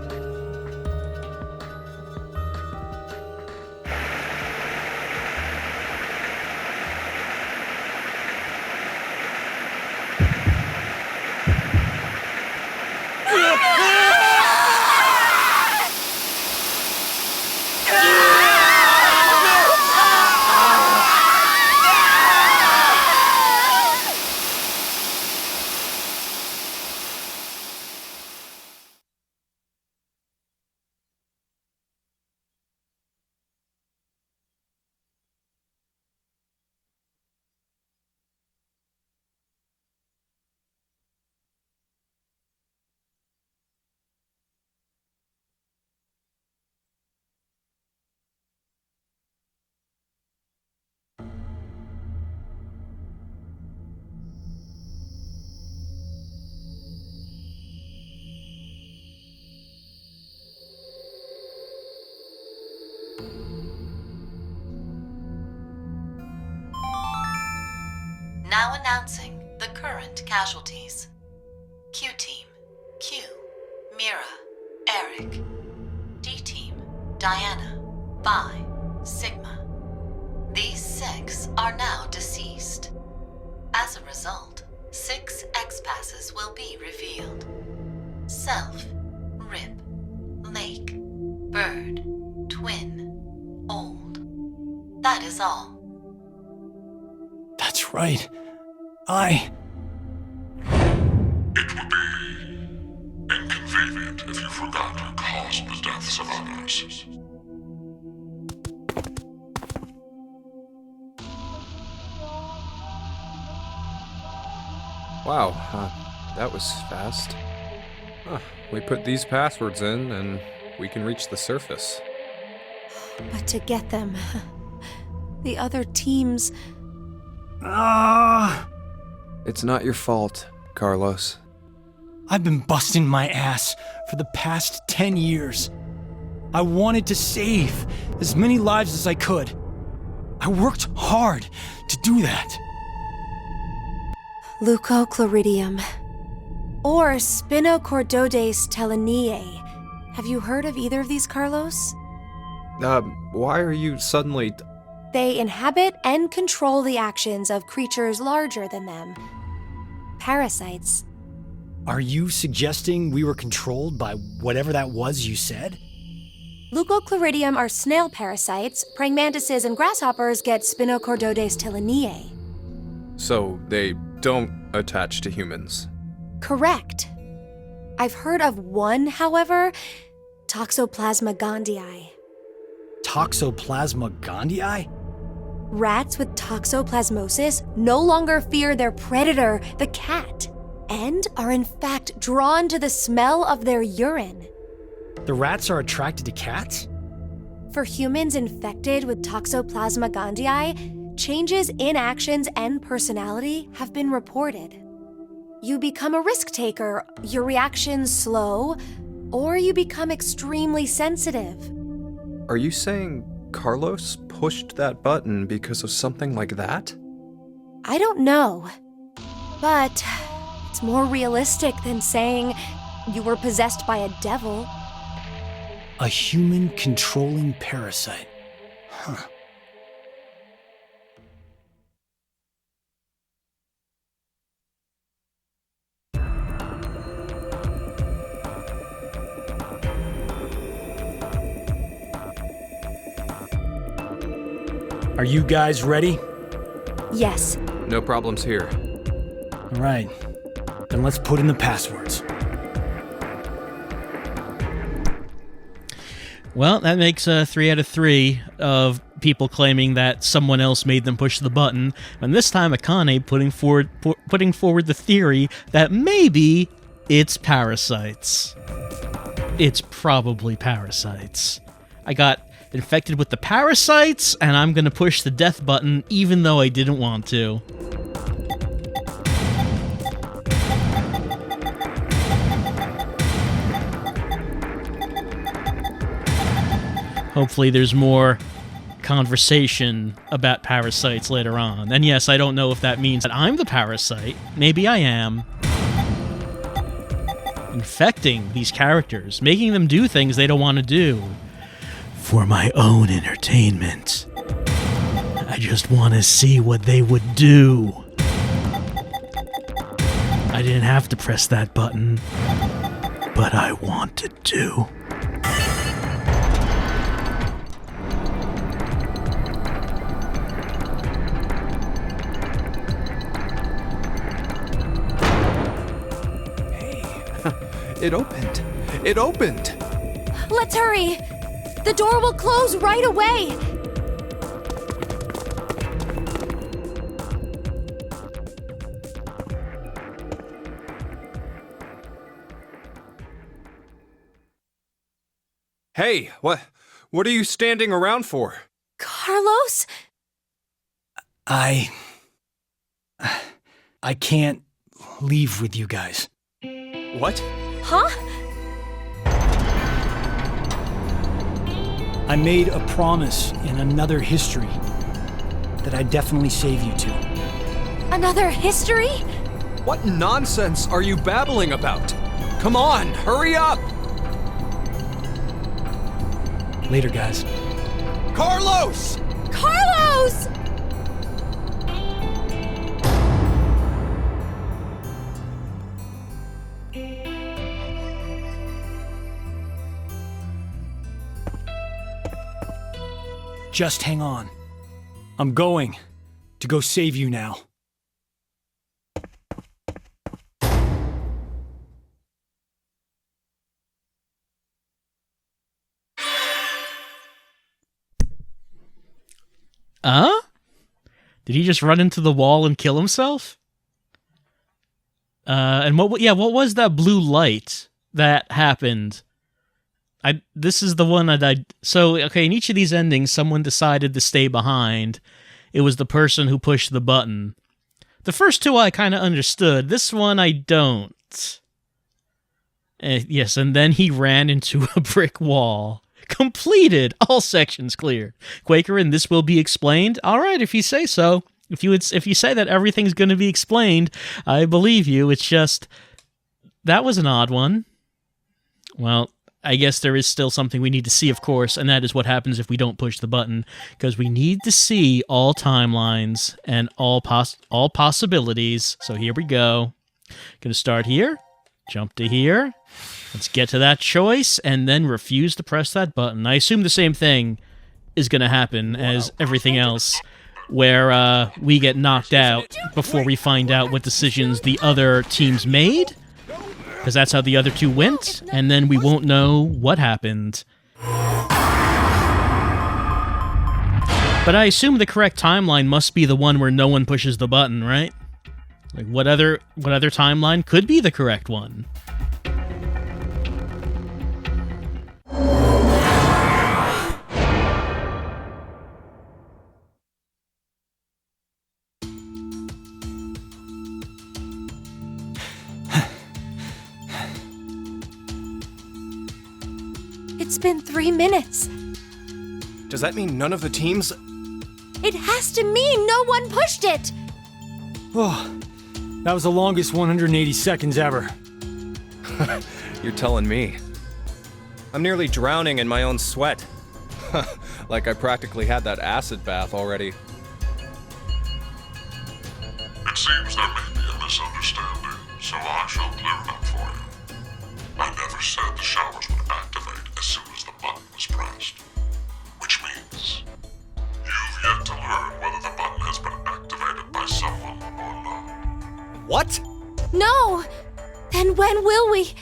Now announcing the current casualties. Q-Team, Q, Mira, Eric. D-Team, Diana, Vi, Sigma. These 6 are now deceased. As a result, 6 X-Passes will be revealed. Self, Rip, Lake, Bird, Twin, Old. That is all. That's right. It would be inconvenient if you forgot to cause the deaths of others. Wow, that was fast. We put these passwords in, and we can reach the surface. But to get them, the other teams... It's not your fault, Carlos. I've been busting my ass for the past 10 years. I wanted to save as many lives as I could. I worked hard to do that. Leucochloridium. Or Spinochordodes teleniae. Have you heard of either of these, Carlos? Why are you suddenly... They inhabit and control the actions of creatures larger than them. Parasites. Are you suggesting we were controlled by whatever that was you said? Leucochloridium are snail parasites. Praying mantises and grasshoppers get Spinochordodes teleniae. So they don't attach to humans? Correct. I've heard of one, however, Toxoplasma gondii. Toxoplasma gondii? Rats with toxoplasmosis no longer fear their predator, the cat, and are in fact drawn to the smell of their urine. The rats are attracted to cats? For humans infected with Toxoplasma gondii, changes in actions and personality have been reported. You become a risk taker, your reactions slow, or you become extremely sensitive. Are you saying Carlos pushed that button because of something like that? I don't know, but it's more realistic than saying you were possessed by a devil. A human controlling parasite. Huh. Are you guys ready? Yes. No problems here. All right. Then let's put in the passwords. Well, that makes 3 out of 3 of people claiming that someone else made them push the button, and this time Akane putting forward the theory that maybe it's parasites. It's probably parasites. I got infected with the parasites, and I'm gonna push the death button even though I didn't want to. Hopefully there's more conversation about parasites later on. And yes, I don't know if that means that I'm the parasite. Maybe I am. Infecting these characters, making them do things they don't want to do. For my own entertainment. I just want to see what they would do. I didn't have to press that button, but I wanted to. It opened. It opened. Let's hurry! The door will close right away! Hey, what are you standing around for? Carlos? I can't leave with you guys. What? Huh? I made a promise in another history that I'd definitely save you two. Another history? What nonsense are you babbling about? Come on, hurry up! Later, guys. Carlos! Carlos! Just hang on. I'm going to go save you now. Did he just run into the wall and kill himself? And what was that blue light that happened? This is the one okay, in each of these endings, someone decided to stay behind. It was the person who pushed the button. The first two I kind of understood. This one I don't. Yes, and then he ran into a brick wall. Completed! All sections cleared. Quakerin, this will be explained? Alright, if you say so. If you say that everything's going to be explained, I believe you. It's just... that was an odd one. Well, I guess there is still something we need to see, of course, and that is what happens if we don't push the button, because we need to see all timelines and all possibilities. So here we go. Gonna start here, jump to here. Let's get to that choice, and then refuse to press that button. I assume the same thing is going to happen as everything else, where we get knocked out before we find out what decisions the other teams made, because that's how the other two went, and then we won't know what happened. But I assume the correct timeline must be the one where no one pushes the button, right? Like, what other timeline could be the correct one? It's been 3 minutes. Does that mean none of the teams... It has to mean no one pushed it! Oh, that was the longest 180 seconds ever. You're telling me. I'm nearly drowning in my own sweat. Like I practically had that acid bath already. It seems there may be a misunderstanding, so I shall clear it up for you. I never said the showers would activate as soon as the button was pressed. Which means you've yet to learn whether the button has been activated by someone or not. What? No! Then when will we?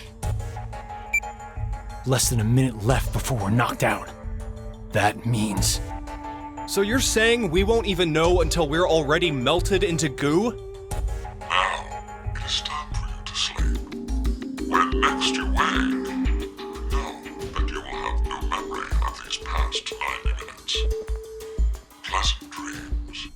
Less than a minute left before we're knocked out. That means... So you're saying we won't even know until we're already melted into goo? Now, it is time for you to sleep. When next you wake, know that you will have no memory of these past 90 minutes. Pleasant dreams.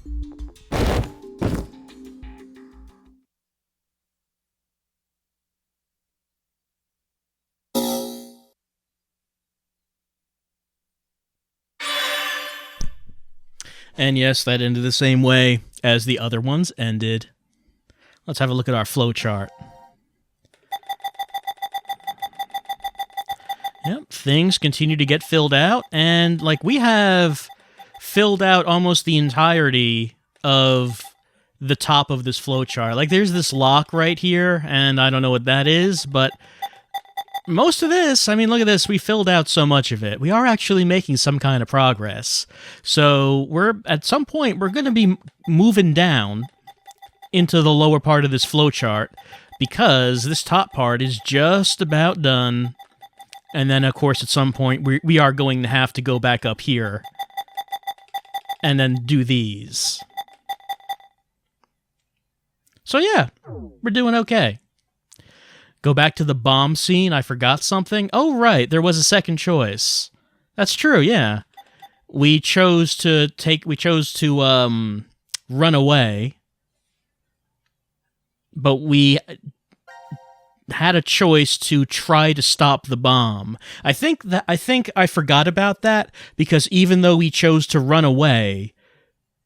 And yes, that ended the same way as the other ones ended. Let's have a look at our flowchart. Yep, things continue to get filled out, and like we have filled out almost the entirety of the top of this flowchart. Like there's this lock right here, and I don't know what that is, but most of this, I mean, look at this, we filled out so much of it. We are actually making some kind of progress. So at some point, we're going to be moving down into the lower part of this flowchart, because this top part is just about done. And then, of course, at some point, we are going to have to go back up here and then do these. So yeah, we're doing okay. Go back to the bomb scene. I forgot something. Oh, right. There was a second choice. That's true, yeah. We chose to run away. But we had a choice to try to stop the bomb. I think I forgot about that, because even though we chose to run away,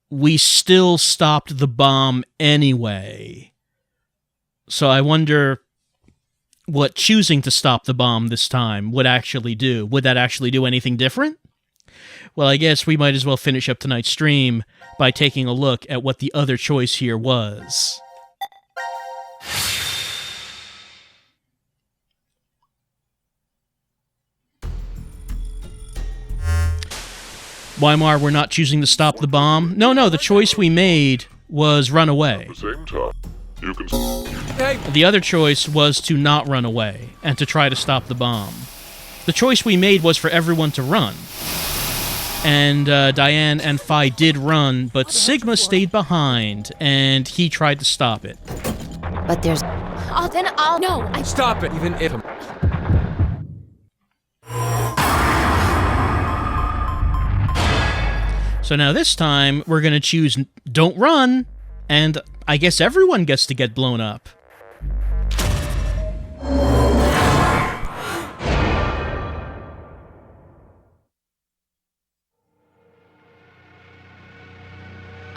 we still stopped the bomb anyway. So I wonder what choosing to stop the bomb this time would actually do. Would that actually do anything different? Well, I guess we might as well finish up tonight's stream by taking a look at what the other choice here was. Weimar, we're not choosing to stop the bomb. No, the choice we made was run away. At the same time, you can... Hey! The other choice was to not run away and to try to stop the bomb. The choice we made was for everyone to run. And Diane and Phi did run, but Sigma stayed behind, and he tried to stop it. But there's... Oh, then I'll... No, I... Stop it, even if... So now this time, we're going to choose don't run, and I guess everyone gets to get blown up.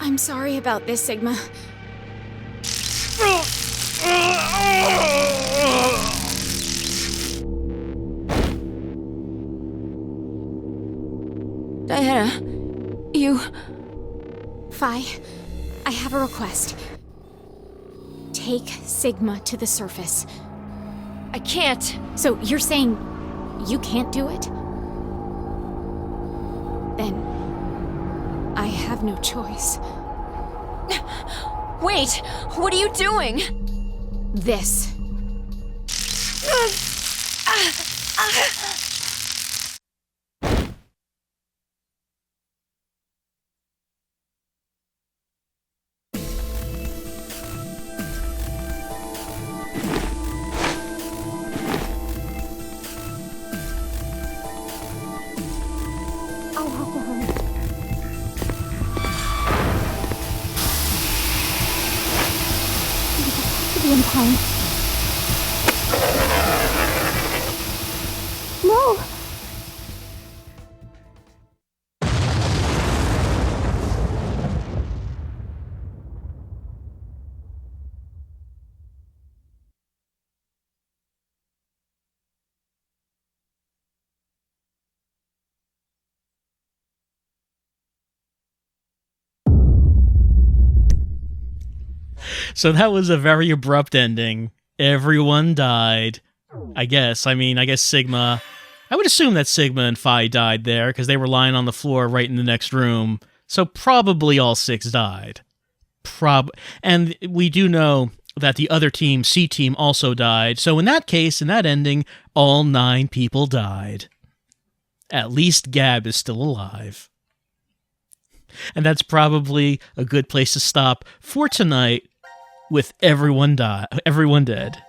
I'm sorry about this, Sigma. Diana, you... Phi, I have a request. Take Sigma to the surface. I can't. So you're saying you can't do it? Then I have no choice. Wait, what are you doing? This. No. So that was a very abrupt ending. Everyone died. I guess Sigma... I would assume that Sigma and Phi died there, because they were lying on the floor right in the next room. So probably all 6 died. And we do know that the other team, C Team, also died. So in that case, in that ending, all 9 people died. At least Gab is still alive. And that's probably a good place to stop for tonight, with everyone dead.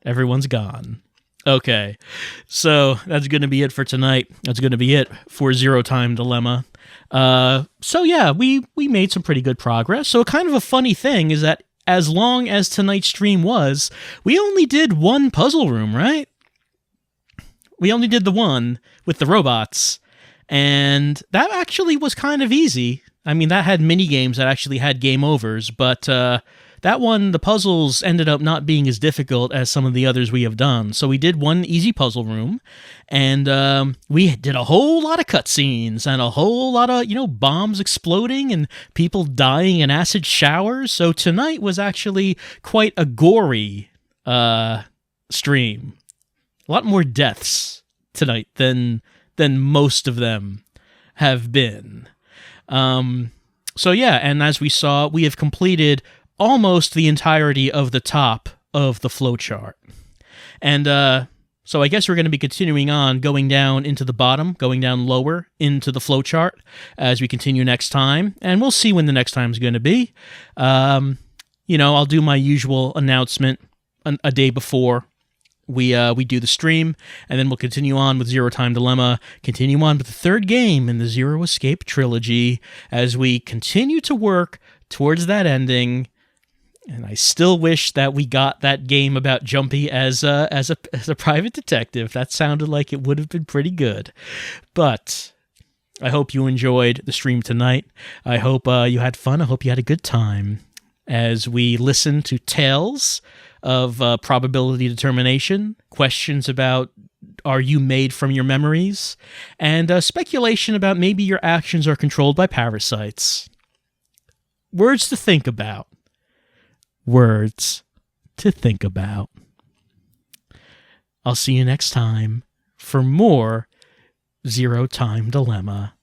Everyone's gone. Okay, so that's going to be it for tonight. That's going to be it for Zero Time Dilemma. So yeah, we made some pretty good progress. So kind of a funny thing is that as long as tonight's stream was, we only did one puzzle room, right? We only did the one with the robots, and that actually was kind of easy. I mean, that had mini games that actually had game overs, but that one, the puzzles ended up not being as difficult as some of the others we have done. So we did one easy puzzle room, and we did a whole lot of cutscenes and a whole lot of, bombs exploding and people dying in acid showers. So tonight was actually quite a gory stream. A lot more deaths tonight than most of them have been. So yeah, and as we saw, we have completed almost the entirety of the top of the flowchart. And so I guess we're going to be continuing on, going down into the bottom, going down lower into the flowchart as we continue next time. And we'll see when the next time is going to be. I'll do my usual announcement a day before we do the stream, and then we'll continue on with Zero Time Dilemma, continue on with the third game in the Zero Escape trilogy as we continue to work towards that ending. And I still wish that we got that game about Jumpy as a private detective. That sounded like it would have been pretty good. But I hope you enjoyed the stream tonight. I hope you had fun. I hope you had a good time as we listen to tales of probability determination, questions about are you made from your memories, and speculation about maybe your actions are controlled by parasites. Words to think about. Words to think about. I'll see you next time for more Zero Time Dilemma.